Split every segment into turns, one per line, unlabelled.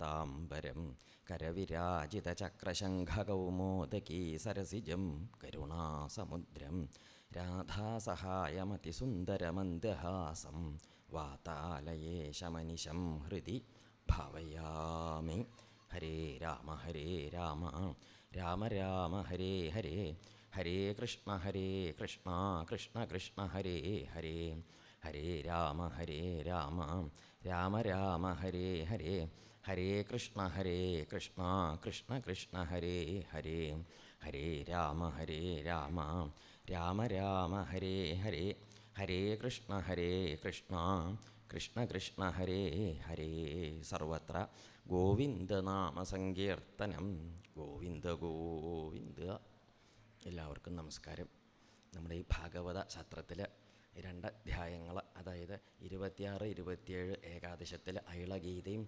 പീതാംബരം കരവിരാജിതചക്രശംഖകൗമോദകീ സരസിജം കരുണാസമുദ്രം രാധാസഹായമതിസുന്ദരമന്ദഹാസം വാതാലയേശമനിശം ഹൃദി ഭാവയാമി. ഹരേ രാമ രാമ രാമ ഹരേ ഹരേ, ഹരേ കൃഷ്ണ കൃഷ്ണ കൃഷ്ണ ഹരേ ഹരേ, ഹരേ രാമ രാമ രാമ ഹരേ ഹരേ, ഹരേ കൃഷ്ണ കൃഷ്ണ കൃഷ്ണ ഹരേ ഹരേ, ഹരേ രാമ രാമ രാമ ഹരേ ഹരേ, ഹരേ കൃഷ്ണ കൃഷ്ണ കൃഷ്ണ ഹരേ ഹരേ. സർവത്ര ഗോവിന്ദനാമസങ്കീർത്തനം. ഗോവിന്ദ ഗോവിന്ദ. എല്ലാവർക്കും നമസ്കാരം. നമ്മുടെ ഈ ഭാഗവത ശാസ്ത്രത്തിൽ 2 അധ്യായങ്ങൾ, അതായത് 26, 27 ഏകാദശത്തിൽ അയളഗീതയും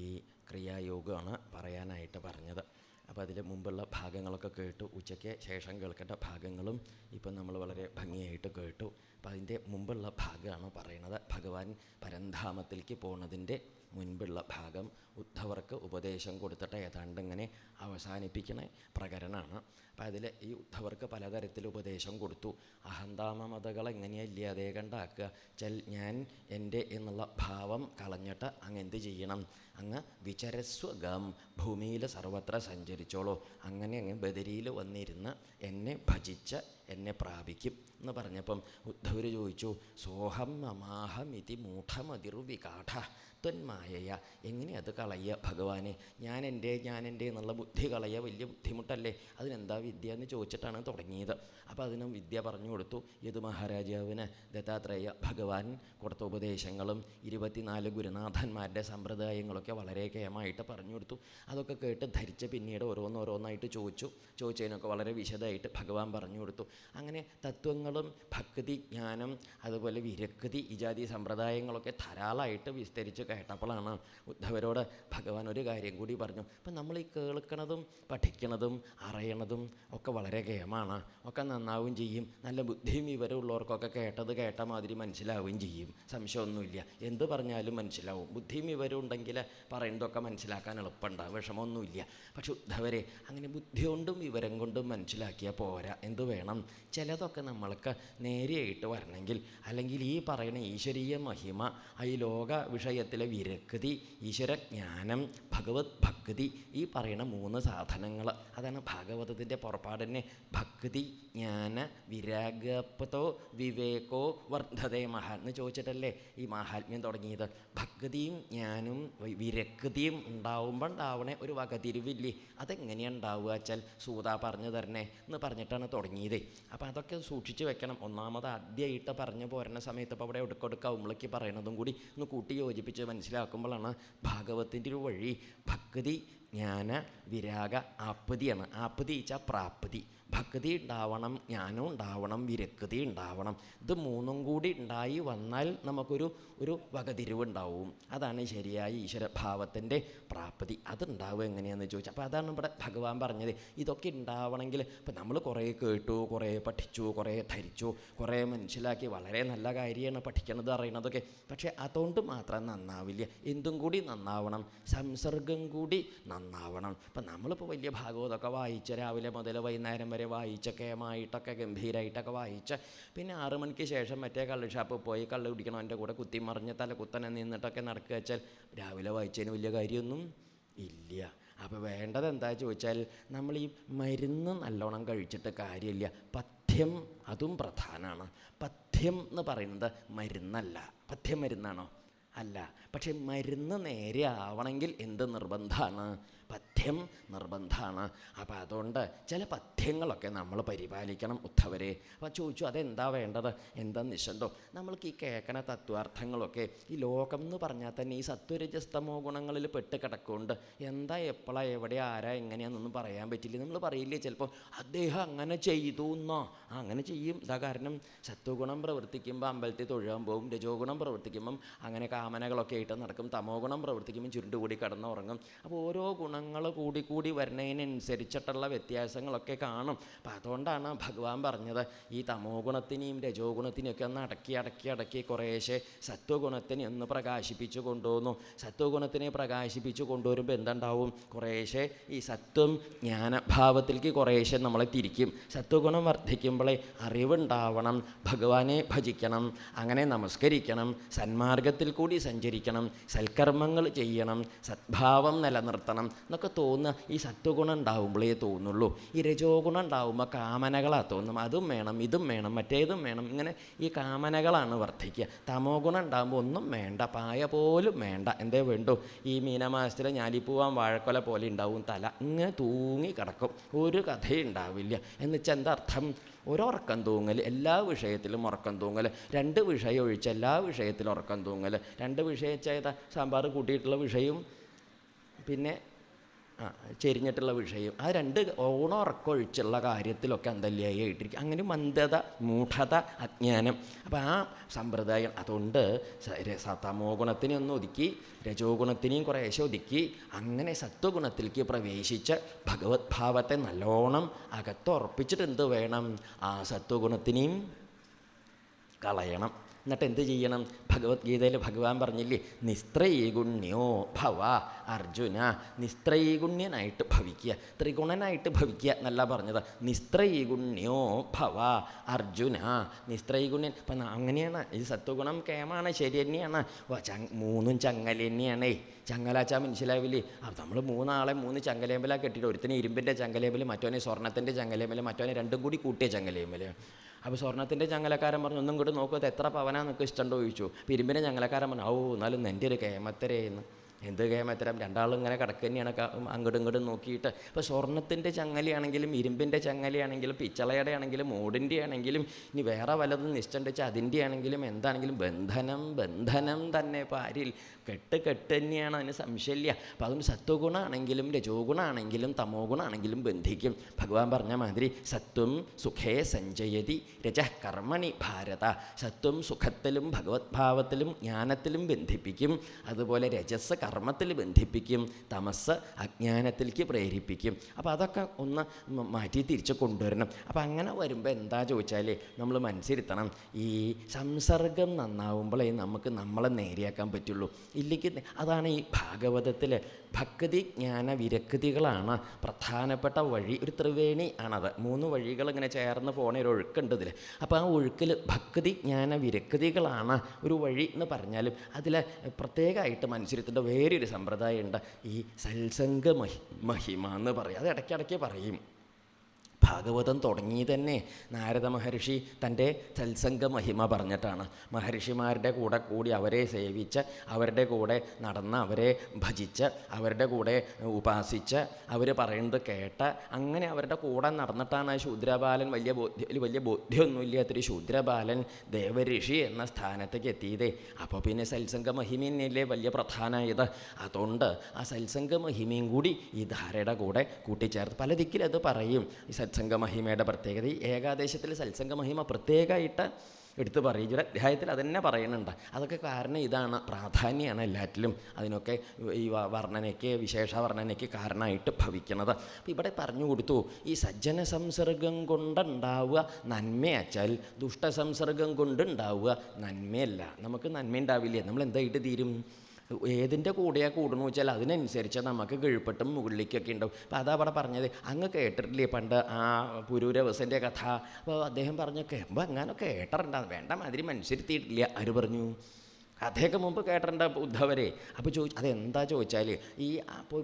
ഈ ക്രിയായോഗമാണ് പറയാനായിട്ട് പറഞ്ഞത്. അപ്പോൾ അതിൽ മുമ്പുള്ള ഭാഗങ്ങളൊക്കെ കേട്ടു. ഉച്ചയ്ക്ക് ശേഷം കേൾക്കേണ്ട ഭാഗങ്ങളും ഇപ്പം നമ്മൾ വളരെ ഭംഗിയായിട്ട് കേട്ടു. അപ്പോൾ അതിൻ്റെ മുമ്പുള്ള ഭാഗമാണ് പറയുന്നത്. ഭഗവാൻ പരന്ധാമത്തിലേക്ക് പോകുന്നതിൻ്റെ മുൻപുള്ള ഭാഗം ഉദ്ധവർക്ക് ഉപദേശം കൊടുത്തിട്ട് ഏതാണ്ട് ഇങ്ങനെ അവസാനിപ്പിക്കണ പ്രകരണമാണ്. അപ്പം അതിൽ ഈ ഉദ്ധവർക്ക് പലതരത്തിൽ ഉപദേശം കൊടുത്തു. അഹന്താമമതകൾ എങ്ങനെയാണ് ഇല്ലാതെ കണ്ടാക്കുക വെച്ചാൽ, ഞാൻ എൻ്റെ എന്നുള്ള ഭാവം കളഞ്ഞിട്ട് അങ്ങ് എന്ത് ചെയ്യണം, അങ്ങ് വിചരസ്വഗം, ഭൂമിയിൽ സർവത്ര സഞ്ചരിച്ചോളൂ, അങ്ങനെ അങ്ങ് ബദരിയിൽ വന്നിരുന്ന് എന്നെ ഭജിച്ച് എന്നെ പ്രാപിക്കും എന്ന് പറഞ്ഞപ്പം ഉദ്ധവർ ചോദിച്ചു, സോഹം മമാഹമിതി മൂഢമതിർവികാഠ ത്വന്മായയ. എങ്ങനെ അത് കളയുക ഭഗവാനെ? ഞാൻ എൻ്റെ എന്നുള്ള ബുദ്ധി കളയുക വലിയ ബുദ്ധിമുട്ടല്ലേ, അതിനെന്താ വിദ്യ എന്ന് ചോദിച്ചിട്ടാണ് തുടങ്ങിയത്. അപ്പോൾ അതിനും വിദ്യ പറഞ്ഞു കൊടുത്തു. യദു മഹാരാജാവിന് ദത്താത്രേയ ഭഗവാൻ കൊടുത്ത ഉപദേശങ്ങളും 24 ഗുരുനാഥന്മാരുടെ സമ്പ്രദായങ്ങളൊക്കെ വളരെ കേമായിട്ട് പറഞ്ഞു കൊടുത്തു. അതൊക്കെ കേട്ട് ധരിച്ച് പിന്നീട് ഓരോന്നായിട്ട് ചോദിച്ചതിനൊക്കെ വളരെ വിശദമായിട്ട് ഭഗവാൻ പറഞ്ഞു കൊടുത്തു. അങ്ങനെ തത്വങ്ങളും ഭക്തി, ജ്ഞാനം, അതുപോലെ വിരക്തി, ഇജാതി സമ്പ്രദായങ്ങളൊക്കെ ധാരാളമായിട്ട് വിസ്തരിച്ച് കേട്ടപ്പോഴാണ് ഉദ്ധവരോട് ഭഗവാൻ ഒരു കാര്യം കൂടി പറഞ്ഞു. അപ്പം നമ്മൾ ഈ കേൾക്കണതും പഠിക്കണതും അറിയണതും ഒക്കെ വളരെ കേമാണ്, ഒക്കെ നന്നാവും ചെയ്യും. നല്ല ബുദ്ധിയും വിവരമുള്ളവർക്കൊക്കെ കേട്ട മാതിരി മനസ്സിലാവുകയും ചെയ്യും. സംശയമൊന്നുമില്ല, എന്ത് പറഞ്ഞാലും മനസ്സിലാവും. ബുദ്ധിയും വിവരം ഉണ്ടെങ്കിൽ പറയുന്നതൊക്കെ മനസ്സിലാക്കാൻ എളുപ്പമുണ്ടാകും, വിഷമമൊന്നുമില്ല. പക്ഷെ ഉദ്ധവരെ അങ്ങനെ ബുദ്ധി കൊണ്ടും വിവരം കൊണ്ടും മനസ്സിലാക്കിയാൽ പോരാ. എന്ത് വേണം? ചിലതൊക്കെ നമ്മൾക്ക് നേരെയായിട്ട് വരണമെങ്കിൽ, അല്ലെങ്കിൽ ഈ പറയുന്ന ഈശ്വരീയ മഹിമ, ഈ ലോക വിഷയത്തിലെ വിരക്തി, ഈശ്വരജ്ഞാനം, ഭഗവത് ഭക്തി, ഈ പറയുന്ന 3 സാധനങ്ങൾ, അതാണ് ഭാഗവതത്തിൻ്റെ പുറപ്പാടന്നെ. ഭക്തി, ജ്ഞാന, വിരാഗപ്പതോ വിവേകോ വർദ്ധതേ മഹ എന്ന് ചോദിച്ചിട്ടല്ലേ ഈ മാഹാത്മ്യം തുടങ്ങിയത്. ഭക്തിയും ജ്ഞാനവും വിരക്തിയും ഉണ്ടാവുമ്പോണ്ടാവണേ ഒരു വകതിരിവില്ലേ, അതെങ്ങനെയാണ് ഉണ്ടാവുക വെച്ചാൽ സൂത പറഞ്ഞു തരണേ എന്ന് പറഞ്ഞിട്ടാണ് തുടങ്ങിയത്. അപ്പോൾ അതൊക്കെ സൂക്ഷിച്ച് വെക്കണം. ഒന്നാമത് ആദ്യമായിട്ട് പറഞ്ഞു പോരുന്ന സമയത്ത് ഇപ്പോൾ അവിടെ ഒടുക്കൊടുക്കാവുമ്പോഴേക്ക് പറയണതും കൂടി ഒന്ന് കൂട്ടി യോജിപ്പിച്ച് മനസ്സിലാക്കുമ്പോഴാണ് ഭാഗവത്തിൻ്റെ ഒരു വഴി. ഭക്തി, ജ്ഞാന, വിരാഗ, ആപ്തിയാണ്. ആപ്തി വെച്ചാൽ പ്രാപ്തി. ഭക്തി ഉണ്ടാവണം, ജ്ഞാനം ഉണ്ടാവണം, വിരക്തി ഉണ്ടാവണം. ഇത് 3ഉം കൂടി ഉണ്ടായി വന്നാൽ നമുക്കൊരു വകതിരിവുണ്ടാവും. അതാണ് ശരിയായ ഈശ്വരഭാവത്തിൻ്റെ പ്രാപ്തി. അതുണ്ടാവുക എങ്ങനെയാണെന്ന് ചോദിച്ചാൽ, അപ്പോൾ അതാണ് ഇവിടെ ഭഗവാൻ പറഞ്ഞത്. ഇതൊക്കെ ഉണ്ടാവണമെങ്കിൽ ഇപ്പം നമ്മൾ കുറേ കേട്ടു, കുറേ പഠിച്ചു, കുറേ ധരിച്ചു, കുറേ മനസ്സിലാക്കി, വളരെ നല്ല കാര്യമാണ് പഠിക്കണത് അറിയണതൊക്കെ. പക്ഷേ അതുകൊണ്ട് മാത്രം നന്നാവില്ല. എന്തും കൂടി നന്നാവണം, സംസർഗം കൂടി നന്നാവണം. ഇപ്പം നമ്മളിപ്പോൾ വലിയ ഭാഗവതമൊക്കെ വായിച്ച് രാവിലെ മുതൽ വൈകുന്നേരം വരെ വായിച്ച കേമായിട്ടൊക്കെ ഗംഭീരമായിട്ടൊക്കെ വായിച്ച് പിന്നെ 6 മണിക്ക് ശേഷം മറ്റേ കള്ള് ഷാപ്പിൽ പോയി കള്ള് കുടിക്കണവൻ്റെ കൂടെ കുത്തിമറിഞ്ഞ് തലകുത്തനെ നിന്നിട്ടൊക്കെ നടക്കുക വെച്ചാൽ രാവിലെ വായിച്ചതിന് വലിയ കാര്യമൊന്നും ഇല്ല. അപ്പോൾ വേണ്ടത് എന്താ ചോദിച്ചാൽ, നമ്മൾ ഈ മരുന്ന് നല്ലോണം കഴിച്ചിട്ട് കാര്യമില്ല. പഥ്യം അതും പ്രധാനമാണ്. പഥ്യം എന്ന് പറയുന്നത് മരുന്നല്ല. പഥ്യം മരുന്നാണോ? അല്ല. പക്ഷെ മരുന്ന് നേരെ ആവണമെങ്കിൽ എന്ത് നിർബന്ധമാണ്? പഥ്യം നിർബന്ധമാണ്. അപ്പോൾ അതുകൊണ്ട് ചില പഥ്യങ്ങളൊക്കെ നമ്മൾ പരിപാലിക്കണം ഉദ്ധവരെ. അപ്പോൾ ചോദിച്ചു, അതെന്താ വേണ്ടത്, എന്താ നിശ്ചന്തോ? നമ്മൾക്ക് ഈ കേൾക്കണ തത്വാർത്ഥങ്ങളൊക്കെ ഈ ലോകം എന്ന് പറഞ്ഞാൽ തന്നെ ഈ സത്വരജസ്തമോ ഗുണങ്ങളിൽ പെട്ട് കിടക്കുന്നുണ്ട്. എന്താ എപ്പോഴാണ് എവിടെ ആരാ എങ്ങനെയാണെന്നൊന്നും പറയാൻ പറ്റില്ല. നമ്മൾ പറയില്ലേ ചിലപ്പോൾ അദ്ദേഹം അങ്ങനെ ചെയ്തു എന്നോ, അങ്ങനെ ചെയ്യും. ഇതാ കാരണം സത്വഗുണം പ്രവർത്തിക്കുമ്പോൾ അമ്പലത്തിൽ തൊഴുകാൻ പോകും, രജോ ഗുണം പ്രവർത്തിക്കുമ്പം അങ്ങനെ കാമനകളൊക്കെ ആയിട്ട് നടക്കും, തമോ ഗുണം പ്രവർത്തിക്കുമ്പോൾ ചുരുണ്ടുകൂടി കിടന്നുറങ്ങും. അപ്പോൾ ഓരോ ഗുണം ഗുണങ്ങൾ കൂടി വരുന്നതിനനുസരിച്ചിട്ടുള്ള വ്യത്യാസങ്ങളൊക്കെ കാണും. അപ്പം അതുകൊണ്ടാണ് ഭഗവാൻ പറഞ്ഞത് ഈ തമോ ഗുണത്തിനെയും രജോ ഗുണത്തിനെയൊക്കെ ഒന്ന് അടക്കി കുറേശ്ശെ സത്വഗുണത്തിനെ ഒന്ന് പ്രകാശിപ്പിച്ചു കൊണ്ടുവന്നു. സത്വഗുണത്തിനെ പ്രകാശിപ്പിച്ചു കൊണ്ടുവരുമ്പോൾ എന്തുണ്ടാവും? കുറേശ്ശെ ഈ സത്വം ജ്ഞാനഭാവത്തിലേക്ക് കുറേശ്ശെ നമ്മളെ തിരിക്കും. സത്വഗുണം വർദ്ധിക്കുമ്പോഴേ അറിവുണ്ടാവണം, ഭഗവാനെ ഭജിക്കണം, അങ്ങനെ നമസ്കരിക്കണം, സന്മാർഗത്തിൽ കൂടി സഞ്ചരിക്കണം, സൽക്കർമ്മങ്ങൾ ചെയ്യണം, സദ്ഭാവം നിലനിർത്തണം എന്നൊക്കെ തോന്നുക ഈ സത്വഗുണം ഉണ്ടാവുമ്പോഴേ തോന്നുള്ളൂ. ഈ രജോ ഗുണം ഉണ്ടാവുമ്പോൾ കാമനകളാണ് തോന്നും. അതും വേണം, ഇതും വേണം, മറ്റേതും വേണം, ഇങ്ങനെ ഈ കാമനകളാണ് വർദ്ധിക്കുക. തമോ ഗുണം ഉണ്ടാകുമ്പോൾ ഒന്നും വേണ്ട, പായ പോലും വേണ്ട. എന്തേ വേണ്ടു? ഈ മീനമാസത്തിലെ ഞാലിപ്പൂവാൻ വാഴക്കൊല പോലെ ഉണ്ടാവും തല, ഇങ്ങനെ തൂങ്ങി കിടക്കും, ഒരു കഥയും ഉണ്ടാവില്ല. എന്നുവെച്ചാൽ എന്താ അർത്ഥം? ഒരുറക്കം തൂങ്ങൽ, എല്ലാ വിഷയത്തിലും ഉറക്കം തൂങ്ങൽ. 2 വിഷയം ഒഴിച്ച് എല്ലാ വിഷയത്തിലും ഉറക്കം തൂങ്ങൽ. 2 വിഷയം ചെയ്ത സാമ്പാർ കൂട്ടിയിട്ടുള്ള വിഷയവും പിന്നെ ചെരിഞ്ഞിട്ടുള്ള വിഷയം, ആ 2 ഉറക്കൊഴിച്ചുള്ള കാര്യത്തിലൊക്കെ അന്തല്യായി ആയിട്ടിരിക്കും. അങ്ങനെ മന്ദത, മൂഢത, അജ്ഞാനം. അപ്പം ആ സമ്പ്രദായം അതുകൊണ്ട് തമോ ഗുണത്തിനെ ഒന്ന് ഒതുക്കി രജോ ഗുണത്തിനെയും കുറേശ്ശെ ഒതുക്കി അങ്ങനെ സത്വഗുണത്തിലേക്ക് പ്രവേശിച്ച് ഭഗവത് ഭാവത്തെ നല്ലോണം അകത്തുറപ്പിച്ചിട്ട് എന്ത് വേണം? ആ സത്വഗുണത്തിനെയും കളയണം. എന്നിട്ട് എന്ത് ചെയ്യണം? ഭഗവത്ഗീതയിൽ ഭഗവാൻ പറഞ്ഞില്ലേ, നിസ്ത്രൈഗുണ്യോ ഭവ അർജുന. നിസ്ത്രൈഗുണ്യനായിട്ട് ഭവിക്കുക, ത്രിഗുണനായിട്ട് ഭവിക്കുക എന്നല്ല പറഞ്ഞത്. നിസ്ത്രൈഗുണ്യോ ഭവ അർജുന. നിസ്ത്രൈഗുണ്യൻ. അപ്പം അങ്ങനെയാണ് ഈ സത്വഗുണം കേമാണ്, ശരി തന്നെയാണ്. 3 ചങ്ങല തന്നെയാണേ. ചങ്ങലാച്ചാൽ മനസ്സിലാവില്ലേ? അപ്പം നമ്മൾ 3 ആളെ 3 ചങ്ങലേമ്പല കെട്ടിയിട്ട് ഒരുത്തിന് ഇരുമ്പിൻ്റെ ചങ്ങലേമ്പൽ, മറ്റവനെ സ്വർണ്ണത്തിൻ്റെ ചങ്ങലേമ്പൽ, മറ്റവനെ 2 കൂടി കൂട്ടിയ ചങ്ങലേമ്പൽ. അപ്പോൾ സ്വർണ്ണത്തിൻ്റെ ചങ്ങലക്കാരൻ പറഞ്ഞു, ഒന്നും കൂടി നോക്കുക, അത് എത്ര പവനാ നിങ്ങൾക്ക് ഇഷ്ടമുണ്ടോ ചോദിച്ചു. അപ്പോൾ ഇരുമ്പിൻ്റെ ചങ്ങലക്കാരൻ പറഞ്ഞു, എന്നാലും എൻ്റെ ഒരു കേമത്തരേന്ന്. എന്ത് കേമത്തരം? 2 ആളും ഇങ്ങനെ കിടക്കുക തന്നെയാണ് അങ്ങോട്ടും ഇങ്ങോട്ടും നോക്കിയിട്ട്. ഇപ്പോൾ സ്വർണ്ണത്തിൻ്റെ ചങ്ങലയാണെങ്കിലും ഇരുമ്പിൻ്റെ ചങ്ങലയാണെങ്കിലും പിച്ചളയുടെ ആണെങ്കിലും ഓടിൻ്റെ ആണെങ്കിലും ഇനി വേറെ വല്ലതും നിശ്ചയിച്ച് അതിൻ്റെ ആണെങ്കിലും എന്താണെങ്കിലും ബന്ധനം തന്നെ പാരിൽ. കെട്ട് തന്നെയാണ്, അതിന് സംശയമില്ല. അപ്പം അതുകൊണ്ട് സത്വഗുണമാണെങ്കിലും രജോ ഗുണമാണെങ്കിലും തമോ ഗുണമാണെങ്കിലും ബന്ധിക്കും. ഭഗവാൻ പറഞ്ഞ മാതിരി സത്വം സുഖേ സഞ്ചയതി രജഃ കർമ്മണി ഭാരത. സത്വം സുഖത്തിലും ഭഗവത് ഭാവത്തിലും ജ്ഞാനത്തിലും ബന്ധിപ്പിക്കും. അതുപോലെ രജസ് കർമ്മത്തിൽ ബന്ധിപ്പിക്കും, തമസ് അജ്ഞാനത്തിലേക്ക് പ്രേരിപ്പിക്കും. അപ്പോൾ അതൊക്കെ ഒന്ന് മാറ്റി തിരിച്ച് കൊണ്ടുവരണം. അപ്പോൾ അങ്ങനെ വരുമ്പോൾ എന്താ ചോദിച്ചാൽ നമ്മൾ മനസ്സിരുത്തണം, ഈ സംസർഗം നന്നാവുമ്പോഴേ നമുക്ക് നമ്മളെ നേരെയാക്കാൻ പറ്റുള്ളൂ. ഇല്ലെങ്കിൽ അതാണ് ഈ ഭാഗവതത്തിൽ ഭക്തി ജ്ഞാന വിരക്തികളാണ് പ്രധാനപ്പെട്ട വഴി. ഒരു ത്രിവേണി ആണത്. 3 വഴികൾ ഇങ്ങനെ ചേർന്ന് പോണ ഒരു ഒഴുക്കുണ്ട് ഇതിൽ. അപ്പോൾ ആ ഒഴുക്കിൽ ഭക്തി ജ്ഞാന വിരക്തികളാണ് ഒരു വഴി എന്ന് പറഞ്ഞാലും അതിൽ പ്രത്യേകമായിട്ട് മനുഷ്യരുടെ വേറൊരു സമ്പ്രദായമുണ്ട്, ഈ സത്സംഗ മഹിമ എന്ന് പറയും. അത് ഇടയ്ക്കിടയ്ക്ക് പറയും. ഭാഗവതം തുടങ്ങി തന്നെ നാരദ മഹർഷി തൻ്റെ സത്സംഗ മഹിമ പറഞ്ഞിട്ടാണ്. മഹർഷിമാരുടെ കൂടെ കൂടി അവരെ സേവിച്ച്, അവരുടെ കൂടെ നടന്ന്, അവരെ ഭജിച്ച്, അവരുടെ കൂടെ ഉപാസിച്ച്, അവർ പറയുന്നത് കേട്ട്, അങ്ങനെ അവരുടെ കൂടെ നടന്നിട്ടാണ് ശൂദ്രബാലൻ വലിയ ബോധ്യമൊന്നുമില്ലാത്തൊരു ശൂദ്രബാലൻ ദേവഋഷി എന്ന സ്ഥാനത്തേക്ക് എത്തിയതേ. അപ്പോൾ പിന്നെ സത്സംഗ മഹിമയല്ലേ വലിയ പ്രധാനമായത്. അതുകൊണ്ട് ആ സത്സംഗ മഹിമയും കൂടി ഈ ധാരയുടെ കൂടെ കൂട്ടിച്ചേർത്ത് പല ദിക്കിലത് പറയും. ഈ സത്സംഗമഹിമയുടെ പ്രത്യേകത, ഈ ഏകാദേശത്തിൽ സത്സംഗമഹിമ പ്രത്യേകമായിട്ട് എടുത്ത് പറയും. ഒരു അധ്യായത്തിൽ അതന്നെ പറയുന്നുണ്ട്. അതൊക്കെ കാരണം ഇതാണ്, പ്രാധാന്യമാണ് എല്ലാറ്റിലും. അതിനൊക്കെ ഈ വർണ്ണനയ്ക്ക്, വിശേഷ വർണ്ണനയ്ക്ക് കാരണമായിട്ട് ഭവിക്കുന്നത്. അപ്പം ഇവിടെ പറഞ്ഞു കൊടുത്തു, ഈ സജ്ജന സംസർഗം കൊണ്ടുണ്ടാവുക നന്മയാച്ചാൽ ദുഷ്ടസംസർഗം കൊണ്ടുണ്ടാവുക നന്മയല്ല. നമുക്ക് നന്മ ഉണ്ടാവില്ലേ? നമ്മൾ എന്തായിട്ട് തീരും? ഏതിൻ്റെ കൂടെയാണ് കൂടണമെന്ന് വെച്ചാൽ അതിനനുസരിച്ച് നമുക്ക് കീഴ്പ്പെട്ടും മുകളിലേക്കൊക്കെ ഉണ്ടാവും. അപ്പോൾ അതാ അവിടെ പറഞ്ഞത്, അങ്ങ് കേട്ടിട്ടില്ലേ പണ്ട് ആ പുരൂരവസൻ്റെ കഥ? അപ്പോൾ അദ്ദേഹം പറഞ്ഞു, കേൾക്കുമ്പോൾ അങ്ങനെ കേട്ടിട്ടുണ്ടാ, വേണ്ട മാതിരി മനുഷ്യരുത്തിയിട്ടില്ല. ആര് പറഞ്ഞു? കഥയൊക്കെ മുമ്പ് കേട്ടിട്ടുണ്ട് ഉദ്ധവരെ. അപ്പോൾ അതെന്താ ചോദിച്ചാൽ, ഈ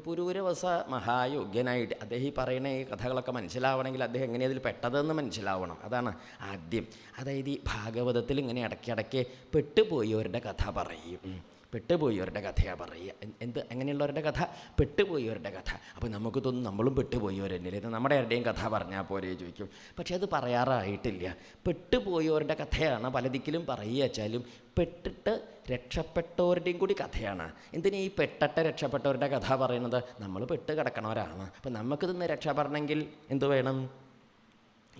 പുരൂരവസ മഹായോഗ്യനായിട്ട് അദ്ദേഹം ഈ പറയുന്ന ഈ കഥകളൊക്കെ മനസ്സിലാവണമെങ്കിൽ അദ്ദേഹം എങ്ങനെ അതിൽ പെട്ടതെന്ന് മനസ്സിലാവണം. അതാണ് ആദ്യം. അതായത് ഈ ഭാഗവതത്തിൽ ഇങ്ങനെ ഇടയ്ക്കിടയ്ക്ക് പെട്ടുപോയവരുടെ കഥ പറയും. പെട്ടുപോയവരുടെ കഥയാണ് പറയുക. എങ്ങനെയുള്ളവരുടെ കഥ? പെട്ടുപോയവരുടെ കഥ. അപ്പോൾ നമുക്ക് തോന്നും നമ്മളും പെട്ടുപോയവർ തന്നെയല്ലേ, നമ്മുടെ ആരുടെയും കഥ പറഞ്ഞാൽ പോരെ ചോദിക്കും. പക്ഷെ അത് പറയാറായിട്ടില്ല. പെട്ടുപോയവരുടെ കഥയാണ് പല ദിക്കിലും പറയുക വെച്ചാലും പെട്ടിട്ട് രക്ഷപ്പെട്ടവരുടെയും കൂടി കഥയാണ്. എന്തിനാ ഈ പെട്ടിട്ട് രക്ഷപ്പെട്ടവരുടെ കഥ പറയുന്നത്? നമ്മൾ പെട്ട് കിടക്കണവരാണ്. അപ്പം നമുക്കിതൊന്ന് രക്ഷപ്പെടണമെങ്കിൽ എന്ത് വേണം?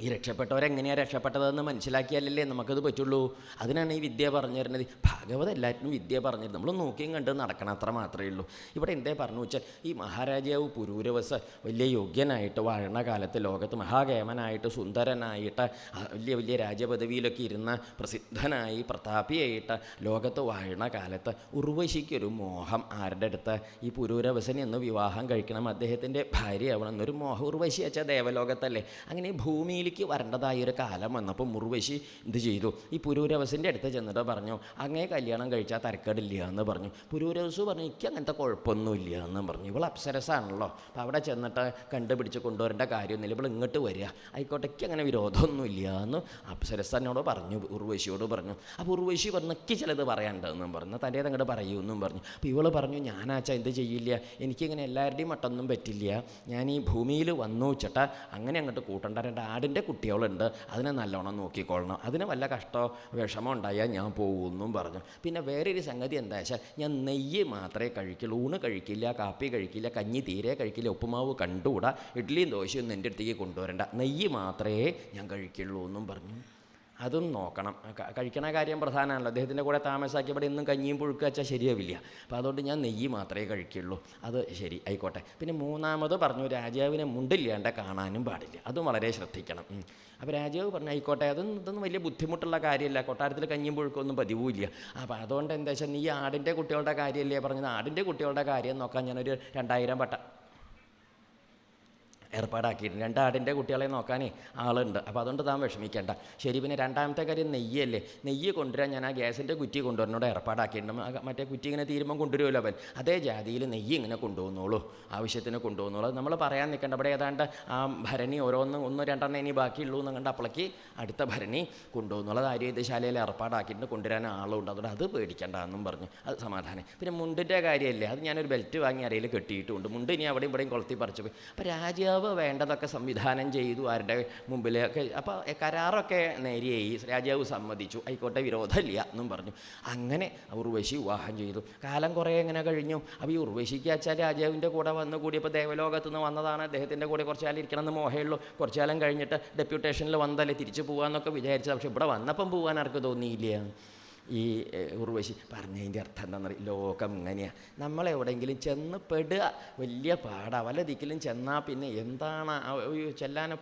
ഈ രക്ഷപ്പെട്ടവരെങ്ങനെയാണ് രക്ഷപ്പെട്ടതെന്ന് മനസ്സിലാക്കിയാലല്ലേ നമുക്കത് പറ്റുള്ളൂ. അതിനാണ് ഈ വിദ്യ പറഞ്ഞു തരുന്നത്. ഭാഗവതം എല്ലാറ്റിനും വിദ്യ പറഞ്ഞു തരുന്നത്. നമ്മൾ നോക്കിയും കണ്ട് നടക്കണം, അത്ര മാത്രമേ ഉള്ളൂ. ഇവിടെ എന്തേ പറഞ്ഞു വെച്ചാൽ, ഈ മഹാരാജാവ് പുരൂരവസ് വലിയ യോഗ്യനായിട്ട് വാഴണ കാലത്ത്, ലോകത്ത് മഹാകേമനായിട്ട് സുന്ദരനായിട്ട് വലിയ വലിയ രാജപദവിയിലൊക്കെ ഇരുന്ന പ്രസിദ്ധനായി പ്രതാപിയായിട്ട് ലോകത്ത് വാഴണ കാലത്ത് ഉർവശിക്കൊരു മോഹം. ആരുടെ അടുത്ത്? ഈ പുരൂരവസനെ ഒന്ന് വിവാഹം കഴിക്കണം, അദ്ദേഹത്തിൻ്റെ ഭാര്യയാവണം എന്നൊരു മോഹം. ഉർവശി വെച്ചാൽ ദേവലോകത്തല്ലേ. അങ്ങനെ ഭൂമിയിലേക്ക് വരേണ്ടതായൊരു കാലം വന്നപ്പോൾ ഉർവശി എന്ത് ചെയ്തു? ഈ പുരൂരവസിൻ്റെ അടുത്ത് ചെന്നിട്ട് പറഞ്ഞു, അങ്ങേ കല്യാണം കഴിച്ചാൽ തരക്കേടില്ല എന്ന് പറഞ്ഞു. പുരൂരവസ് പറഞ്ഞു, എനിക്ക് അങ്ങനത്തെ കുഴപ്പമൊന്നുമില്ല എന്ന് പറഞ്ഞു. ഇവൾ അപ്സരസാണല്ലോ, അപ്പോൾ അവിടെ ചെന്നിട്ട് കണ്ടുപിടിച്ച് കൊണ്ടുവരേണ്ട കാര്യമൊന്നുമില്ല, ഇവൾ ഇങ്ങോട്ട് വരിക, ആയിക്കോട്ടേക്ക് അങ്ങനെ വിരോധമൊന്നുമില്ല എന്ന് അപ്സരസനോട് പറഞ്ഞു, ഉർവശിയോട് പറഞ്ഞു. അപ്പോൾ ഉർവശി പറഞ്ഞു, എനിക്ക് ചിലത് പറയാനുണ്ടെന്നും പറഞ്ഞു, തൻ്റേത് അങ്ങോട്ട് പറയൂ എന്നും പറഞ്ഞു. അപ്പോൾ ഇവൾ പറഞ്ഞു, ഞാനാച്ചാ എന്ത് ചെയ്യില്ല, എനിക്കിങ്ങനെ എല്ലാവരുടെയും മട്ടൊന്നും പറ്റില്ല, ഞാൻ ഈ ഭൂമിയിൽ വന്നു വെച്ചിട്ട് അങ്ങനെ അങ്ങോട്ട് കൂട്ടണ്ട. രണ്ട് ആടിൻ്റെ കുട്ടികളുണ്ട്, അതിനെ നല്ലോണം നോക്കിക്കൊള്ളണം, അതിന് വല്ല കഷ്ടമോ വിഷമോ ഉണ്ടായാൽ ഞാൻ പോകുമെന്നും പറഞ്ഞു. പിന്നെ വേറൊരു സംഗതി എന്താ വെച്ചാൽ, ഞാൻ നെയ്യ് മാത്രമേ കഴിക്കുള്ളൂ, ഊണ് കഴിക്കില്ല, കാപ്പി കഴിക്കില്ല, കഞ്ഞി തീരെ കഴിക്കില്ല, ഉപ്പുമാവ് കണ്ടുകൂടാ, ഇഡ്ഡലിയും ദോശയൊന്നും എൻ്റെ അടുത്തേക്ക് കൊണ്ടുവരണ്ട, നെയ്യ് മാത്രമേ ഞാൻ കഴിക്കുള്ളൂ എന്നും പറഞ്ഞു. അതും നോക്കണം, കഴിക്കണ കാര്യം പ്രധാനമാണല്ലോ. അദ്ദേഹത്തിൻ്റെ കൂടെ താമസാക്കി ഇവിടെ എന്നും കഞ്ഞിയും പുഴുക്കുക വെച്ചാൽ ശരിയാവില്ല. അപ്പോൾ അതുകൊണ്ട് ഞാൻ നെയ്യ് മാത്രമേ കഴിക്കുള്ളൂ. അത് ശരി, ആയിക്കോട്ടെ. പിന്നെ മൂന്നാമത് പറഞ്ഞു, രാജാവിനെ മുണ്ടില്ലാണ്ട് കാണാനും പാടില്ല, അതും വളരെ ശ്രദ്ധിക്കണം. അപ്പോൾ രാജാവ് പറഞ്ഞു, ആയിക്കോട്ടെ, ഇതൊന്നും വലിയ ബുദ്ധിമുട്ടുള്ള കാര്യമല്ല, കൊട്ടാരത്തിൽ കഞ്ഞിയും പുഴുക്കൊന്നും പതിവുമില്ല. അപ്പോൾ അതുകൊണ്ട് എന്താ വെച്ചാൽ, നീ ആടിൻ്റെ കുട്ടികളുടെ കാര്യമല്ലേ പറഞ്ഞത്, ആടിൻ്റെ കുട്ടികളുടെ കാര്യം നോക്കാൻ ഞാനൊരു 2000 പട്ട ഏർപ്പാടാക്കിയിട്ടുണ്ട്. 2 ആടിൻ്റെ കുട്ടികളെ നോക്കാനേ ആളുണ്ട്, അപ്പോൾ അതുകൊണ്ട് താൻ വിഷമിക്കേണ്ട. ശരി, പിന്നെ രണ്ടാമത്തെ കാര്യം നെയ്യല്ലേ, നെയ്യ് കൊണ്ടുവരാൻ ഞാൻ ആ ഗ്യാസിൻ്റെ കുറ്റി കൊണ്ടുവരുന്നോട് ഏർപ്പാടാക്കിയിട്ടുണ്ട്. മറ്റേ കുറ്റി ഇങ്ങനെ തീരുമ്പം കൊണ്ടുവരുമല്ലോ അവൻ, അതേ ജാതിയിൽ നെയ്യ് ഇങ്ങനെ കൊണ്ടുപോകുന്നോളൂ, ആവശ്യത്തിന് കൊണ്ടുപോകുന്നോളൂ. അത് നമ്മൾ പറയാൻ നിൽക്കേണ്ട. അവിടെ ഏതാണ്ട് ആ ഭരണി ഒന്ന് 2 ഇനി ബാക്കിയുള്ളൂ എന്ന് കണ്ട് അപ്പോഴേക്ക് അടുത്ത ഭരണി കൊണ്ടുപോകുന്നുള്ളൂ. അത് ആര്യവൈദ്യശാലയിൽ ഏർപ്പാടാക്കിയിട്ട് കൊണ്ടുവരാൻ ആളുണ്ട്, അതുകൊണ്ട് അത് പേടിക്കേണ്ട എന്നും പറഞ്ഞു. അത് സമാധാനം. പിന്നെ മുണ്ടിൻ്റെ കാര്യമല്ലേ, അത് ഞാനൊരു ബെൽറ്റ് വാങ്ങി അരയിൽ കെട്ടിയിട്ടുണ്ട്, മുണ്ട് ഇനി അവിടെയും ഇവിടെയും കൊളുത്തി പറിച്ചു പോയി. അപ്പോൾ രാജാവ് വേണ്ടതൊക്കെ സംവിധാനം ചെയ്തു ആരുടെ മുമ്പിലൊക്കെ. അപ്പോൾ കരാറൊക്കെ നേരെയായി, രാജാവ് സമ്മതിച്ചു, ആയിക്കോട്ടെ വിരോധമില്ല എന്നും പറഞ്ഞു. അങ്ങനെ ഉർവശി വിവാഹം ചെയ്തു. കാലം കുറേ ഇങ്ങനെ കഴിഞ്ഞു. അപ്പോൾ ഈ ഉർവശിക്ക് വെച്ചാൽ രാജാവിൻ്റെ കൂടെ വന്നു കൂടിയപ്പോൾ ദേവലോകത്ത് നിന്ന് വന്നതാണ്, അദ്ദേഹത്തിൻ്റെ കൂടെ കുറച്ച് കാലം ഇരിക്കണം എന്ന് മോഹമുള്ളൂ. കുറച്ച് കാലം കഴിഞ്ഞിട്ട് ഡെപ്യൂട്ടേഷനിൽ വന്നതല്ലേ, തിരിച്ചു പോകാമെന്നൊക്കെ വിചാരിച്ചത്. പക്ഷെ ഇവിടെ വന്നപ്പം പോകാൻ ആർക്ക് തോന്നിയില്ല. ഈ ഉർവശി പറഞ്ഞതിൻ്റെ അർത്ഥം എന്താണെന്നറിയാം, ലോകം ഇങ്ങനെയാണ്, നമ്മളെവിടെയെങ്കിലും ചെന്ന് പെടുക വലിയ പാടാണ്. വല്ല ദിക്കിലും ചെന്നാൽ പിന്നെ എന്താണ് ചെല്ലാൻ.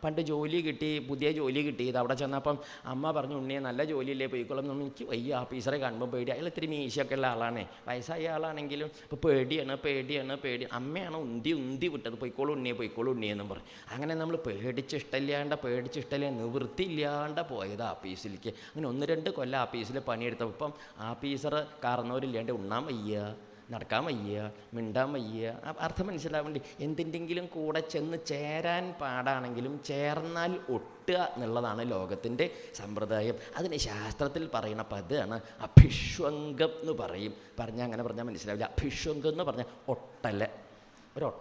പണ്ട് ജോലി കിട്ടി, പുതിയ ജോലി കിട്ടിയത്, അവിടെ ചെന്നപ്പം അമ്മ പറഞ്ഞു, ഉണ്ണിയെ നല്ല ജോലിയില്ലേ പോയിക്കോളും. എനിക്ക് വയ്യ, ഓഫീസറെ കാണുമ്പോൾ പേടി. അയാൾ ഇത്തിരി മീശയൊക്കെ ഉള്ള ആളാണേ, വയസ്സായ ആളാണെങ്കിലും ഇപ്പോൾ പേടിയാണ്. അമ്മയാണ് ഉന്തി വിട്ടത്, പോയിക്കോളും ഉണ്ണിയെന്നും പറഞ്ഞു. അങ്ങനെ നമ്മൾ പേടിച്ചിഷ്ടമില്ലാണ്ട് നിവൃത്തിയില്ലാണ്ട് പോയത് ആഫീസിലേക്ക്. അങ്ങനെ 1-2 കൊല്ലം ആഫീസിൽ പണിയെടുത്തപ്പം ആഫീസർ കാരണവരില്ലാണ്ട് ഉണ്ണാൻ വയ്യ, നടക്കാൻ വയ്യ, മിണ്ടാൻ വയ്യ. അർത്ഥം മനസ്സിലാവാൻ വേണ്ടി, എന്തിൻ്റെങ്കിലും കൂടെ ചെന്ന് ചേരാൻ പാടാണെങ്കിലും ചേർന്നാൽ ഒട്ടുക എന്നുള്ളതാണ് ലോകത്തിൻ്റെ സമ്പ്രദായം. അതിന് ശാസ്ത്രത്തിൽ പറയുന്ന പദമാണ് അഭിഷ്വംഗം എന്ന് പറയും. അങ്ങനെ പറഞ്ഞാൽ മനസ്സിലാവില്ല. അഭിഷ്വംഗം എന്ന് പറഞ്ഞാൽ ഒട്ടൽ.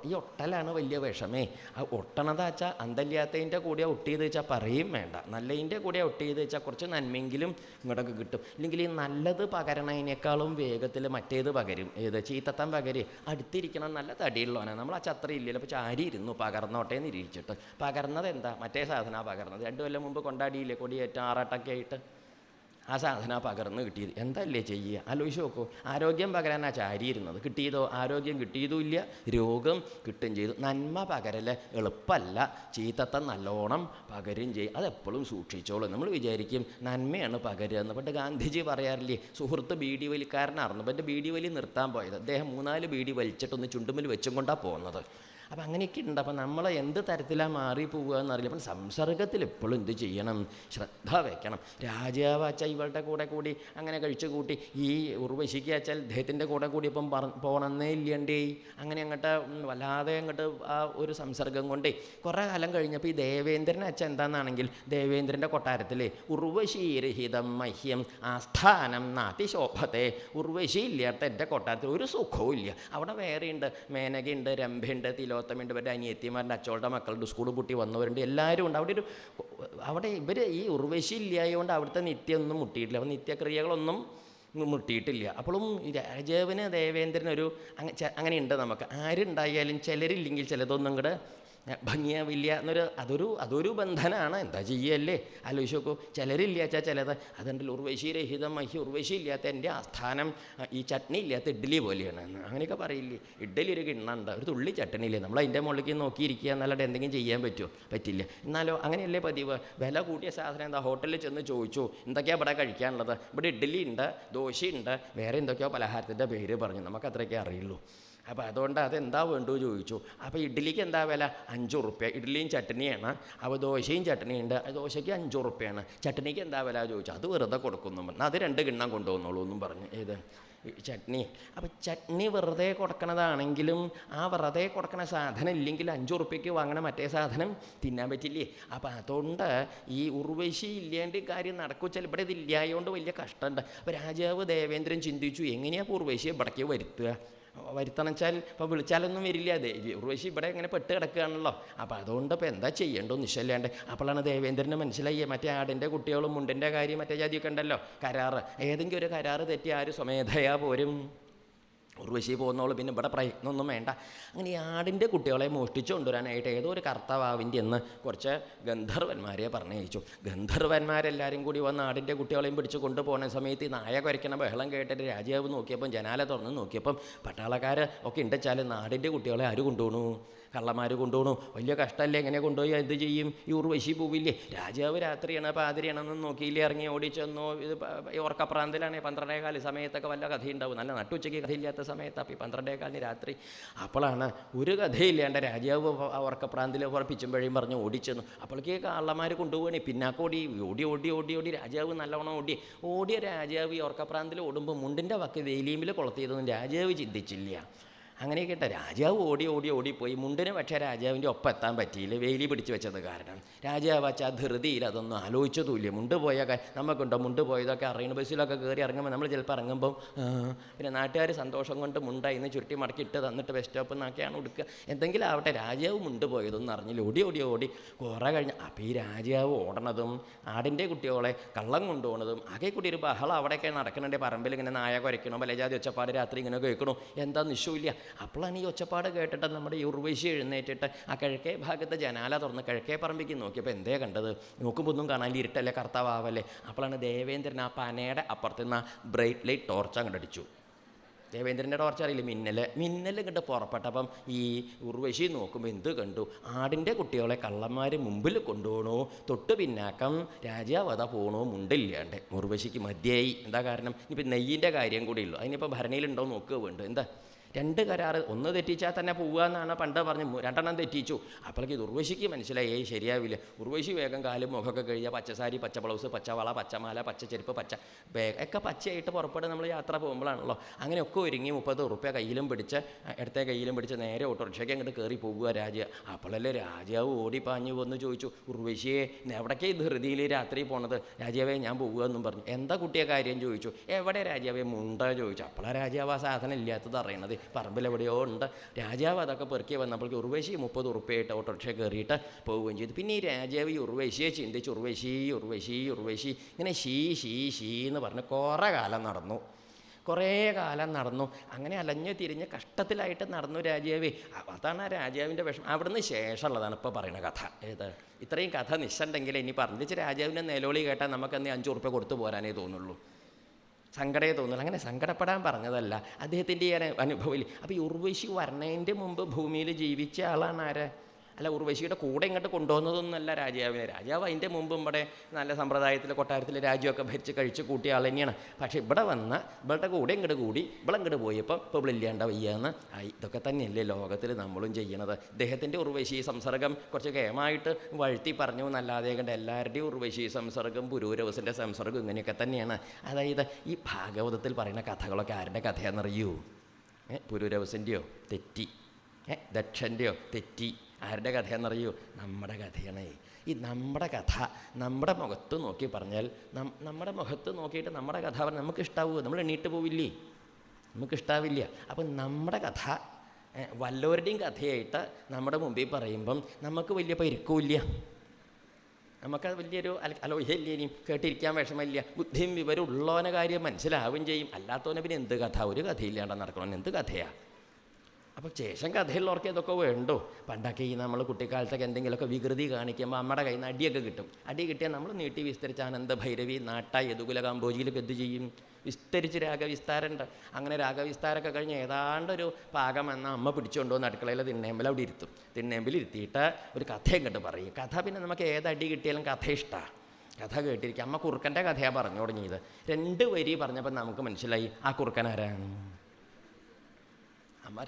ഈ ഒട്ടലാണ് വലിയ വിഷമേ. ആ ഒട്ടണതാ വെച്ചാൽ അന്തല്ലാത്തതിൻ്റെ കൂടെ ഒട്ടിയത് വെച്ചാൽ പറയും വേണ്ട, നല്ലതിൻ്റെ കൂടെ ഒട്ടിയത് വെച്ചാൽ കുറച്ച് നന്മെങ്കിലും ഇങ്ങോട്ടൊക്കെ കിട്ടും. ഇല്ലെങ്കിൽ ഈ നല്ലത് പകരണതിനേക്കാളും വേഗത്തിൽ മറ്റേത് പകരും. ചീത്തത്തം പകര് അടുത്തിരിക്കണം നല്ല തടിയുള്ളവനാണ്, നമ്മൾ ആ ചത്ര ഇല്ലല്ലോ, അപ്പോൾ ചാരി ഇരുന്നു പകർന്നോട്ടെ എന്ന് ഇരിച്ചിട്ട്. പകർന്നത് എന്താ? മറ്റേ സാധനമാണ് പകർന്നത്. 2 കൊല്ലം മുമ്പ് കൊണ്ടാടിയില്ലേ കൊടിയേറ്റം 6-8 ആയിട്ട്, ആ സാധന പകർന്ന് കിട്ടിയത്. എന്തല്ലേ ചെയ്യുക, ആലോചിച്ച് നോക്കൂ. ആരോഗ്യം പകരാനാണ് ചാരിയിരുന്നത്, കിട്ടിയതോ ആരോഗ്യം കിട്ടിയതുമില്ല, രോഗം കിട്ടുകയും ചെയ്തു. നന്മ പകരല് എളുപ്പമല്ല, ചീത്തത്തം നല്ലോണം പകരും ചെയ്യും. അതെപ്പോഴും സൂക്ഷിച്ചോളൂ. നമ്മൾ വിചാരിക്കും നന്മയാണ് പകരുക എന്ന്. പണ്ട് ഗാന്ധിജി പറയാറില്ലേ, സുഹൃത്ത് ബീഡി വലിക്കാരനായിരുന്നു, പണ്ട് ബീഡി വലി നിർത്താൻ പോയത്. അദ്ദേഹം 3-4 ബീഡി വലിച്ചിട്ടൊന്ന് ചുണ്ടുമ്പിൽ വെച്ചും കൊണ്ടാണ് പോകുന്നത്. അപ്പം അങ്ങനെയൊക്കെ ഉണ്ട്. അപ്പം നമ്മൾ എന്ത് തരത്തിലാണ് മാറിപ്പോവുക എന്നറിയില്ല. അപ്പം സംസർഗത്തിൽ എപ്പോഴും എന്ത് ചെയ്യണം, ശ്രദ്ധ വയ്ക്കണം. രാജാവ് അച്ഛ ഇവളുടെ കൂടെ കൂടി അങ്ങനെ കഴിച്ചു കൂട്ടി. ഈ ഉർവശിക്ക് അച്ഛാൽ അദ്ദേഹത്തിൻ്റെ കൂടെ കൂടി ഇപ്പം പോകണമെന്നേ ഇല്ലണ്ടേ. അങ്ങനെ അങ്ങോട്ട് വല്ലാതെ അങ്ങോട്ട് ആ ഒരു സംസർഗം കൊണ്ടേ കുറേ കാലം കഴിഞ്ഞപ്പോൾ ഈ ദേവേന്ദ്രൻ അച്ഛൻ എന്താണെന്നാണെങ്കിൽ, ദേവേന്ദ്രൻ്റെ കൊട്ടാരത്തിലെ ഉർവശീരഹിതം മഹ്യം ആസ്ഥാനം നാതിശോഭത്തെ. ഉർവശി ഇല്ലാത്ത എൻ്റെ കൊട്ടാരത്തിൽ ഒരു സുഖവും ഇല്ല. അവിടെ വേറെയുണ്ട്, മേനകയുണ്ട്, രംഭയുണ്ട്, തിലോത്തമുണ്ട്, ഇവരുടെ അനിയത്തിമാരുടെ അച്ചോളുടെ മക്കളുടെ സ്കൂൾ പൂട്ടി വന്നവരുണ്ട്, എല്ലാവരും ഉണ്ട്. അവിടെ ഇവർ ഈ ഉർവശി ഇല്ലായതുകൊണ്ട് അവിടുത്തെ നിത്യമൊന്നും മുട്ടിയിട്ടില്ല, അപ്പോൾ നിത്യക്രിയകളൊന്നും മുട്ടിയിട്ടില്ല. അപ്പോഴും രാജാവിന് ദേവേന്ദ്രനൊരു അങ്ങനെയുണ്ട്. നമുക്ക് ആരുണ്ടായാലും ചിലരില്ലെങ്കിൽ ചിലതൊന്നും കൂടെ ഭംഗിയാവില്ല എന്നൊരു അതൊരു ബന്ധനമാണ്. എന്താ ചെയ്യല്ലേ? ആലോചിച്ച് നോക്കൂ. ചിലരില്ല വെച്ചാൽ ചിലത് അതുണ്ടല്ലോ ഉർവശി രഹിതം ഉർവശി ഇല്ലാത്ത എൻ്റെ ആസ്ഥാനം ഈ ചട്നി ഇല്ലാത്ത ഇഡ്ഡലി പോലെയാണ് എന്ന് അങ്ങനെയൊക്കെ പറയില്ലേ. ഇഡ്ഡലി ഒരു കിണ്ണുണ്ട്, ഒരു തുള്ളി ചട്നി ഇല്ലേ, നമ്മൾ അതിൻ്റെ മുകളിലേക്ക് നോക്കിയിരിക്കുക എന്നല്ലാണ്ട് എന്തെങ്കിലും ചെയ്യാൻ പറ്റുമോ? പറ്റില്ല. എന്നാലോ അങ്ങനെയല്ലേ പതിവ്. വില കൂട്ടിയ സാധനം എന്താ ഹോട്ടലിൽ ചെന്ന് ചോദിച്ചു എന്തൊക്കെയാണ് ഇവിടെ കഴിക്കാനുള്ളത്, ഇവിടെ ഇഡ്ഡലി ഉണ്ട്, ദോശയുണ്ട്, വേറെ എന്തൊക്കെയോ പലഹാരത്തിൻ്റെ പേര് പറഞ്ഞു, നമുക്ക് അത്രയൊക്കെ അറിയുള്ളൂ. അപ്പോൾ അതുകൊണ്ട് അതെന്താ വേണ്ടു ചോദിച്ചു. അപ്പോൾ ഇഡ്ഡലിക്ക് എന്താ വില? 5 ഉറുപ്പ്യ. ഇഡ്ഡലിയും ചട്നിയാണ്. അപ്പോൾ ദോശയും ചട്നിയുണ്ട്, ദോശയ്ക്ക് 5 ഉറുപ്പ്യാണ്. ചട്നിക്ക് എന്താ വില ചോദിച്ചു. അത് വെറുതെ കൊടുക്കുന്നു പറഞ്ഞു. അത് 2 കിണ്ണം കൊണ്ടുവന്നോളൂ എന്നും പറഞ്ഞു. ഏത് ചട്നി? അപ്പോൾ ചട്നി വെറുതെ കൊടുക്കണതാണെങ്കിലും ആ വെറുതെ കൊടുക്കണ സാധനം ഇല്ലെങ്കിൽ 5 ഉറുപ്പ്യക്ക് വാങ്ങണ മറ്റേ സാധനം തിന്നാൻ പറ്റില്ലേ? അപ്പോൾ അതുകൊണ്ട് ഈ ഉർവശി ഇല്ലാണ്ട് കാര്യം നടക്കുവെച്ചാൽ ഇവിടെ ഇതില്ലായതുകൊണ്ട് വലിയ കഷ്ടമുണ്ട്. അപ്പോൾ രാജാവ് ദേവേന്ദ്രൻ ചിന്തിച്ചു എങ്ങനെയാണ് ഉർവശി ഇവിടേക്ക് വരുത്തണം വെച്ചാൽ ഇപ്പോൾ വിളിച്ചാലൊന്നും വരില്ല. ഉർവശി ഇവിടെ ഇങ്ങനെ പെട്ട് കിടക്കുകയാണല്ലോ. അപ്പോൾ അതുകൊണ്ട് ഇപ്പോൾ എന്താ ചെയ്യേണ്ടോ നിശ്ചയില്ലാണ്ട്. അപ്പോഴാണ് ദേവേന്ദ്രന് മനസ്സിലായി മറ്റേ ആടിൻ്റെ കുട്ടികളും മുണ്ടിൻ്റെ കാര്യം മറ്റേ ജാതിയൊക്കെ ഉണ്ടല്ലോ, കരാറ്. ഏതെങ്കിലും ഒരു കരാറ് തെറ്റി ആര് സ്വമേധയാ പോരും? ഉർവശി പോകുന്നോളൂ, പിന്നെ ഇവിടെ പ്രയത്നമൊന്നും വേണ്ട. അങ്ങനെ ഈ ആടിൻ്റെ കുട്ടികളെ മോഷ്ടിച്ചു കൊണ്ടുവരാനായിട്ട് ഏതോ ഒരു കർത്തവാവിൻ്റെ എന്ന് കുറച്ച് ഗന്ധർവന്മാരെ പറഞ്ഞയച്ചു. ഗന്ധർവന്മാരെല്ലാവരും കൂടി വന്ന് ആടിൻ്റെ കുട്ടികളെയും പിടിച്ച് കൊണ്ടുപോകുന്ന സമയത്ത് ഈ നായ കുരയ്ക്കണ ബഹളം കേട്ടിട്ട് രാജാവ് നോക്കിയപ്പം ജനാല തുറന്ന് നോക്കിയപ്പം പട്ടാളക്കാർ ഒക്കെ ഉണ്ടെച്ചാൽ നാടിൻ്റെ കുട്ടികളെ ആര് കൊണ്ടുപോകണു? കള്ളന്മാർ കൊണ്ടുപോകണു. വലിയ കഷ്ടമല്ലേ? എങ്ങനെ കൊണ്ടുപോയി എന്ത് ചെയ്യും? ഈ ഉർവശി പോവില്ലേ? രാജാവ് രാത്രിയാണ് പാതിരിയാണെന്നും നോക്കിയില്ലേ, ഇറങ്ങി ഓടിച്ചെന്നോ. ഇത് ഓർക്കപ്രാന്തിലാണ്. 12:15 സമയത്തൊക്കെ വല്ല കഥയുണ്ടാവും. നല്ല നട്ടുച്ചയ്ക്ക് കഥയില്ലാത്ത സമയത്ത്. അപ്പോൾ ഈ 12:15 രാത്രി അപ്പോഴാണ് ഒരു കഥയില്ലാണ്ട് രാജാവ് ഓർക്കപ്രാന്തിൽ ഉറപ്പിച്ചുമ്പോഴേയും പറഞ്ഞ് ഓടിച്ചെന്നു. അപ്പോഴേക്ക് കള്ളന്മാർ കൊണ്ടുപോകണേ. പിന്നാക്കോടി ഓടി ഓടി ഓടി ഓടി രാജാവ് നല്ലവണ്ണം ഓടിയ രാജാവ് ഈ ഓർക്കപ്രാന്തിൽ ഓടുമ്പോൾ മുണ്ടിൻ്റെ വക്ക് വേലിയുമ്പിൽ കൊളുത്തിയതൊന്നും രാജാവ് ചിന്തിച്ചില്ല. അങ്ങനെയൊക്കെ കേട്ടോ. രാജാവ് ഓടിപ്പോയി. മുണ്ടിന് പക്ഷേ രാജാവിൻ്റെ ഒപ്പം എത്താൻ പറ്റിയില്ല, വേലി പിടിച്ച് വെച്ചത് കാരണം. രാജാവ് വച്ച ആ ധൃതിയിൽ അതൊന്നും ആലോചിച്ചതുമില്ല. മുണ്ട് പോയ നമുക്കുണ്ടോ മുണ്ട് പോയതൊക്കെ അറിയണം. ബസ്സിലൊക്കെ കയറി ഇറങ്ങുമ്പോൾ നമ്മൾ ചിലപ്പോൾ ഇറങ്ങുമ്പം പിന്നെ നാട്ടുകാർ സന്തോഷം കൊണ്ട് മുണ്ടായിന്ന് ചുരുട്ടി മടക്കി ഇട്ട് തന്നിട്ട് ബസ് സ്റ്റോപ്പിൽ നിന്നൊക്കെയാണ് ഉടുക്കുക. എന്തെങ്കിലും ആവട്ടെ, രാജാവ് മുണ്ട് പോയതൊന്നും അറിഞ്ഞില്ല. ഓടി കുറേ കഴിഞ്ഞ് അപ്പോൾ ഈ രാജാവ് ഓടണതും ആടിൻ്റെ കുട്ടികളെ കള്ളം കൊണ്ടുപോകണതും ആകെ കൂടി ഒരു ബഹളം അവിടെയൊക്കെ നടക്കണുണ്ട്. പറമ്പിൽ ഇങ്ങനെ നായ കുരയ്ക്കണോ, പലജാതി ഒച്ചപ്പാട് രാത്രി ഇങ്ങനെ കേൾക്കണോ, എന്താ നിശ്ചയമില്ല. അപ്പോഴാണ് ഈ ഒച്ചപ്പാട് കേട്ടിട്ട് നമ്മുടെ ഈ ഉർവശി എഴുന്നേറ്റിട്ട് ആ കിഴക്കേ ഭാഗത്ത് ജനാല തുറന്ന് കിഴക്കേ പറമ്പിക്ക് നോക്കിയപ്പോൾ എന്തേ കണ്ടത്? നോക്കുമ്പോൾ ഒന്നും കാണാൻ ഇരുട്ടല്ലേ, കർത്താവല്ലേ. അപ്പോഴാണ് ദേവേന്ദ്രൻ ആ പനയുടെ അപ്പുറത്തുനിന്ന് ആ ബ്രൈറ്റ് ലൈറ്റ് ടോർച്ച് അങ്ങോട്ട് അടിച്ചു. ദേവേന്ദ്രൻ്റെ ടോർച്ച് അറിയില്ല, മിന്നൽ ഇങ്ങോട്ട് പുറപ്പെട്ടപ്പം ഈ ഉർവശി നോക്കുമ്പോൾ എന്ത് കണ്ടു? ആടിൻ്റെ കുട്ടികളെ കള്ളന്മാർ മുമ്പിൽ കൊണ്ടുപോകണോ, തൊട്ട് പിന്നാക്കം രാജാവ് അതാ പോകണോ, മുണ്ടില്ലാണ്ട്. ഉർവശിക്ക് മതിയായി. എന്താ കാരണം? ഇനിയിപ്പോൾ നെയ്യിൻ്റെ കാര്യം കൂടി ഉള്ളൂ. അതിനിപ്പോൾ ഭരണിയിലുണ്ടോ നോക്കുക വേണ്ട. എന്താ 2 കരാറ്, ഒന്ന് തെറ്റിച്ചാൽ തന്നെ പോവുക എന്നാണ് പണ്ട് പറഞ്ഞ്. 2 തെറ്റിച്ചു. അപ്പോഴേക്ക് ഉർവശിക്ക് മനസ്സിലായി ശരിയാവില്ല. ഉർവശി വേഗം കാലും മുഖമൊക്കെ കഴിയുക, പച്ചസാരി, പച്ച ബ്ലൗസ്, പച്ചവള, പച്ചമാല, പച്ച ചെരുപ്പ്, പച്ച ബാഗ് ഒക്കെ പച്ചയായിട്ട് പുറപ്പെടുക. നമ്മൾ യാത്ര പോകുമ്പോഴാണല്ലോ. അങ്ങനെയൊക്കെ ഒരുങ്ങി 30 ഉറുപ്പ്യ കയ്യിലും പിടിച്ച് ഇടത്തെ കയ്യിലും പിടിച്ച് നേരെ ഓട്ടോറിക്ഷയ്ക്ക് അങ്ങോട്ട് കയറി പോകുക രാജാവ്. അപ്പോഴല്ലേ രാജാവ് ഓടിപ്പാഞ്ഞു വന്ന് ചോദിച്ചു, ഉർവശിയെ എവിടേക്കേ ധൃതിയിൽ രാത്രി പോണത്? രാജാവേ ഞാൻ പോകുക എന്നും പറഞ്ഞു. എന്താ കുട്ടിയെ കാര്യം ചോദിച്ചു. എവിടെ രാജാവേ മുണ്ട ചോദിച്ചു. അപ്പോഴാണ് രാജാവ് ആ സാധനം ഇല്ലാത്തത് അറിയണത്. പറമ്പിലെവിടെയോ ഉണ്ട്. രാജാവ് അതൊക്കെ പെറുക്കി വന്നപ്പോഴേക്ക് ഉർവശി 30 ഉറുപ്പ്യായിട്ട് ഓട്ടോറിക്ഷ കയറിയിട്ട് പോവുകയും ചെയ്തു. പിന്നെ ഈ രാജാവ് ഈ ഉർവശിയെ ചിന്തിച്ച് ഉർവശി ഇങ്ങനെ ഷീ എന്ന് പറഞ്ഞ് കുറേ കാലം നടന്നു. അങ്ങനെ അലഞ്ഞു തിരിഞ്ഞ് കഷ്ടത്തിലായിട്ട് നടന്നു രാജാവേ. അതാണ് ആ രാജാവിൻ്റെ വിഷമം. അവിടുന്ന് ശേഷമുള്ളതാണ് ഇപ്പോൾ പറയുന്ന കഥ. ഏത്? ഇത്രയും കഥ നിശ്ചണ്ടെങ്കിൽ ഇനി പറഞ്ഞിച്ച് രാജാവിൻ്റെ നിലവിളി കേട്ടാൽ നമുക്കെന്ന് 5 ഉറുപ്പ്യ കൊടുത്തു പോരാനേ തോന്നുള്ളൂ. സങ്കടമേ തോന്നുള്ളൂ. അങ്ങനെ സങ്കടപ്പെടാൻ പറഞ്ഞതല്ല, അദ്ദേഹത്തിൻ്റെ ഈ അനുഭവമില്ല. അപ്പോൾ ഈ ഉർവശി വരണേൻ്റെ മുമ്പ് ഭൂമിയിൽ ജീവിച്ച ആളാണ് ആര്? അല്ല, ഉർവശിയുടെ കൂടെ ഇങ്ങോട്ട് കൊണ്ടുവന്നതൊന്നുമല്ല രാജാവിനെ. രാജാവ് അതിൻ്റെ മുമ്പും ഇവിടെ നല്ല സമ്പ്രദായത്തിൽ കൊട്ടാരത്തിൽ രാജ്യമൊക്കെ ഭരിച്ച് കഴിച്ച് കൂട്ടിയ ആൾ തന്നെയാണ്. പക്ഷേ ഇവിടെ വന്ന് ഇവളുടെ കൂടെ ഇങ്ങോട്ട് കൂടി ഇവളങ്ങോട്ട് പോയപ്പോൾ ഇപ്പോൾ ഇല്ലാണ്ട വയ്യാന്ന് ആയി. ഇതൊക്കെ തന്നെയല്ലേ ലോകത്തിൽ നമ്മളും ചെയ്യണത്. ഇദ്ദേഹത്തിൻ്റെ ഉർവശി സംസർഗം കുറച്ച് കേമായിട്ട് വഴുത്തി പറഞ്ഞു എന്നല്ലാതെ കണ്ട് എല്ലാവരുടെയും ഉർവശി സംസർഗം പുരൂരവസിൻ്റെ സംസർഗം ഇങ്ങനെയൊക്കെ തന്നെയാണ്. അതായത് ഈ ഭാഗവതത്തിൽ പറയുന്ന കഥകളൊക്കെ ആരുടെ കഥയാണെന്നറിയൂ? പുരൂരവസിൻ്റെയോ? തെറ്റി. ദക്ഷൻ്റെയോ? തെറ്റി. ആരുടെ കഥയാണെന്നറിയൂ? നമ്മുടെ കഥയാണ്. ഈ നമ്മുടെ കഥ നമ്മുടെ മുഖത്ത് നോക്കി പറഞ്ഞാൽ നമ്മുടെ മുഖത്ത് നോക്കിയിട്ട് നമ്മുടെ കഥ പറഞ്ഞാൽ നമുക്ക് ഇഷ്ടാവുമോ? നമ്മൾ എണീറ്റ് പോവില്ലേ? നമുക്കിഷ്ടാവില്ല. അപ്പം നമ്മുടെ കഥ വല്ലവരുടെയും കഥയായിട്ട് നമ്മുടെ മുമ്പിൽ പറയുമ്പം നമുക്ക് വലിയ പരിക്കുമില്ല, നമുക്കത് വലിയൊരു അലോഹ്യമില്ല, ഇനിയും കേട്ടിരിക്കാൻ വിഷമമില്ല. ബുദ്ധിയും വിവരം ഉള്ളവനെ കാര്യം മനസ്സിലാവുകയും ചെയ്യും. അല്ലാത്തവനെ പിന്നെ എന്ത് കഥ? ഒരു കഥയില്ലാണ്ട് നടക്കണമെന്ന് എന്ത് കഥയാണ്? അപ്പോൾ ശേഷം കഥയുള്ളവർക്ക് ഇതൊക്കെ വേണ്ടോ? പണ്ടൊക്കെ ഈ നമ്മൾ കുട്ടിക്കാലത്തൊക്കെ എന്തെങ്കിലുമൊക്കെ വികൃതി കാണിക്കുമ്പോൾ അമ്മയുടെ കയ്യിൽ നിന്ന് അടിയൊക്കെ കിട്ടും. അടി കിട്ടിയാൽ നമ്മൾ നീട്ടി വിസ്തരിച്ച് ആനന്ദ ഭൈരവി, നാട്ടായി, യദുകുല കാമ്പോജിയിലൊക്കെ എന്ത് ചെയ്യും? വിസ്തരിച്ച് രാഗവിസ്താരമുണ്ട്. അങ്ങനെ രാഗവിസ്താരമൊക്കെ കഴിഞ്ഞ് ഏതാണ്ടൊരു പാകം എന്ന അമ്മ പിടിച്ചുകൊണ്ടുവന്ന് അടുക്കളയിൽ തിണ്ണേമ്പിൽ അവിടെ ഇരുത്തും. തിണ്ണേമ്പിൽ ഇരുത്തിയിട്ട് ഒരു കഥയും കണ്ട് പറയും. കഥ പിന്നെ നമുക്ക് ഏതടി കിട്ടിയാലും കഥ ഇഷ്ടമാണ്. കഥ കേട്ടിരിക്കുക. അമ്മ കുറുക്കൻ്റെ കഥയാണ് പറഞ്ഞു തുടങ്ങിയത്. 2 വരി പറഞ്ഞപ്പോൾ നമുക്ക് മനസ്സിലായി ആ കുറുക്കൻ ആരാണ്. അമ്മ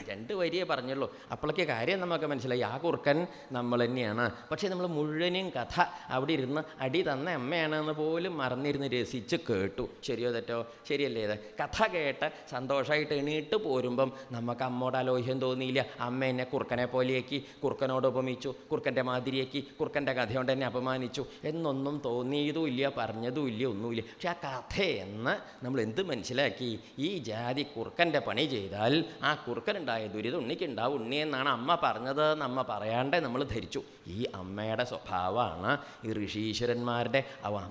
രണ്ട് വരിയേ പറഞ്ഞുള്ളൂ. അപ്പോഴേക്ക് കാര്യം നമുക്ക് മനസ്സിലായി, ആ കുറുക്കൻ നമ്മൾ തന്നെയാണ്. പക്ഷേ നമ്മൾ മുഴുവനും കഥ അവിടെ ഇരുന്ന് അടി തന്ന അമ്മയാണെന്ന് പോലും മറന്നിരുന്ന് രസിച്ച് കേട്ടു. ശരിയോ തെറ്റോ? ശരിയല്ലേ? ഇത് കഥ കേട്ട് സന്തോഷമായിട്ട് എണീട്ട് പോരുമ്പം നമുക്ക് അമ്മോട് അലോഹ്യം തോന്നിയില്ല. അമ്മ എന്നെ കുറുക്കനെ പോലെയാക്കി, കുറുക്കനോട് ഉപമിച്ചു, കുറുക്കൻ്റെ മാതിരിയാക്കി, കുറുക്കൻ്റെ കഥ കൊണ്ട് എന്നെ അപമാനിച്ചു എന്നൊന്നും തോന്നിയതും ഇല്ല, പറഞ്ഞതും ഇല്ല, ഒന്നുമില്ല. പക്ഷെ ആ കഥയെന്ന് നമ്മൾ എന്ത് മനസ്സിലാക്കി? ഈ ജാതി കുറുക്കൻ്റെ പണി ചെയ്താൽ ആ കുറുക്കനുണ്ടായ ദുരിതം ഉണ്ണിക്കുണ്ടാവും. ഉണ്ണിയെന്നാണ് അമ്മ പറഞ്ഞത്. നമ്മ പറയാണ്ടേ നമ്മൾ ധരിച്ചു. ഈ അമ്മയുടെ സ്വഭാവമാണ് ഈ ഋഷീശ്വരന്മാരുടെ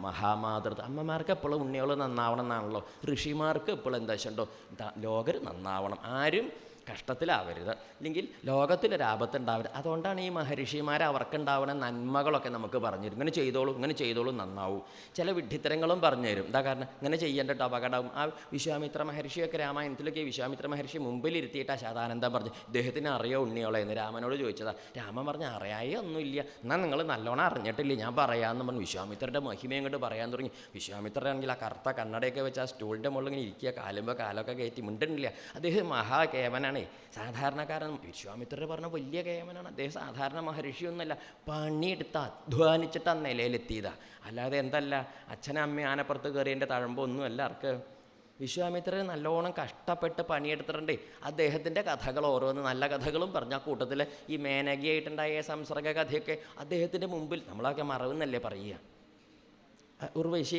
മഹാമാതൃത്വം. അമ്മമാർക്ക് എപ്പോഴും ഉണ്ണിയോൾ നന്നാവണം എന്നാണല്ലോ. ഋഷിമാർക്ക് എപ്പോഴും എന്താ വെച്ചിട്ടുണ്ടോ, ലോകർ നന്നാവണം, ആരും കഷ്ടത്തിലാവരുത്, അല്ലെങ്കിൽ ലോകത്തിലൊരാപത്തുണ്ടാവരുത്. അതുകൊണ്ടാണ് ഈ മഹർഷിമാർ അവർക്കുണ്ടാവുന്ന നന്മകളൊക്കെ നമുക്ക് പറഞ്ഞു തരും. ഇങ്ങനെ ചെയ്തോളൂ നന്നാവൂ. ചില വിഡ്ഢിത്തരങ്ങളും പറഞ്ഞു തരും. എന്താ കാരണം? ഇങ്ങനെ ചെയ്യേണ്ടട്ടോ അപകടവും. ആ വിശ്വാമിത്ര മഹർഷിയൊക്കെ രാമായണത്തിലൊക്കെ വിശ്വാമിത്ര മഹർഷി മുമ്പിലിരുത്തിയിട്ട് ആ ശതാനന്ദം പറഞ്ഞു, ഇദ്ദേഹത്തിന് അറിയോ ഉണ്ണിയോളെ എന്ന് രാമനോട് ചോദിച്ചതാ. രാമൻ പറഞ്ഞ അറിയായേ ഒന്നുമില്ല. എന്നാൽ നിങ്ങൾ നല്ലോണം അറിഞ്ഞിട്ടില്ല, ഞാൻ പറയാമെന്ന് പറഞ്ഞു. വിശ്വാമിത്രൻ്റെ മഹിമയും കൊണ്ട് പറയാൻ തുടങ്ങി. വിശ്വാമിത്രനാണെങ്കിൽ ആ കറുത്ത കണ്ണടയൊക്കെ വെച്ച് ആ സ്റ്റൂളിൻ്റെ മുകളിൽ ഇങ്ങനെ ഇരിക്കുക, കാലുമ്പോൾ കാലൊക്കെ കയറ്റി മിണ്ടുന്നില്ല. അദ്ദേഹം മഹാകേവനാണ്, സാധാരണക്കാരൻ. വിശ്വാമിത്രർ പറഞ്ഞ വലിയ കേമനാണ് അദ്ദേഹം. സാധാരണ മഹർഷിയൊന്നുമല്ല, പണിയെടുത്ത് അധ്വാനിച്ചിട്ട് ആ നിലയിലെത്തിയതാ. അല്ലാതെ എന്തല്ല അച്ഛനും അമ്മയും ആനപ്പുറത്ത് കയറിയതിൻ്റെ തഴമ്പൊന്നുമല്ല ആർക്ക്. വിശ്വാമിത്രർ നല്ലോണം കഷ്ടപ്പെട്ട് പണിയെടുത്തിട്ടുണ്ട്. അദ്ദേഹത്തിൻ്റെ കഥകൾ ഓരോന്ന് നല്ല കഥകളും പറഞ്ഞ കൂട്ടത്തിൽ ഈ മേനകയായിട്ടുണ്ടായ സംസർഗ കഥയൊക്കെ അദ്ദേഹത്തിൻ്റെ മുമ്പിൽ നമ്മളൊക്കെ മറവെന്നല്ലേ പറയുക. ഉർവശി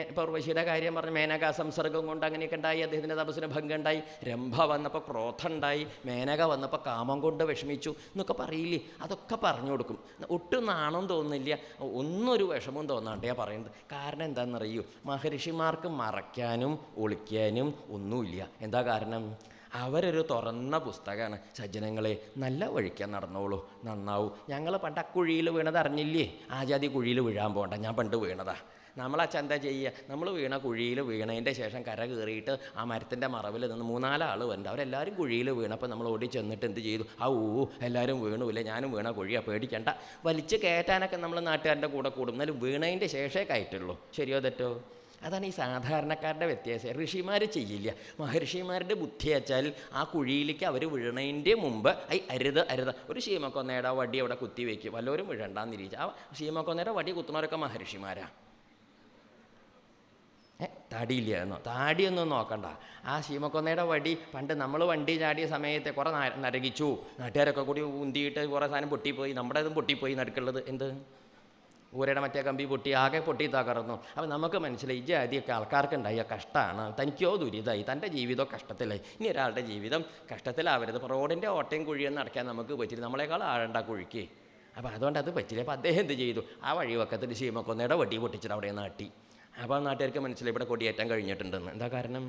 ഇപ്പോൾ ഉർവശിയുടെ കാര്യം പറഞ്ഞ് മേനക സംസർഗം കൊണ്ട് അങ്ങനെയൊക്കെ ഉണ്ടായി. അദ്ദേഹത്തിൻ്റെ തപസ്സിന് ഭംഗം ഉണ്ടായി. രംഭ വന്നപ്പോൾ ക്രോധം ഉണ്ടായി. മേനക വന്നപ്പോൾ കാമം കൊണ്ട് വിഷമിച്ചു എന്നൊക്കെ പറയില്ലേ, അതൊക്കെ പറഞ്ഞു കൊടുക്കും. ഒട്ടും നാണം തോന്നുന്നില്ല, ഒന്നൊരു വിഷമവും തോന്നാണ്ടേ പറയുന്നത്. കാരണം എന്താണെന്നറിയൂ, മഹർഷിമാർക്ക് മറയ്ക്കാനും ഒളിക്കാനും ഒന്നുമില്ല. എന്താ കാരണം? അവരൊരു തുറന്ന പുസ്തകമാണ്. സജ്ജനങ്ങളെ, നല്ല വഴിക്കാൻ നടന്നോളൂ, നന്നാവും. ഞങ്ങൾ പണ്ട് ആ കുഴിയിൽ വീണത് അറിഞ്ഞില്ലേ? ആ ജാതി കുഴിയിൽ വീഴാൻ പോകണ്ട, ഞാൻ പണ്ട് വീണതാ. നമ്മളച്ഛ എന്താ ചെയ്യുക? നമ്മൾ വീണ കുഴിയിൽ വീണതിൻ്റെ ശേഷം കര കയറിയിട്ട് ആ മരത്തിൻ്റെ മറവിൽ നിന്ന് 3-4 ആൾ വരുന്നുണ്ട്. അവരെല്ലാവരും കുഴിയിൽ വീണപ്പോൾ നമ്മൾ ഓടി ചെന്നിട്ട് എന്ത് ചെയ്തു? എല്ലാവരും വീണൂല്ലേ, ഞാനും വീണ കുഴിയാണ്, പേടിക്കണ്ട. വലിച്ച് കയറ്റാനൊക്കെ നമ്മൾ നാട്ടുകാരുടെ കൂടെ കൂടും, എന്നാലും വീണതിൻ്റെ ശേഷമേ കയറ്റുള്ളൂ. ശരിയോ തെറ്റോ? അതാണ് ഈ സാധാരണക്കാരുടെ വ്യത്യാസം. ഋഷിമാർ ചെയ്യില്ല. മഹർഷിമാരുടെ ബുദ്ധി വെച്ചാൽ ആ കുഴിയിലേക്ക് അവർ വീണതിൻ്റെ മുമ്പ് അരുത് ഒരു ശീമക്കൊന്നയുടെ വടി അവിടെ കുത്തി വയ്ക്കും, വല്ലവരും വീഴണ്ടെന്നിരിക്കുക. ആ ശീമക്കൊന്നയുടെ വടി കുത്തുന്നവരൊക്കെ മഹർഷിമാരാണ്. താടിയില്ല എന്നോ? താടിയൊന്നും നോക്കണ്ട. ആ ശീമക്കൊന്നയുടെ വടി പണ്ട് നമ്മൾ വണ്ടി ചാടിയ സമയത്ത് കുറേ നരകിച്ചു, നാട്ടുകാരൊക്കെ കൂടി ഉന്തിയിട്ട് കുറേ സാധനം പൊട്ടിപ്പോയി. നമ്മുടെ അതും പൊട്ടിപ്പോയി നടുക്കുള്ളത്. എന്ത് ഊരയുടെ മറ്റേ കമ്പി പൊട്ടി, ആകെ പൊട്ടി തകർന്നു. അപ്പോൾ നമുക്ക് മനസ്സിലായി, ഈ ജാതിയൊക്കെ ആൾക്കാർക്കുണ്ടായ കഷ്ടമാണ്. തനിക്കോ ദുരിതമായി, തൻ്റെ ജീവിതം കഷ്ടത്തിലായി. ഇനി ഒരാളുടെ ജീവിതം കഷ്ടത്തിലാവരുത്. റോഡിൻ്റെ ഓട്ടയും കുഴിയൊന്നും നടക്കാൻ നമുക്ക് പറ്റില്ല, നമ്മളെക്കാൾ ആഴണ്ട കുഴിക്ക്. അപ്പോൾ അതുകൊണ്ട് അത് പറ്റില്ല. അപ്പോൾ അദ്ദേഹം എന്ത് ചെയ്തു? ആ വഴിവക്കത്തിൽ ശീമക്കൊന്നയുടെ വടി പൊട്ടിച്ചിട്ട് അവിടെ നാട്ടി. അപ്പോൾ ആ നാട്ടുകാർക്ക് മനസ്സിലായി ഇവിടെ കൊടിയേറ്റാൻ കഴിഞ്ഞിട്ടുണ്ടെന്ന്. എന്താ കാരണം?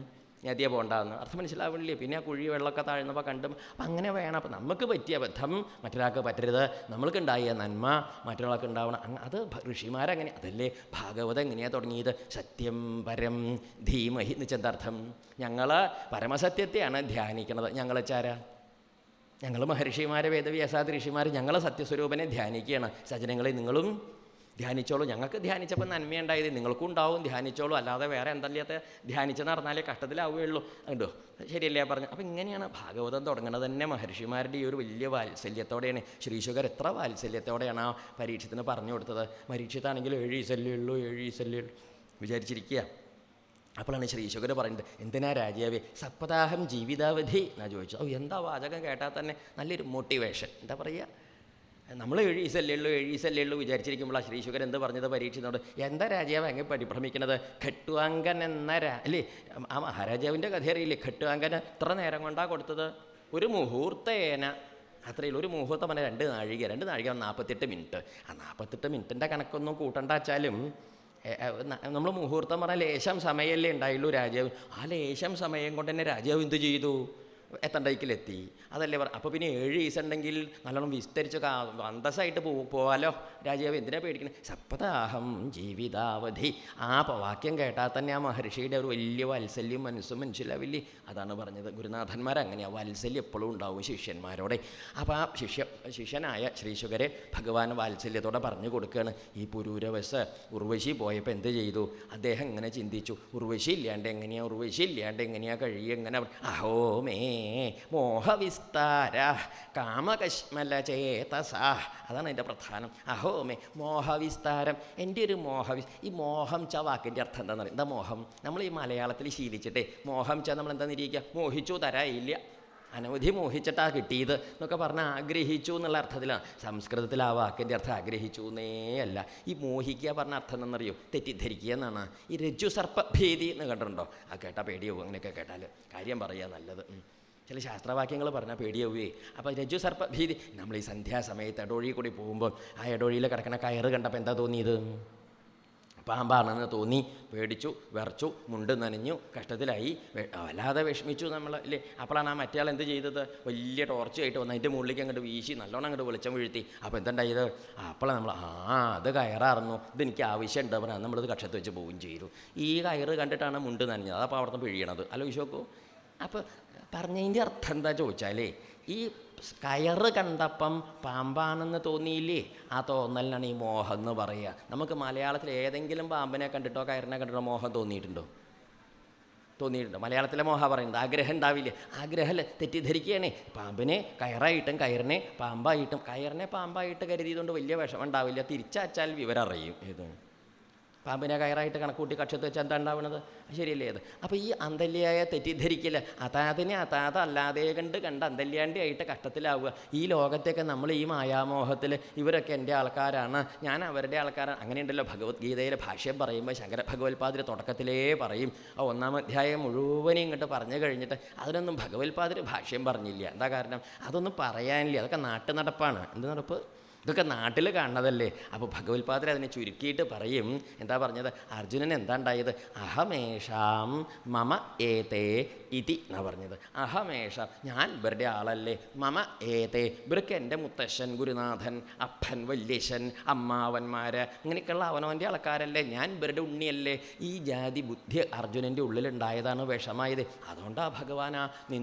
നദിയെ പോകണ്ടെന്ന് അർത്ഥം മനസ്സിലാവില്ലേ. പിന്നെ ആ കുഴി വെള്ളമൊക്കെ താഴ്ന്നപ്പോൾ കണ്ടും അപ്പം അങ്ങനെ വേണം. അപ്പം നമുക്ക് പറ്റിയ ബദ്ധം മറ്റൊരാൾക്ക് പറ്റരുത്, നമ്മൾക്കുണ്ടായ നന്മ മറ്റൊരാൾക്ക് ഉണ്ടാവണം. അത് ഋഷിമാരങ്ങനെ. അതല്ലേ ഭാഗവതം എങ്ങനെയാണ് തുടങ്ങിയത്? സത്യം പരം ധീമഹി എന്ന് വെച്ചെന്തർത്ഥം? ഞങ്ങൾ പരമസത്യത്തെയാണ് ധ്യാനിക്കണത്. ഞങ്ങളെച്ചാരാ? ഞങ്ങൾ മഹർഷിമാരെ, വേദവ്യാസാദി ഋഷിമാർ ഞങ്ങൾ സത്യസ്വരൂപനെ ധ്യാനിക്കുകയാണ്. സജ്ജനങ്ങളെ, നിങ്ങളും ധ്യാനിച്ചോളൂ. ഞങ്ങൾക്ക് ധ്യാനിച്ചപ്പോൾ നന്മയുണ്ടായത്, നിങ്ങൾക്കും ഉണ്ടാവും, ധ്യാനിച്ചോളൂ. അല്ലാതെ വേറെ എന്തല്ലാത്ത ധ്യാനിച്ചെന്ന് പറഞ്ഞാലേ കഷ്ടത്തിലാവുകയുള്ളൂ. ഉണ്ടോ? ശരിയല്ലേ പറഞ്ഞു? അപ്പം ഇങ്ങനെയാണ് ഭാഗവതം തുടങ്ങുന്നത് തന്നെ. മഹർഷിമാരുടെ ഈ ഒരു വലിയ വാത്സല്യത്തോടെയാണ്. ശ്രീശുകർ എത്ര വാത്സല്യത്തോടെയാണ് ആ പരീക്ഷത്തിന് പറഞ്ഞു കൊടുത്തത്. പരീക്ഷത്താണെങ്കിൽ 7 ഈസല്ലേ ഉള്ളൂ വിചാരിച്ചിരിക്കുക. അപ്പോഴാണ് ശ്രീശുകർ പറയുന്നത്, എന്തിനാ രാജാവേ സപ്താഹം ജീവിതാവധി എന്നാ ചോദിച്ചു. എന്താ വാചകം കേട്ടാൽ തന്നെ നല്ലൊരു മോട്ടിവേഷൻ. എന്താ പറയുക, നമ്മൾ 7 ഈസല്ലേ ഉള്ളൂ വിചാരിച്ചിരിക്കുമ്പോഴാണ് ശ്രീശുകർ എന്ത് പറഞ്ഞത് പരീക്ഷിച്ചോട്? എന്താ രാജാവ് അങ്ങ് പരിഭ്രമിക്കുന്നത്? ഖട്ടുവാങ്കൻ എന്ന അല്ലേ ആ മഹാരാജാവിൻ്റെ കഥ അറിയില്ലേ? ഖട്ടുവാങ്കൻ എത്ര നേരം കൊണ്ടാണ് കൊടുത്തത്? ഒരു മുഹൂർത്തേന, അത്രയുള്ളൂ. ഒരു മുഹൂർത്തം പറഞ്ഞാൽ 2 നാഴിക 48 മിനിറ്റ്. ആ 48 മിനിറ്റിൻ്റെ കണക്കൊന്നും കൂട്ടണ്ട വെച്ചാലും നമ്മൾ മുഹൂർത്തം പറഞ്ഞാൽ ലേശം സമയമല്ലേ ഉണ്ടായുള്ളൂ രാജാവ്. ആ ലേശം സമയം കൊണ്ട് തന്നെ രാജാവ് എന്ത് ചെയ്തു? എത്തണ്ടേക്കിലെത്തി. അതല്ലേ അപ്പോൾ പിന്നെ 7 ദിവസം ഉണ്ടെങ്കിൽ നല്ലോണം വിസ്തരിച്ച് അന്തസ്സായിട്ട് പോവാലോ. രാജാവ് എന്തിനാ പേടിക്കണേ? സപ്താഹം ജീവിതാവധി. ആ വാക്യം കേട്ടാൽ തന്നെ ആ മഹർഷിയുടെ ഒരു വലിയ വാത്സല്യം മനസ്സും മനസ്സിലാവില്ലേ? അതാണ് പറഞ്ഞത്. ഗുരുനാഥന്മാർ അങ്ങനെയാണ്, വാത്സല്യം എപ്പോഴും ഉണ്ടാവും ശിഷ്യന്മാരോടെ. അപ്പോൾ ആ ശിഷ്യനായ ശ്രീശുകരെ ഭഗവാൻ വാത്സല്യത്തോടെ പറഞ്ഞു കൊടുക്കുകയാണ്. ഈ പുരൂരവസ് ഉർവശി പോയപ്പോൾ എന്ത് ചെയ്തു? അദ്ദേഹം ഇങ്ങനെ ചിന്തിച്ചു, ഉർവശി ഇല്ലാണ്ട് എങ്ങനെയാ കഴിയുക? എങ്ങനെ? അഹോമേ മോഹവിസ്താര കാമകശ്മല ചേതസ. അതാണ് എൻ്റെ പ്രധാനം. അഹോമേ മോഹവിസ്താരം. എൻ്റെ ഒരു ഈ മോഹം ച വാക്കിൻ്റെ അർത്ഥം എന്താണെന്ന് പറയും. എന്താ മോഹം? നമ്മൾ ഈ മലയാളത്തിൽ ശീലിച്ചിട്ടേ മോഹം ച നമ്മൾ എന്താ നിരീക്കുക? മോഹിച്ചു തരായില്ല, അനവധി മോഹിച്ചിട്ടാണ് കിട്ടിയത് എന്നൊക്കെ പറഞ്ഞാൽ ആഗ്രഹിച്ചു എന്നുള്ള അർത്ഥത്തിലാണ്. സംസ്കൃതത്തിൽ ആ വാക്കിൻ്റെ അർത്ഥം ആഗ്രഹിച്ചു എന്നേ അല്ല. ഈ മോഹിക്കുക പറഞ്ഞ അർത്ഥം എന്നറിയോ? തെറ്റിദ്ധരിക്കുക എന്നാണ്. ഈ രജ്ജു സർപ്പഭീതി എന്ന് കണ്ടിട്ടുണ്ടോ? ആ കേട്ടാൽ പേടിയാവും. അങ്ങനെയൊക്കെ കേട്ടാൽ കാര്യം പറയുക നല്ലത്. ചില ശാസ്ത്രവാക്യങ്ങൾ പറഞ്ഞാൽ പേടിയാവുകയെ. അപ്പോൾ രജ്ജു സർപ്പഭീതി. നമ്മൾ ഈ സന്ധ്യാസമയത്ത് ഇടവഴി കൂടി പോകുമ്പോൾ ആ ഇടവഴിയിൽ കിടക്കുന്ന കയറ് കണ്ടപ്പോൾ എന്താ തോന്നിയത്? പാമ്പാണെന്ന് തോന്നി. പേടിച്ചു, വിറച്ചു, മുണ്ട് നനഞ്ഞു, കഷ്ടത്തിലായി, വല്ലാതെ വിഷമിച്ചു നമ്മൾ അല്ലേ. അപ്പോഴാണ് ആ മറ്റേ ആൾ എന്ത് ചെയ്തത്? വലിയ ടോർച്ചായിട്ട് വന്ന് അതിൻ്റെ മുകളിലേക്ക് അങ്ങോട്ട് വീശി നല്ലോണം അങ്ങോട്ട് വെളിച്ചം വീഴ്ത്തി. അപ്പോൾ എന്തുണ്ടായത്? അപ്പോഴാണ് നമ്മൾ അത് കയറായിരുന്നു, ഇതെനിക്ക് ആവശ്യമുണ്ട് പറഞ്ഞാൽ നമ്മളിത് കക്ഷത്ത് വെച്ച് പോവുകയും ചെയ്തു. ഈ കയറ് കണ്ടിട്ടാണ് മുണ്ട് നനഞ്ഞത്. അതപ്പോൾ അവിടുന്ന് പിഴിയണത്. ആലോചിച്ച് നോക്കൂ. അപ്പോൾ പറഞ്ഞതിൻ്റെ അർത്ഥം എന്താ ചോദിച്ചാലേ, ഈ കയറ് കണ്ടപ്പം പാമ്പാണെന്ന് തോന്നിയില്ലേ? ആ തോന്നലിനാണ് ഈ മോഹം എന്ന് പറയുക. നമുക്ക് മലയാളത്തിൽ ഏതെങ്കിലും പാമ്പിനെ കണ്ടിട്ടോ കയറിനെ കണ്ടിട്ടോ മോഹം തോന്നിയിട്ടുണ്ടോ? മലയാളത്തിലെ മോഹ പറയുന്നത് ആഗ്രഹം ഉണ്ടാവില്ലേ? ആഗ്രഹമല്ല, തെറ്റിദ്ധരിക്കുകയാണേ. പാമ്പിനെ കയറായിട്ടും കയറിനെ പാമ്പായിട്ടും. കയറിനെ പാമ്പായിട്ട് കരുതിയതുകൊണ്ട് വലിയ വിഷമം ഉണ്ടാവില്ല. തിരിച്ചയച്ചാൽ വിവരം അറിയും. ഏത് പാമ്പിനെ കയറായിട്ട് കണക്കൂട്ടി കക്ഷത്ത് വെച്ചാൽ എന്താ ഉണ്ടാവുന്നത്? ശരിയല്ലേ അത്? അപ്പോൾ ഈ അന്തല്യായ തെറ്റിദ്ധരിക്കില്ല. അതാതിനെ അല്ലാതെ കണ്ട് അന്തല്യാണ്ടി ആയിട്ട് കഷ്ടത്തിലാവുക. ഈ ലോകത്തേക്ക് നമ്മൾ ഈ മായാമോഹത്തിൽ ഇവരൊക്കെ എൻ്റെ ആൾക്കാരാണ്, ഞാൻ അവരുടെ ആൾക്കാരാണ്, അങ്ങനെയുണ്ടല്ലോ. ഭഗവത്ഗീതയിലെ ഭാഷ്യം പറയുമ്പോൾ ശങ്കര ഭഗവത്പാദർ തുടക്കത്തിലേ പറയും. ആ 1-ാം അധ്യായം മുഴുവനും ഇങ്ങോട്ട് പറഞ്ഞു കഴിഞ്ഞിട്ട് അതിനൊന്നും ഭഗവത്പാദർ ഭാഷ്യം പറഞ്ഞില്ല. എന്താ കാരണം? അതൊന്നും പറയാനില്ല. അതൊക്കെ നാട്ടു നടപ്പാണ്. എന്ത് നടപ്പ്? ഇതൊക്കെ നാട്ടിൽ കാണുന്നതല്ലേ. അപ്പോൾ ഭഗവത്പാദർ അതിനെ ചുരുക്കിയിട്ട് പറയും. എന്താ പറഞ്ഞത്? അർജുനൻ എന്താ ഉണ്ടായത്? അഹമേഷാം മമ ഏതേ ഇതി എന്നാ പറഞ്ഞത്. അഹമേഷാം, ഞാൻ ഇവരുടെ ആളല്ലേ. മമ ഏതേ, ഇവർക്ക് എൻ്റെ മുത്തശ്ശൻ, ഗുരുനാഥൻ, അപ്പൻ, വല്യശ്ശൻ, അമ്മാവന്മാർ, അങ്ങനെയൊക്കെയുള്ള അവനവൻ്റെ ആൾക്കാരല്ലേ. ഞാൻ ഇവരുടെ ഉണ്ണിയല്ലേ. ഈ ജാതി ബുദ്ധി അർജുനൻ്റെ ഉള്ളിലുണ്ടായതാണ്, വിഷമായത്. അതുകൊണ്ടാണ് ഭഗവാൻ ആ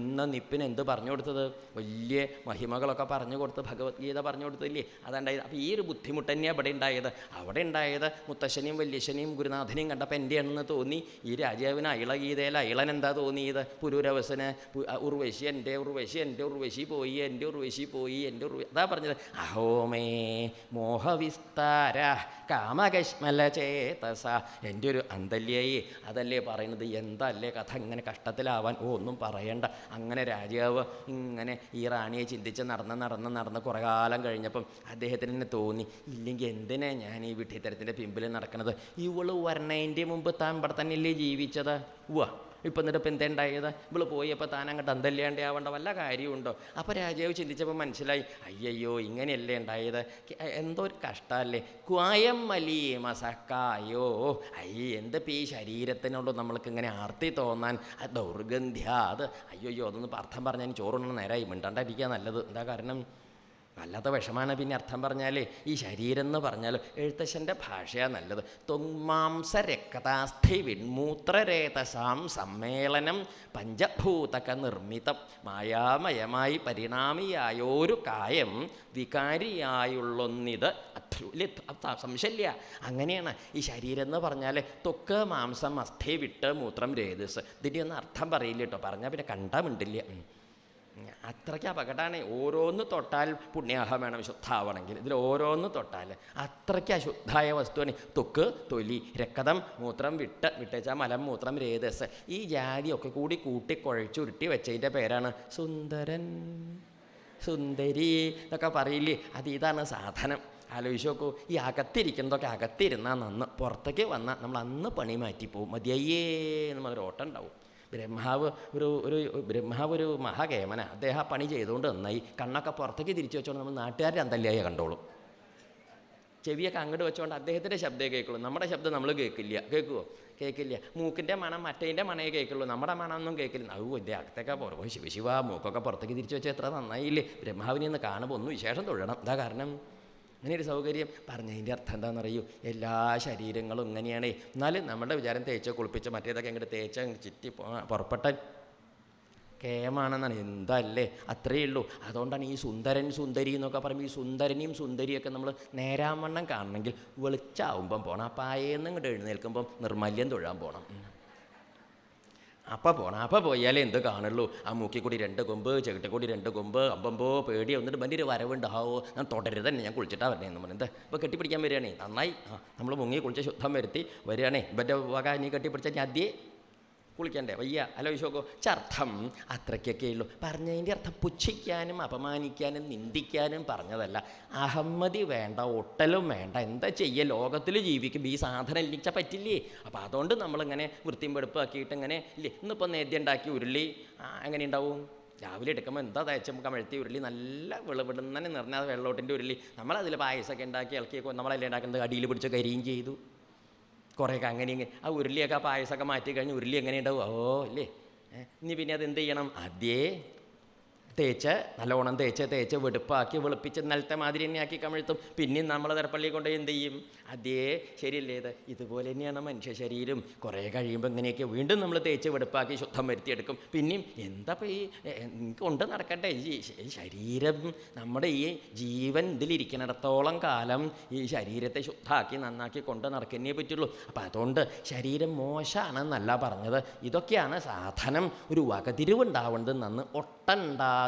നിപ്പിന് എന്ത് പറഞ്ഞു കൊടുത്തത്? വലിയ മഹിമകളൊക്കെ പറഞ്ഞു കൊടുത്ത് ഭഗവത്ഗീത പറഞ്ഞു കൊടുത്തില്ലേ? അതുണ്ടായത്. അപ്പോൾ ഈ ഒരു ബുദ്ധിമുട്ട് തന്നെയാണ് ഇവിടെ ഉണ്ടായത്. അവിടെ ഉണ്ടായത് മുത്തശ്ശനെയും വല്യശ്ശനെയും ഗുരുനാഥനെയും കണ്ടപ്പോൾ എൻ്റെയാണെന്ന് തോന്നി. ഈ രാജാവിന് അയിളഗീതയിൽ അയിളൻ എന്താ തോന്നിയത്? പുരൂരവസന് ഉർവശി പോയി, അതാ പറഞ്ഞത്. അഹോമേ മോഹവിസ്താര കാമകശ്മല ചേതസ. എൻ്റെ ഒരു അന്തല്യായി അതല്ലേ പറയുന്നത്. എന്തല്ലേ കഥ ഇങ്ങനെ കഷ്ടത്തിലാവാൻ? ഒന്നും പറയണ്ട. അങ്ങനെ രാജാവ് ഇങ്ങനെ ഈ റാണിയെ ചിന്തിച്ച് നടന്ന് കുറേ കാലം കഴിഞ്ഞപ്പം അദ്ദേഹത്തിന് തന്നെ തോന്നി, ഇല്ലെങ്കിൽ എന്തിനാ ഞാൻ ഈ വിഡ്ഢിത്തരത്തിൻ്റെ പിമ്പിൽ നടക്കുന്നത്? ഇവള് വരണതിൻ്റെ മുമ്പ് താൻ ഇവിടെ തന്നെയല്ലേ ജീവിച്ചത്? ഇപ്പം എന്നിട്ട് ഇപ്പം എന്തുണ്ടായത്? ഇവള് പോയപ്പോൾ താൻ അങ്ങോട്ട് അന്തല്ലാണ്ട് ആവേണ്ട വല്ല കാര്യമുണ്ടോ? അപ്പോൾ രാജാവ് ചിന്തിച്ചപ്പോൾ മനസ്സിലായി, അയ്യോ ഇങ്ങനെയല്ലേ ഉണ്ടായത്, എന്തോ ഒരു കഷ്ടമല്ലേ. ക്വായം മലി മസക്കായോ. എന്തിപ്പോൾ ഈ ശരീരത്തിനോട് നമ്മൾക്ക് ഇങ്ങനെ ആർത്തി തോന്നാൻ? ദൗർഗന്ധ്യ. അത് അയ്യോ അതൊന്ന് അർത്ഥം പറഞ്ഞാൽ ചോറുണ്ണ നേരമായി, മിണ്ടാണ്ടിരിക്കുക നല്ലത്. എന്താ കാരണം? വല്ലാത്ത വിഷമാണ്. പിന്നെ അർത്ഥം പറഞ്ഞാൽ ഈ ശരീരം എന്ന് പറഞ്ഞാൽ എഴുത്തച്ഛൻ്റെ ഭാഷയാണ് നല്ലത്. തൊങ്മാംസ രക്താസ്ഥി വിൺമൂത്രരേതസാം സമ്മേളനം പഞ്ചഭൂതക നിർമ്മിതം. മായാമയമായി പരിണാമിയായൊരു കായം വികാരിയായുള്ളൊന്നിത്. സംശയമില്ല, അങ്ങനെയാണ് ഈ ശരീരം എന്ന് പറഞ്ഞാൽ ത്വക്ക് മാംസം അസ്ഥി വിട്ട് മൂത്രം രേതസ്. ഇതിൻ്റെ ഒന്നും അർത്ഥം പറയില്ല കേട്ടോ. പറഞ്ഞാൽ പിന്നെ കണ്ടാൽ മിണ്ടില്ല. അത്രയ്ക്ക് അപകടമാണ്. ഓരോന്ന് തൊട്ടാൽ പുണ്യാഹം വേണം ശുദ്ധാവണമെങ്കിൽ. ഇതിൽ ഓരോന്ന് തൊട്ടാൽ അത്രയ്ക്ക് അശുദ്ധായ വസ്തുവാണ്. ത്വക്ക്, തൊലി, രക്തം, മൂത്രം വിട്ടേച്ചാൽ മലം, മൂത്രം, രേതസ്. ഈ ജാതിയൊക്കെ കൂടി കൂട്ടിക്കുഴച്ചുരുട്ടി വെച്ചതിൻ്റെ പേരാണ് സുന്ദരൻ, സുന്ദരി എന്നൊക്കെ പറയില്ലേ. ഇതാണ് സാധനം. ആലോചിച്ച് നോക്കൂ. ഈ അകത്തിരിക്കുന്നതൊക്കെ അകത്തിരുന്നാൽ നന്ന്, പുറത്തേക്ക് വന്നാൽ നമ്മൾ അന്ന് പണി മാറ്റിപ്പോവും. മതിയേ എന്നൊരു ഓട്ടം ഉണ്ടാവും. ബ്രഹ്മാവ് ഒരു മഹാകേമന. അദ്ദേഹം പണി ചെയ്തുകൊണ്ട് നന്നായി. കണ്ണൊക്കെ പുറത്തേക്ക് തിരിച്ചു വെച്ചോണ്ട് നമ്മൾ നാട്ടുകാരുടെ അന്തല്യായ കണ്ടോളും. ചെവിയൊക്കെ അങ്ങോട്ട് വെച്ചുകൊണ്ട് അദ്ദേഹത്തിൻ്റെ ശബ്ദമേ കേൾക്കുള്ളൂ. നമ്മുടെ ശബ്ദം നമ്മൾ കേൾക്കില്ല. കേൾക്കുമോ? കേൾക്കില്ല. മൂക്കിൻ്റെ മണം മറ്റേതിൻ്റെ മണേ കേൾക്കുള്ളൂ, നമ്മുടെ മണമൊന്നും കേൾക്കില്ല. ഇതിൻ്റെ അകത്തൊക്കെ പുറത്ത് ശിവശിവ മൂക്കൊക്കെ പുറത്തേക്ക് തിരിച്ചു വെച്ചാൽ എത്ര നന്നായില്ലേ. ബ്രഹ്മാവിനെ ഒന്ന് കാണുമ്പോൾ ഒന്ന് വിശേഷം തൊഴണം. എന്താ കാരണം? അങ്ങനെ ഒരു സൗകര്യം പറഞ്ഞതിൻ്റെ അർത്ഥം എന്താണെന്ന് അറിയൂ? എല്ലാ ശരീരങ്ങളും ഇങ്ങനെയാണ്. എന്നാലും നമ്മുടെ വിചാരം തേച്ച് കുളിപ്പിച്ച് മറ്റേതൊക്കെ അങ്ങോട്ട് തേച്ച് ചുറ്റി പുറപ്പെട്ട കേമാണെന്നാണ്. എന്തല്ലേ, അത്രയേ ഉള്ളൂ. അതുകൊണ്ടാണ് ഈ സുന്ദരൻ സുന്ദരി എന്നൊക്കെ പറയുമ്പോൾ ഈ സുന്ദരനെയും സുന്ദരിയൊക്കെ നമ്മൾ നേരാവണ്ണം കാണണമെങ്കിൽ വെളിച്ചാവുമ്പം പോകണം. ആ പായേന്ന് ഇങ്ങോട്ട് എഴുന്നേൽക്കുമ്പം നിർമ്മല്യം തൊഴാൻ പോകണം. അപ്പം പോകണം. അപ്പം പോയാലേ എന്ത് കാണുള്ളൂ? ആ മൂക്കി കൂടി 2 കൊമ്പ്, ചെകിട്ടി കൂടി 2 കൊമ്പ്, അമ്പമ്പോ പേടി വന്നിട്ട് വലിയൊരു വരവുണ്ടാവോ, ഞാൻ തുടരുത് തന്നെ, ഞാൻ കുളിച്ചിട്ടാണ് വരണേന്ന് പറഞ്ഞു. എന്താ ഇപ്പോൾ കെട്ടിപ്പിടിക്കാൻ വരികയാണേ, നന്നായി. നമ്മൾ മുങ്ങി കുളിച്ച് ശുദ്ധം വരുത്തി വരികയാണേ, ഇവൻ്റെ വക നീ കെട്ടിപ്പിടിച്ചാൽ ഞാൻ ആദ്യേ കുളിക്കണ്ടേ? വയ്യ. ആലോചിച്ചോക്കോ. അർത്ഥം അത്രയ്ക്കൊക്കെ ഉള്ളൂ. പറഞ്ഞതിൻ്റെ അർത്ഥം പുച്ഛിക്കാനും അപമാനിക്കാനും നിന്ദിക്കാനും പറഞ്ഞതല്ല. അഹമ്മതി വേണ്ട, ഒട്ടലും വേണ്ട. എന്താ ചെയ്യുക? ലോകത്തിൽ ജീവിക്കുമ്പോൾ ഈ സാധനം ഇല്ലിച്ചാൽ പറ്റില്ലേ? അപ്പോൾ അതുകൊണ്ട് നമ്മളിങ്ങനെ വൃത്തിയും വെടുപ്പാക്കിയിട്ട് ഇങ്ങനെ ഇല്ലേ. ഇന്നിപ്പോൾ നേദ്യം ഉണ്ടാക്കി ഉരുളി എങ്ങനെ ഉണ്ടാവും? രാവിലെ എടുക്കുമ്പോൾ എന്താ തയ്ച്ചുമ്പോൾ കമഴ്ത്തി ഉരുളി നല്ല വിളവിടുന്നതിന് നിറഞ്ഞ വെള്ളോട്ടിൻ്റെ ഉരുളി. നമ്മളതിൽ പായസമൊക്കെ ഉണ്ടാക്കി ഇളക്കിയൊക്കെ നമ്മളല്ലേ ഉണ്ടാക്കുന്നത്? അടിയിൽ പിടിച്ച് കരിയും ചെയ്തു. കുറേയൊക്കെ അങ്ങനെ ഇങ്ങനെ ആ ഉരുളിയൊക്കെ പായസമൊക്കെ മാറ്റി കഴിഞ്ഞ് ഉരുളി എങ്ങനെ ഉണ്ടാവും? ഇല്ലേ. ഇനി പിന്നെ അത് എന്ത് ചെയ്യണം? ആദ്യേ തേച്ച് നല്ലോണം തേച്ച് വെടുപ്പാക്കി വെളുപ്പിച്ച് നിലത്തെ മാതിരി തന്നെ ആക്കി കമിഴ്ത്തും. പിന്നെയും നമ്മൾ തിരപ്പള്ളി കൊണ്ട് എന്ത് ചെയ്യും? അതേ ശരിയല്ലേ? ഇതുപോലെ തന്നെയാണ് മനുഷ്യ ശരീരം. കുറേ കഴിയുമ്പോൾ ഇങ്ങനെയൊക്കെ വീണ്ടും നമ്മൾ തേച്ച് വെടുപ്പാക്കി ശുദ്ധം വരുത്തിയെടുക്കും. പിന്നെയും എന്താപ്പോൾ ഈ കൊണ്ട് നടക്കട്ടെ? ഈ ശരീരം, നമ്മുടെ ഈ ജീവൻ ഇതിലിരിക്കുന്നിടത്തോളം കാലം ഈ ശരീരത്തെ ശുദ്ധമാക്കി നന്നാക്കി കൊണ്ട് നടക്കുന്നേ പറ്റുള്ളൂ. അപ്പം അതുകൊണ്ട് ശരീരം മോശമാണെന്നല്ല പറഞ്ഞത്. ഇതൊക്കെയാണ് സാധനം. ഒരു വകതിരിവുണ്ടാവേണ്ടത് നന്ന് ഒട്ടണ്ടാന്ന്.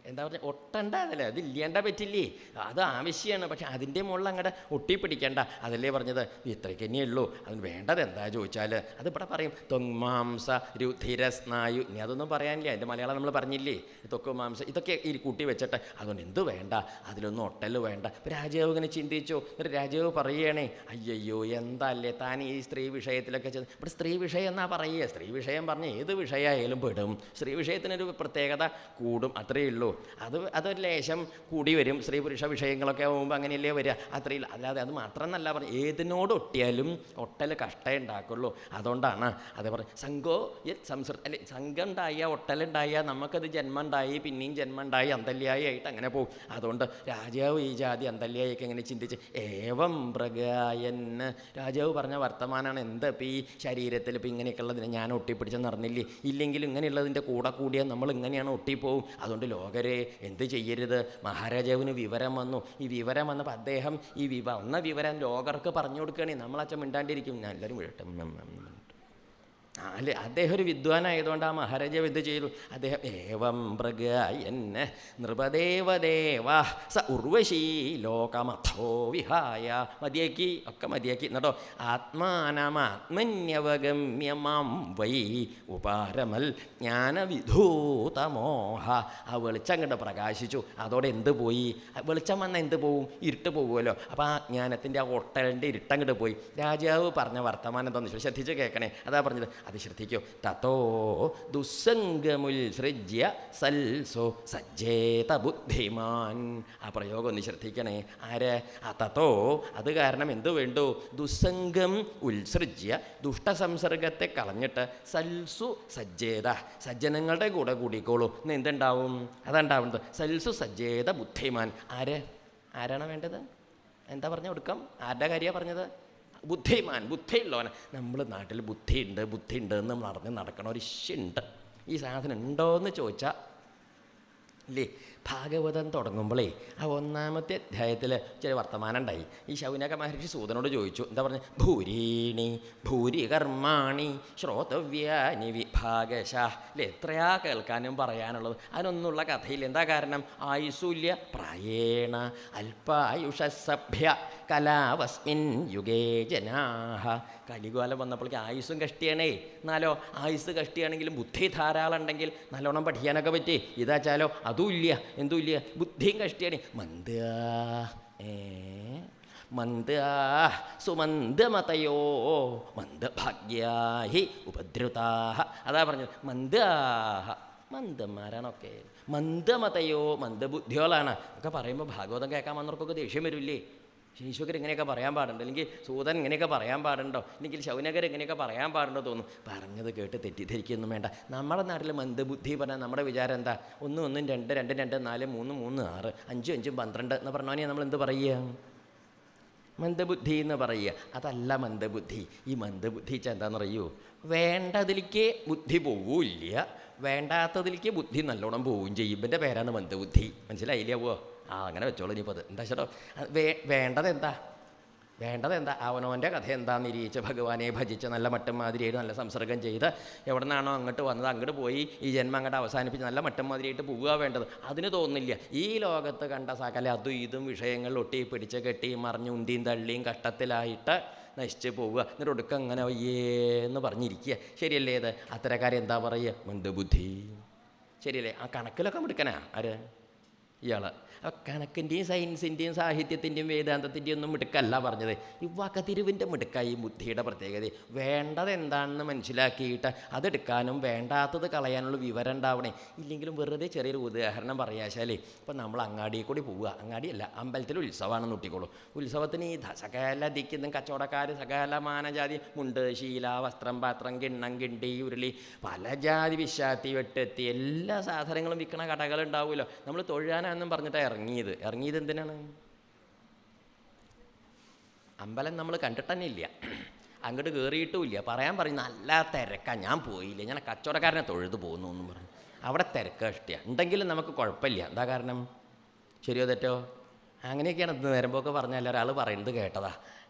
എന്താ പറഞ്ഞാൽ? ഒട്ടണ്ടല്ലേ, അത് ഇല്ലാണ്ട പറ്റില്ലേ? അത് ആവശ്യമാണ്. പക്ഷെ അതിൻ്റെ മുകളിൽ അങ്ങോട്ട് ഒട്ടിപ്പിടിക്കേണ്ട. അതല്ലേ പറഞ്ഞത്? ഇത്രയ്ക്ക് തന്നെയേ ഉള്ളൂ. അതിന് വേണ്ടത് എന്താ ചോദിച്ചാൽ അത് ഇവിടെ പറയും. തൊങ്മാംസ രുധിരസ്നായു. ഇനി അതൊന്നും പറയാനില്ല, എൻ്റെ മലയാളം നമ്മൾ പറഞ്ഞില്ലേ. തൊക്ക് മാംസ ഇതൊക്കെ ഈ കൂട്ടി വെച്ചിട്ട് അതുകൊണ്ട് എന്ത് വേണ്ട, അതിലൊന്നും ഒട്ടൽ വേണ്ട. ഇപ്പം രാജാവ് ഇങ്ങനെ ചിന്തിച്ചു. ഒരു രാജാവ് പറയുകയാണേ, അയ്യോ എന്തല്ലേ താൻ ഈ സ്ത്രീ വിഷയത്തിലൊക്കെ ചെന്ന്. ഇവിടെ സ്ത്രീ വിഷയം എന്നാ പറയുക. സ്ത്രീ വിഷയം പറഞ്ഞ് ഏത് വിഷയമായാലും പെടും. സ്ത്രീ വിഷയത്തിനൊരു പ്രത്യേകത കൂടും, അത്രയേ ഉള്ളൂ. അതൊരു ലേശം കൂടി വരും. സ്ത്രീ പുരുഷ വിഷയങ്ങളൊക്കെ ആകുമ്പോൾ അങ്ങനെയല്ലേ വരിക, അത്രയില്ല. അല്ലാതെ അത് മാത്രമെന്നല്ല പറഞ്ഞു, ഏതിനോട് ഒട്ടിയാലും ഒട്ടൽ കഷ്ടമേ ഉണ്ടാക്കുള്ളൂ. അതുകൊണ്ടാണ് അത് പറഞ്ഞു. സംഘോ സംസൃ അല്ലെ, സംഘം ഉണ്ടായ ഒട്ടലുണ്ടായ നമുക്കത് ജന്മം ഉണ്ടായി, പിന്നെയും ജന്മം ഉണ്ടായി, അന്തല്യായി ആയിട്ട് അങ്ങനെ പോകും. അതുകൊണ്ട് രാജാവ് ഈ ജാതി അന്തല്യായിക്ക് എങ്ങനെ ചിന്തിച്ച് ഏവം പ്രഗായന് രാജാവ് പറഞ്ഞ വർത്തമാനമാണ്. എന്താ ഇപ്പം ഈ ശരീരത്തിൽ ഇപ്പം ഇങ്ങനെയൊക്കെ ഉള്ളതിനെ ഞാൻ ഒട്ടിപ്പിടിച്ചെന്ന് അറിഞ്ഞില്ലേ? ഇല്ലെങ്കിലും ഇങ്ങനെയുള്ളതിൻ്റെ കൂടെ കൂടിയാൽ നമ്മൾ ഇങ്ങനെയാണ് ഒട്ടിപ്പോവും. അതുകൊണ്ട് ലോകരെ എന്ത് ചെയ്യരുത്? മഹാരാജാവിന് വിവരം വന്നു. ഈ വിവരം വന്നപ്പോൾ അദ്ദേഹം ഈ വന്ന വിവരം ലോകർക്ക് പറഞ്ഞു കൊടുക്കുകയാണെങ്കിൽ നമ്മളച്ഛൻ മിണ്ടാണ്ടിരിക്കും. ഞാൻ എല്ലാവരും വിഴട്ടെ. അല്ലേ, അദ്ദേഹം ഒരു വിദ്വാനായതുകൊണ്ട് ആ മഹാരാജാവ് എന്ത് ചെയ്തു? അദ്ദേഹം ഏവം പ്രഗായന് നൃപദേവദേവ സ ഉർവശീ ലോകമഥോ വിഹായ. മതിയാക്കി, ഒക്കെ മതിയാക്കി എന്നിട്ടോ. ആത്മാനമാത്മന്യവഗമ്യമാം വൈ ഉപാരമൽ ജ്ഞാനവിധൂതമോഹ. ആ വെളിച്ചം കണ്ട് പ്രകാശിച്ചു. അതോടെ എന്ത് പോയി? വെളിച്ചം വന്നാൽ എന്ത് പോവും? ഇരുട്ട് പോകുമല്ലോ. അപ്പോൾ ആ ജ്ഞാനത്തിൻ്റെ ആ ഒട്ടലിൻ്റെ ഇരുട്ടങ്ങോട്ട് പോയി. രാജാവ് പറഞ്ഞ വർത്തമാനം എന്താണെന്ന് ശ്രദ്ധിച്ച് കേൾക്കണേ. അതാ പറഞ്ഞത്, അത് ശ്രദ്ധിക്കൂ. തത്തോ ദുസ്സംഗമുത്സൃജ്യ സൽസോ സജ്ജേത ബുദ്ധിമാൻ. ആ പ്രയോഗം ഒന്ന് ശ്രദ്ധിക്കണേ. ആര്? ആ തത്തോ, അത് കാരണം എന്ത് വേണ്ടു? ദുസ്സംഗം ഉത്സൃജ്യ, ദുഷ്ടസംസർഗത്തെ കളഞ്ഞിട്ട് സൽസു സജ്ജേത, സജ്ജനങ്ങളുടെ കൂടെ കൂടിക്കോളൂ. ഇന്ന് എന്തുണ്ടാവും? അതുണ്ടാവുന്നത് സൽസു സജ്ജേത ബുദ്ധിമാൻ. ആരാണ് വേണ്ടത്? എന്താ പറഞ്ഞ കൊടുക്കാം? ആരുടെ കാര്യമാണ് പറഞ്ഞത്? ബുദ്ധിമാൻ, ബുദ്ധിയുള്ളവൻ. നമ്മൾ നാട്ടിൽ ബുദ്ധിയുണ്ട് എന്ന് നമ്മൾ നടക്കണ ഒരു ഇഷ്യുണ്ട്. ഈ സാധനം ഉണ്ടോ എന്ന് ചോദിച്ചാൽ ഇല്ലേ. ഭാഗവതം തുടങ്ങുമ്പോഴേ ആ 1-ാമത്തെ അധ്യായത്തിൽ ചില വർത്തമാനം ഉണ്ടായി. ഈ ശൗനക മഹർഷി സൂതനോട് ചോദിച്ചു. എന്താ പറഞ്ഞത്? ഭൂരീണി ഭൂരി കർമാണി ശ്രോതവ്യാനി വിഭാഗശ. അല്ലേ, എത്രയാ കേൾക്കാനും പറയാനുള്ളത്. അതിനൊന്നുള്ള കഥയില്ല. എന്താ കാരണം? ആയുസ്സുല്യ പ്രായേണ അല്പായുഷസഭ്യ കലാവസ്മിൻ യുഗേ ജനാഹ. കലികാലം വന്നപ്പോഴേക്ക് ആയുസ്സും കഷ്ടിയാണേ. എന്നാലോ ആയുസ് കഷ്ടിയാണെങ്കിലും ബുദ്ധി ധാരാളം ഉണ്ടെങ്കിൽ നല്ലോണം പഠിക്കാനൊക്കെ പറ്റി. ഇതാച്ചാലോ അതും ഇല്ല, എന്തും ഇല്ല, ബുദ്ധിയും കഷ്ടിയാണ്. മന്ദാ സുമന്ദമതയോ മന്ദഭാഗ്യാഹി ഉപദ്രുതാഹ. അതാ പറഞ്ഞത്. മന്ദാഹ മന്ദന്മാരാണൊക്കെ, മന്ദമതയോ മന്ദബുദ്ധികളാണ് ഒക്കെ പറയുമ്പോൾ ഭാഗവതം കേൾക്കാൻ വന്നവർക്കൊക്കെ ദേഷ്യം വരില്ലേ? ശീശുക്കർ ഇങ്ങനെയൊക്കെ പറയാൻ പാടുണ്ടോ, അല്ലെങ്കിൽ സൂതൻ ഇങ്ങനെയൊക്കെ പറയാൻ പാടുണ്ടോ, അല്ലെങ്കിൽ ശൗനകർ ഇങ്ങനെയൊക്കെ പറയാൻ പാടുണ്ടോ തോന്നും. പറഞ്ഞത് കേട്ട് തെറ്റിദ്ധരിക്കൊന്നും വേണ്ട. നമ്മുടെ നാട്ടിൽ മന്ദബുദ്ധി പറഞ്ഞാൽ നമ്മുടെ വിചാരം എന്താ? 1 1 2 2 2 4 3 3 6 5 5 12 എന്ന് പറഞ്ഞാൽ നമ്മൾ എന്ത് പറയുക? മന്ദബുദ്ധി എന്ന് പറയുക. അതല്ല മന്ദബുദ്ധി. ഈ മന്ദബുദ്ധി എന്താണെന്ന് അറിയൂ? വേണ്ടതിലേക്ക് ബുദ്ധി പോവില്ല, വേണ്ടാത്തതിലേക്ക് ബുദ്ധി നല്ലോണം പോവുകയും ചെയ്യും. ഇവൻ്റെ പേരാണ് മന്ദബുദ്ധി. മനസ്സിലായില്ലേ? അങ്ങനെ വെച്ചോളൂ. ഇനിയിപ്പോൾ അത് എന്താ ചേട്ടോ? വേണ്ടതെന്താ? അവനവൻ്റെ കഥ എന്താണെന്ന് നിരീക്ഷിച്ച് ഭഗവാനെ ഭജിച്ച് നല്ല മട്ടം മാതിരിയായിട്ട് നല്ല സംസർഗം ചെയ്ത് എവിടെ നിന്നാണോ അങ്ങോട്ട് വന്നത് അങ്ങോട്ട് പോയി ഈ ജന്മം അങ്ങോട്ട് അവസാനിപ്പിച്ച് നല്ല മട്ടം മാതിരിയായിട്ട് പോവുക വേണ്ടത്. അതിന് തോന്നുന്നില്ല. ഈ ലോകത്ത് കണ്ട സകല അതും ഇതും വിഷയങ്ങൾ ഒട്ടി പിടിച്ച് കെട്ടി മറിഞ്ഞ് ഉന്തിയും തള്ളിയും കഷ്ടത്തിലായിട്ട് നശിച്ച് പോവുക. എന്നിട്ട് ഒടുക്കം അങ്ങനെ വയ്യേന്ന് പറഞ്ഞിരിക്കുക. ശരിയല്ലേ? ഇത് അത്തരക്കാരെ എന്താ പറയുക? മന്ദബുദ്ധി. ശരിയല്ലേ? ആ കണക്കിലൊക്കെ മിടുക്കനാ ആര്? ഇയാൾ. കണക്കിൻ്റെയും സയൻസിൻ്റെയും സാഹിത്യത്തിൻ്റെയും വേദാന്തത്തിൻ്റെയും ഒന്നും മിടുക്കല്ല പറഞ്ഞത്. ഈ വകതിരിവിൻ്റെ മിടുക്കായി ബുദ്ധിയുടെ പ്രത്യേകത. വേണ്ടത് എന്താണെന്ന് മനസ്സിലാക്കിയിട്ട് അതെടുക്കാനും വേണ്ടാത്തത് കളയാനുള്ള വിവരം ഉണ്ടാവണേ. ഇല്ലെങ്കിലും വെറുതെ ചെറിയൊരു ഉദാഹരണം പറയാശാലേ, ഇപ്പം നമ്മൾ അങ്ങാടിയിൽ കൂടി പോവുക, അങ്ങാടിയല്ല അമ്പലത്തിൽ ഉത്സവമാണെന്ന് നോട്ടിക്കോളൂ. ഉത്സവത്തിന് ഈ സകല ദിക്കുന്ന കച്ചവടക്കാർ സകല മാനജാതി മുണ്ട് ശീല വസ്ത്രം പാത്രം കിണ്ണം കിണ്ടി ഉരുളി പല ജാതി വിശ്വാത്തി വെട്ടെത്തി എല്ലാ സാധനങ്ങളും വിൽക്കണ കടകളുണ്ടാവുമല്ലോ. നമ്മൾ തൊഴാനാണെന്നും പറഞ്ഞിട്ട് ഇറങ്ങിയത് എന്തിനാണ്? അമ്പലം നമ്മൾ കണ്ടിട്ട് തന്നെ ഇല്ല, അങ്ങോട്ട് കയറിയിട്ടുമില്ല. പറയും നല്ല തിരക്കാണ്, ഞാൻ പോയില്ല, ഞാൻ കച്ചവടക്കാരനെ തൊഴുതു പോകുന്നു എന്നും പറഞ്ഞു. അവിടെ തിരക്ക് ഇഷ്ടമാണ്. ഉണ്ടെങ്കിലും നമുക്ക് കുഴപ്പമില്ല. എന്താ കാരണം? ശരിയോ തെറ്റോ? അങ്ങനെയൊക്കെയാണ് നേരമ്പോക്കെ പറഞ്ഞാൽ ഒരാൾ പറയുന്നത് കേട്ടതാ.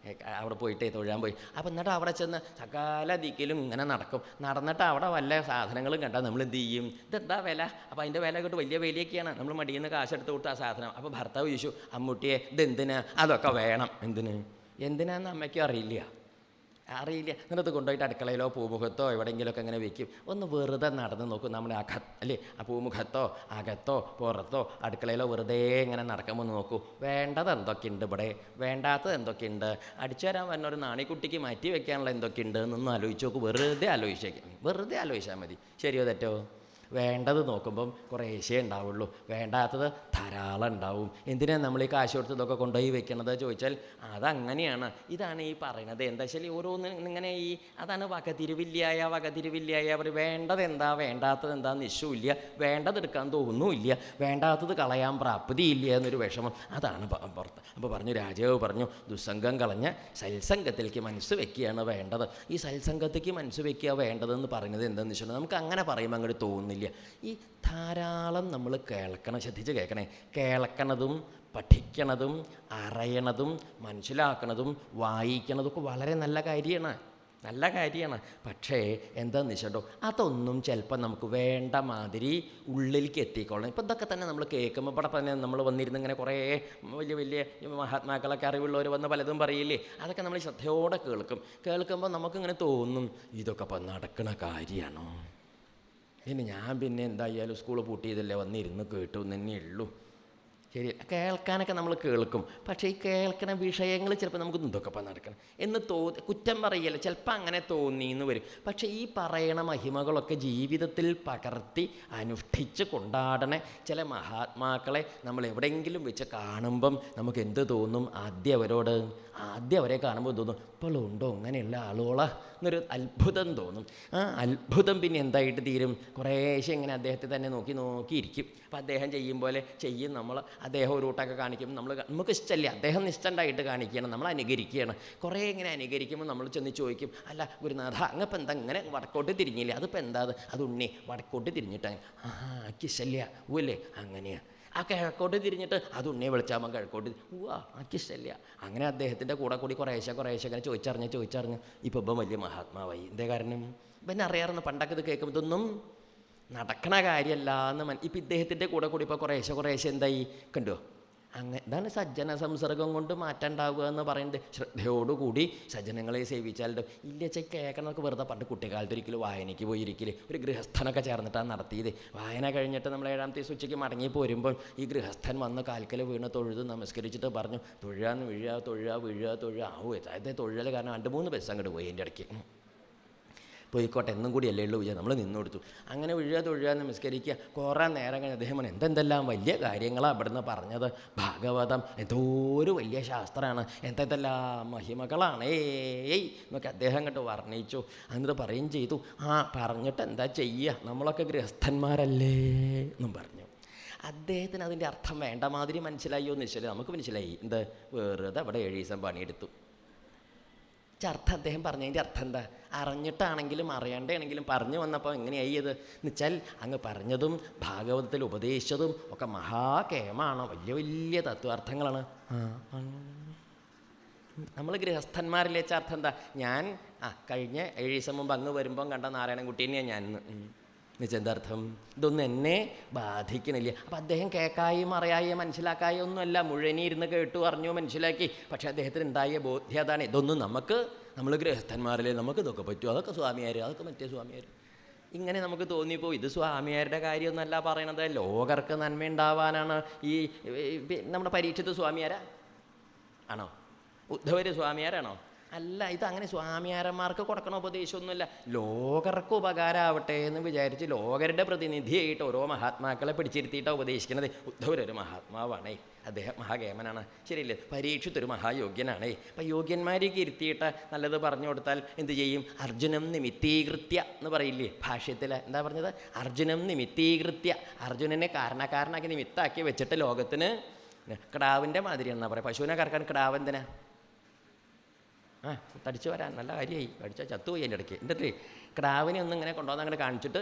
അവിടെ പോയിട്ട് തൊഴാൻ പോയി. അപ്പോൾ എന്നിട്ട് അവിടെ ചെന്ന് സകല ദിക്കിലും ഇങ്ങനെ നടന്നിട്ട് അവിടെ വല്ല സാധനങ്ങളും കണ്ടാൽ നമ്മൾ എന്ത് ചെയ്യും? ഇതെന്താ വില? അപ്പോൾ അതിൻ്റെ വില കൊണ്ട് വലിയ വിലയൊക്കെയാണ്. നമ്മൾ മടിയിൽ നിന്ന് കാശെടുത്ത് കൊടുത്ത ആ സാധനം. അപ്പോൾ ഭർത്താവ് ചോദിച്ചു, അമ്മൂട്ടിയെ ഇതെന്തിനാ? അതൊക്കെ വേണം. എന്തിനാന്ന് അമ്മയ്ക്കും അറിയില്ല. എന്നിട്ട് കൊണ്ടുപോയിട്ട് അടുക്കളയിലോ പൂമുഖത്തോ എവിടെയെങ്കിലുമൊക്കെ അങ്ങനെ വെക്കും. ഒന്ന് വെറുതെ നടന്ന് നോക്കും. നമ്മുടെ ആ പൂമുഖത്തോ അകത്തോ പുറത്തോ അടുക്കളയിലോ വെറുതെ ഇങ്ങനെ നടക്കുമ്പോൾ നോക്കൂ. വേണ്ടത് എന്തൊക്കെയുണ്ട് ഇവിടെ, വേണ്ടാത്തത് എന്തൊക്കെയുണ്ട്, അടിച്ചു തരാൻ വരുന്ന ഒരു നാണിക്കുട്ടിക്ക് മാറ്റി വെക്കാനുള്ള എന്തൊക്കെയുണ്ട് എന്നൊന്നും ആലോചിച്ച് നോക്കൂ. വെറുതെ ആലോചിച്ചാൽ മതി. ശരിയോ തെറ്റോ? വേണ്ടത് നോക്കുമ്പം കുറേശ്ശേ ഉണ്ടാവുള്ളൂ, വേണ്ടാത്തത് ധാരാളം ഉണ്ടാവും. എന്തിനാണ് നമ്മൾ ഈ കാശ് കൊടുത്ത് ഇതൊക്കെ കൊണ്ടുപോയി വെക്കണത് ചോദിച്ചാൽ അതങ്ങനെയാണ്. ഇതാണ് ഈ പറയണത്. എന്താ വെച്ചാൽ ഓരോന്ന് ഇങ്ങനെ അതാണ് വകതിരിവില്ലായ അവർ വേണ്ടത് എന്താ വേണ്ടാത്തത് എന്താ നിശ്ചയമില്ല, വേണ്ടതെടുക്കാൻ തോന്നുമില്ല, വേണ്ടാത്തത് കളയാൻ പ്രാപ്തിയില്ല എന്നൊരു വിഷമം. അതാണ് പുറത്ത്. അപ്പോൾ രാജാവ് പറഞ്ഞു, ദുസ്സംഗം കളഞ്ഞ് സത്സംഗത്തിലേക്ക് മനസ്സ് വെക്കുകയാണ് വേണ്ടത്. ഈ സത്സംഗത്തേക്ക് മനസ്സ് വെക്കുക വേണ്ടതെന്ന് പറയുന്നത് എന്താണെന്ന് വെച്ചാൽ നമുക്ക് അങ്ങനെ പറയുമ്പോൾ അങ്ങോട്ട് തോന്നുന്നില്ല. ഈ ധാരാളം നമ്മൾ കേൾക്കണം, ശ്രദ്ധിച്ച് കേൾക്കണേ. കേൾക്കണതും പഠിക്കണതും അറിയണതും മനസ്സിലാക്കണതും വായിക്കണതും ഒക്കെ വളരെ നല്ല കാര്യമാണ്. പക്ഷേ എന്താണെന്ന് വെച്ചിട്ടോ, അതൊന്നും ചിലപ്പോൾ നമുക്ക് വേണ്ട മാതിരി ഉള്ളിലേക്ക് എത്തിക്കോളണം. ഇപ്പം ഇതൊക്കെ തന്നെ നമ്മൾ കേൾക്കുമ്പോൾ ഇവിടെ തന്നെ നമ്മൾ വന്നിരുന്ന് ഇങ്ങനെ കുറേ വലിയ മഹാത്മാക്കളൊക്കെ അറിവുള്ളവർ വന്ന് പലതും പറയില്ലേ, അതൊക്കെ നമ്മൾ ശ്രദ്ധയോടെ കേൾക്കുമ്പോൾ നമുക്കിങ്ങനെ തോന്നും, ഇതൊക്കെ ഇപ്പം നടക്കണ കാര്യമാണോ? ഞാൻ എന്തായാലും സ്കൂൾ പൂട്ടിയതല്ലേ വന്നിരുന്ന് കേട്ടു തന്നെ ഉള്ളൂ. ശരി, കേൾക്കാനൊക്കെ നമ്മൾ കേൾക്കും. പക്ഷേ ഈ കേൾക്കുന്ന വിഷയങ്ങൾ ചിലപ്പോൾ നമുക്ക് ഇതൊക്കെ ഇപ്പം നടക്കണം എന്ന് കുറ്റം പറയല്ല, ചിലപ്പോൾ അങ്ങനെ തോന്നിയെന്ന് വരും. പക്ഷേ ഈ പറയണ മഹിമകളൊക്കെ ജീവിതത്തിൽ പകർത്തി അനുഷ്ഠിച്ച് കൊണ്ടാടണ ചില മഹാത്മാക്കളെ നമ്മൾ എവിടെയെങ്കിലും വെച്ച് കാണുമ്പം നമുക്ക് എന്ത് തോന്നും? ആദ്യം അവരെ കാണുമ്പോൾ തോന്നും, ഇപ്പോഴുണ്ടോ അങ്ങനെയുള്ള ആളുകളാ എന്നൊരു അത്ഭുതം തോന്നും. ആ അത്ഭുതം പിന്നെ എന്തായിട്ട് തീരും? കുറേശ്ശെ ഇങ്ങനെ അദ്ദേഹത്തെ തന്നെ നോക്കിയിരിക്കും. അപ്പോൾ അദ്ദേഹം ചെയ്യും പോലെ ചെയ്യും നമ്മൾ. അദ്ദേഹം ഒരു കൂട്ടമൊക്കെ കാണിക്കും, നമുക്ക് ഇഷ്ടമല്ല, അദ്ദേഹം നിഷ്ഠണ്ടായിട്ട് കാണിക്കുകയാണ്, നമ്മൾ അനുകരിക്കുകയാണ്. കുറേ ഇങ്ങനെ അനുകരിക്കുമ്പോൾ നമ്മൾ ചെന്ന് ചോദിക്കും, അല്ല ഗുരുനാഥ അങ്ങപ്പം എന്താ ഇങ്ങനെ വടക്കോട്ട് തിരിഞ്ഞില്ലേ? അതിപ്പോൾ എന്താ? അത് ഉണ്ണി വടക്കോട്ട് തിരിഞ്ഞിട്ടാണ്. എനിക്കിഷ്ടല്ല. ഊല്ലേ? അങ്ങനെയാണ്. ആ കിഴക്കോട്ട് തിരിഞ്ഞിട്ട് അത് ഉണ്ണിയെ വിളിച്ചാൽ കിഴക്കോട്ട് എനിക്കിഷ്ടല്ല. അങ്ങനെ അദ്ദേഹത്തിൻ്റെ കൂടെ കൂടി കുറേശ്ശെ അങ്ങനെ ചോദിച്ചറിഞ്ഞ് ഇപ്പം വലിയ മഹാത്മാവായി. എന്തേ കാരണം? പിന്നെ അറിയാറുണ്ട് പണ്ടൊക്കെ ഇത് കേൾക്കുമ്പോൾ ഇതൊന്നും നടക്കണ കാര്യമല്ല എന്ന്. ഇപ്പം ഇദ്ദേഹത്തിൻ്റെ കൂടെ കൂടി ഇപ്പോൾ കുറേശ്ശെ എന്തായി കണ്ടോ? ഇതാണ് സജ്ജന സംസർഗം കൊണ്ട് മാറ്റം ഉണ്ടാവുക എന്ന് പറയുന്നത്. ശ്രദ്ധയോടുകൂടി സജ്ജനങ്ങളെ സേവിച്ചാൽ ഇല്ല കേൾക്കണമൊക്കെ വെറുതെ. പണ്ട് കുട്ടിക്കാലത്ത് ഒരിക്കലും വായനയ്ക്ക് പോയിരിക്കൽ ഒരു ഗൃഹസ്ഥനൊക്കെ ചേർന്നിട്ടാണ് നടത്തിയത്. വായന കഴിഞ്ഞിട്ട് നമ്മൾ 7ാമത്തെ ഉച്ചയ്ക്ക് മടങ്ങി പോരുമ്പോൾ ഈ ഗൃഹസ്ഥൻ വന്ന് കാൽക്കൽ വീണ് തൊഴുത് നമസ്കരിച്ചിട്ട് പറഞ്ഞു, തൊഴുക. ആവൂ അതായത് തൊഴിൽ കാരണം 2-3 ബസ് അങ്ങോട്ട് പോയി എൻ്റെ ഇടയ്ക്ക്. പോയിക്കോട്ടെ എന്നും കൂടി അല്ലേ ഉള്ളൂ നമ്മൾ നിന്നു കൊടുത്തു. അങ്ങനെ ഒഴുകാതെ നമസ്കരിക്കുക. കുറേ നേരം കഴിഞ്ഞ് അദ്ദേഹം പറഞ്ഞു, എന്തെന്തെല്ലാം വലിയ കാര്യങ്ങളാണ് ഇവിടുന്ന് പറഞ്ഞത്. ഭാഗവതം എന്തോ ഒരു വലിയ ശാസ്ത്രമാണ്, എന്തെല്ലാം മഹിമകളാണ് എന്നൊക്കെ അദ്ദേഹം അങ്ങോട്ട് വർണ്ണിച്ചു. എന്നിട്ട് പറയുകയും ചെയ്തു, പറഞ്ഞിട്ട് എന്താ ചെയ്യുക, നമ്മളൊക്കെ ഗൃഹസ്ഥന്മാരല്ലേ എന്നും പറഞ്ഞു. അദ്ദേഹത്തിന് അതിൻ്റെ അർത്ഥം വേണ്ട മാതിരി മനസ്സിലായോ എന്ന് വെച്ചാൽ നമുക്ക് മനസ്സിലായി. എന്ത് വെറുതെ അവിടെ 7 ദിവസം പണിയെടുത്തു. അർത്ഥം അദ്ദേഹം പറഞ്ഞതിൻ്റെ അർത്ഥം എന്താ, അറിഞ്ഞിട്ടാണെങ്കിലും അറിയാണ്ടാണെങ്കിലും പറഞ്ഞു വന്നപ്പോൾ എങ്ങനെയായി അത് എന്ന് വെച്ചാൽ അങ്ങ് പറഞ്ഞതും ഭാഗവതത്തിൽ ഉപദേശിച്ചതും ഒക്കെ മഹാകേമാണ്, വലിയ വലിയ തത്വാർത്ഥങ്ങളാണ്. നമ്മൾ ഗൃഹസ്ഥന്മാരിലെ അർത്ഥം എന്താ, ഞാൻ കഴിഞ്ഞ 7 ദിവസം മുമ്പ് അങ്ങ് വരുമ്പം കണ്ട നാരായണൻകുട്ടി തന്നെയാണ് ഞാൻ എന്നുവെച്ചെന്താർത്ഥം, ഇതൊന്നും എന്നെ ബാധിക്കണില്ല. അപ്പം അദ്ദേഹം കേൾക്കായും അറിയായും മനസ്സിലാക്കായും ഒന്നുമല്ല, മുഴുവനി ഇരുന്ന് കേട്ടു അറിഞ്ഞു മനസ്സിലാക്കി. പക്ഷേ അദ്ദേഹത്തിന് ഉണ്ടായ ബോധ്യം അതാണ്, ഇതൊന്നും നമ്മൾ ഗൃഹസ്ഥന്മാരിലെ നമുക്ക് ഇതൊക്കെ പറ്റും, അതൊക്കെ സ്വാമിയാർ, അതൊക്കെ മറ്റേ സ്വാമിയാർ. ഇങ്ങനെ നമുക്ക് തോന്നിപ്പോ ഇത് സ്വാമിയാരുടെ കാര്യമൊന്നല്ല പറയണത്, ലോകർക്ക് നന്മ ഉണ്ടാവാനാണ്. ഈ നമ്മുടെ പരീക്ഷത്ത് സ്വാമിയാരാ ആണോ, ഉദ്ധവര് സ്വാമിയാരാണോ? അല്ല, ഇതങ്ങനെ സ്വാമിയാരന്മാർക്ക് കൊടുക്കണ ഉപദേശമൊന്നുമില്ല, ലോകർക്ക് ഉപകാരമാവട്ടെ എന്ന് വിചാരിച്ച് ലോകരുടെ പ്രതിനിധിയായിട്ട് ഓരോ മഹാത്മാക്കളെ പിടിച്ചിരുത്തിയിട്ടാണ് ഉപദേശിക്കുന്നത്. ഉദ്ധവരൊരു മഹാത്മാവാണേ, അദ്ദേഹം മഹാകേമനാണ്, ശരിയല്ലേ? പരീക്ഷിത്തൊരു മഹായോഗ്യനാണേ. അപ്പം യോഗ്യന്മാരേക്ക് ഇരുത്തിയിട്ട് നല്ലത് പറഞ്ഞു കൊടുത്താൽ എന്ത് ചെയ്യും? അർജുനം നിമിത്തീകൃത്യ എന്ന് പറയില്ലേ ഭാഷ്യത്തിൽ, എന്താ പറഞ്ഞത്? അർജുനം നിമിത്തീകൃത്യ, അർജുനനെ കാരണക്കാരനാക്കി നിമിത്താക്കി വെച്ചിട്ട് ലോകത്തിന് കിടാവിൻ്റെ മാതിരിയാണെന്നാ പറയാം. പശുവിനെ കറക്കാൻ കിടാവ് എന്തിനാ? തടിച്ചു വരാൻ നല്ല കാര്യമായി, കടിച്ചാൽ ചത്തുപോയി എൻ്റെ ഇടയ്ക്ക്. എന്നിട്ട് കിടാവിനെ ഒന്നും ഇങ്ങനെ കൊണ്ടുവന്ന് അങ്ങനെ കാണിച്ചിട്ട്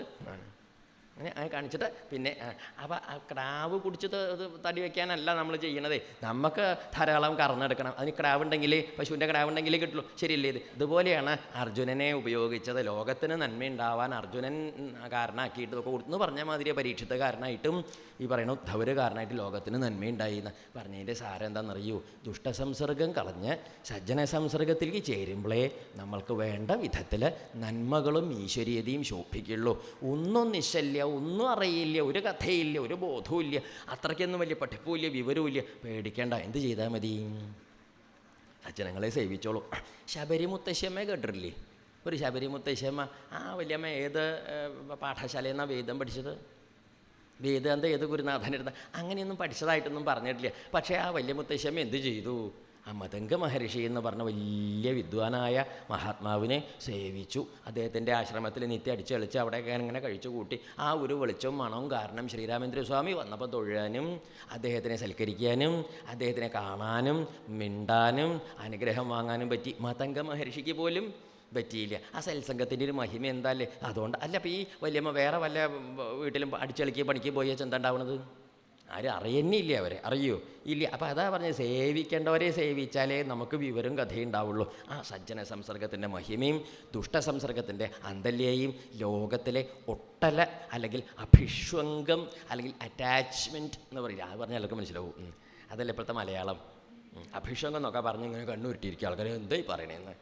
അങ്ങനെ കാണിച്ചിട്ട് പിന്നെ അപ്പം കിടാവ് കുടിച്ചിട്ട് തടി വയ്ക്കാനല്ല നമ്മൾ ചെയ്യണത്, നമുക്ക് ധാരാളം കറന്നെടുക്കണം. അതിന് കിടാവുണ്ടെങ്കിൽ, പശുവിൻ്റെ കിടാവുണ്ടെങ്കിൽ കിട്ടുള്ളൂ, ശരിയല്ലേ? ഇതുപോലെയാണ് അർജുനനെ ഉപയോഗിച്ചത്. ലോകത്തിന് നന്മയുണ്ടാവാൻ അർജുനൻ കാരണമാക്കിയിട്ട് ഇതൊക്കെ കൊടുത്തെന്ന് പറഞ്ഞ മാതിരി പരീക്ഷിത കാരണമായിട്ടും ഈ പറയുന്ന ഉദ്ധവര് കാരണമായിട്ട് ലോകത്തിന് നന്മയുണ്ടായി എന്ന് പറഞ്ഞതിൻ്റെ സാരം എന്താണെന്നറിയൂ? ദുഷ്ടസംസർഗം കളഞ്ഞ് സജ്ജന സംസർഗത്തിലേക്ക് ചേരുമ്പോഴേ നമ്മൾക്ക് വേണ്ട വിധത്തിൽ നന്മകളും ഈശ്വരീയതയും ശോഭിക്കുള്ളൂ. ഒന്നും നിശ്ചല്യ, ഒന്നും അറിയില്ല, ഒരു കഥയില്ല, ഒരു ബോധവും ഇല്ല, അത്രയ്ക്കൊന്നും വലിയ പഠിപ്പുമില്ല, വിവരവുമില്ല, പേടിക്കേണ്ട. എന്ത് ചെയ്താൽ മതി? സജ്ജനങ്ങളെ സേവിച്ചോളൂ. ശബരി മുത്തശ്ശിയമ്മ കേട്ടിട്ടില്ലേ? ഒരു ശബരി മുത്തശ്ശിയമ്മ, വല്യമ്മ ഏത് പാഠശാലയിൽ നിന്നാണ് വേദം പഠിച്ചത്? വേദാന്ത ഏത് ഗുരുനാഥനെടുത്ത? അങ്ങനെയൊന്നും പഠിച്ചതായിട്ടൊന്നും പറഞ്ഞിട്ടില്ല. പക്ഷേ ആ വലിയ മുത്തശ്ശിയമ്മ എന്ത് ചെയ്തു? ആ മതംഗ മഹർഷി എന്ന് പറഞ്ഞ വലിയ വിദ്വാനായ മഹാത്മാവിനെ സേവിച്ചു. അദ്ദേഹത്തിൻ്റെ ആശ്രമത്തിൽ നിത്യം അടിച്ചളിച്ച് അവിടെ ഇങ്ങനെ കഴിച്ചു കൂട്ടി. ആ ഒരു വെളിച്ചവും മണവും കാരണം ശ്രീരാമേന്ദ്രസ്വാമി വന്നപ്പോൾ തൊഴാനും അദ്ദേഹത്തിനെ സൽക്കരിക്കാനും അദ്ദേഹത്തിനെ കാണാനും മിണ്ടാനും അനുഗ്രഹം വാങ്ങാനും പറ്റി. മതംഗ മഹർഷിക്ക് പോലും പറ്റിയില്ല. ആ സത്സംഗത്തിൻ്റെ ഒരു മഹിമ എന്താല്ലേ? അതുകൊണ്ട് അല്ല. അപ്പോൾ ഈ വല്യമ്മ വേറെ വല്ല വീട്ടിലും അടിച്ചളിക്ക് പണിക്ക് പോയാൽ എന്താ ഉണ്ടാവുന്നത്? ആരും അറിയുന്നില്ല, അവരെ അറിയോ? ഇല്ല. അപ്പോൾ അതാ പറഞ്ഞത്, സേവിക്കേണ്ടവരെ സേവിച്ചാലേ നമുക്ക് വിവരം കഥയും ഉണ്ടാവുള്ളൂ. ആ സജ്ജന സംസർഗത്തിൻ്റെ മഹിമയും ദുഷ്ടസംസർഗത്തിൻ്റെ അന്തല്യയും ലോകത്തിലെ ഒട്ടല അല്ലെങ്കിൽ അഭിഷ്വംഗം അല്ലെങ്കിൽ അറ്റാച്ച്മെൻറ്റ് എന്ന് പറയില്ല, അത് പറഞ്ഞാൽ എല്ലാവർക്കും മനസ്സിലാവും. അതല്ല ഇപ്പോഴത്തെ മലയാളം. അഭിഷേകം എന്നൊക്കെ പറഞ്ഞ് ഇങ്ങനെ കണ്ണുരുട്ടിയിരിക്കുക ആൾക്കാർ, എന്തായി പറയണേന്ന്.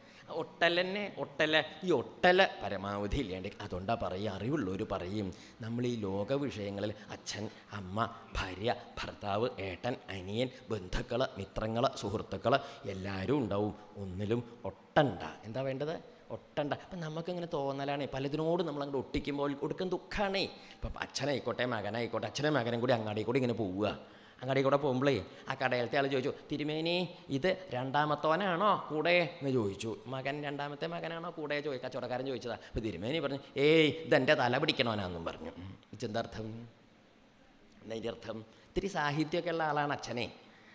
ഈ ഒട്ടല പരമാവധി ഇല്ലാണ്ട്. അതുകൊണ്ടാണ് പറയുക, അറിവുള്ളവർ പറയും, നമ്മൾ ഈ ലോക വിഷയങ്ങളിൽ അച്ഛൻ, അമ്മ, ഭാര്യ, ഭർത്താവ്, ഏട്ടൻ, അനിയൻ, ബന്ധുക്കൾ, മിത്രങ്ങൾ, സുഹൃത്തുക്കൾ എല്ലാവരും ഉണ്ടാവും. ഒന്നിലും ഒട്ടണ്ട. എന്താ വേണ്ടത്? ഒട്ടണ്ട. അപ്പം നമുക്കിങ്ങനെ തോന്നലാണ്, പലതിനോടും നമ്മളങ്ങോട്ട് ഒട്ടിക്കുമ്പോൾ കൊടുക്കുന്ന ദുഃഖമാണേ. ഇപ്പം അച്ഛനായിക്കോട്ടെ മകനായിക്കോട്ടെ, അച്ഛനും മകനും കൂടി അങ്ങാടി കൂടി ഇങ്ങനെ പോവുക. അങ്ങാടി കൂടെ പോകുമ്പോഴേ ആ കടയിലത്തെ ആൾ ചോദിച്ചു, തിരുമേനി ഇത് രണ്ടാമത്തോനാണോ കൂടെ എന്ന് ചോദിച്ചു. മകൻ രണ്ടാമത്തെ മകനാണോ കൂടെ കച്ചവടക്കാരൻ ചോദിച്ചതാ. അപ്പോൾ തിരുമേനി പറഞ്ഞു, ഇതെൻ്റെ തല പിടിക്കണവനാന്നും പറഞ്ഞു. എന്താർത്ഥം? അതിൻ്റെ അർത്ഥം ഇത്തിരി സാഹിത്യമൊക്കെ ഉള്ള ആളാണ് അച്ഛനെ.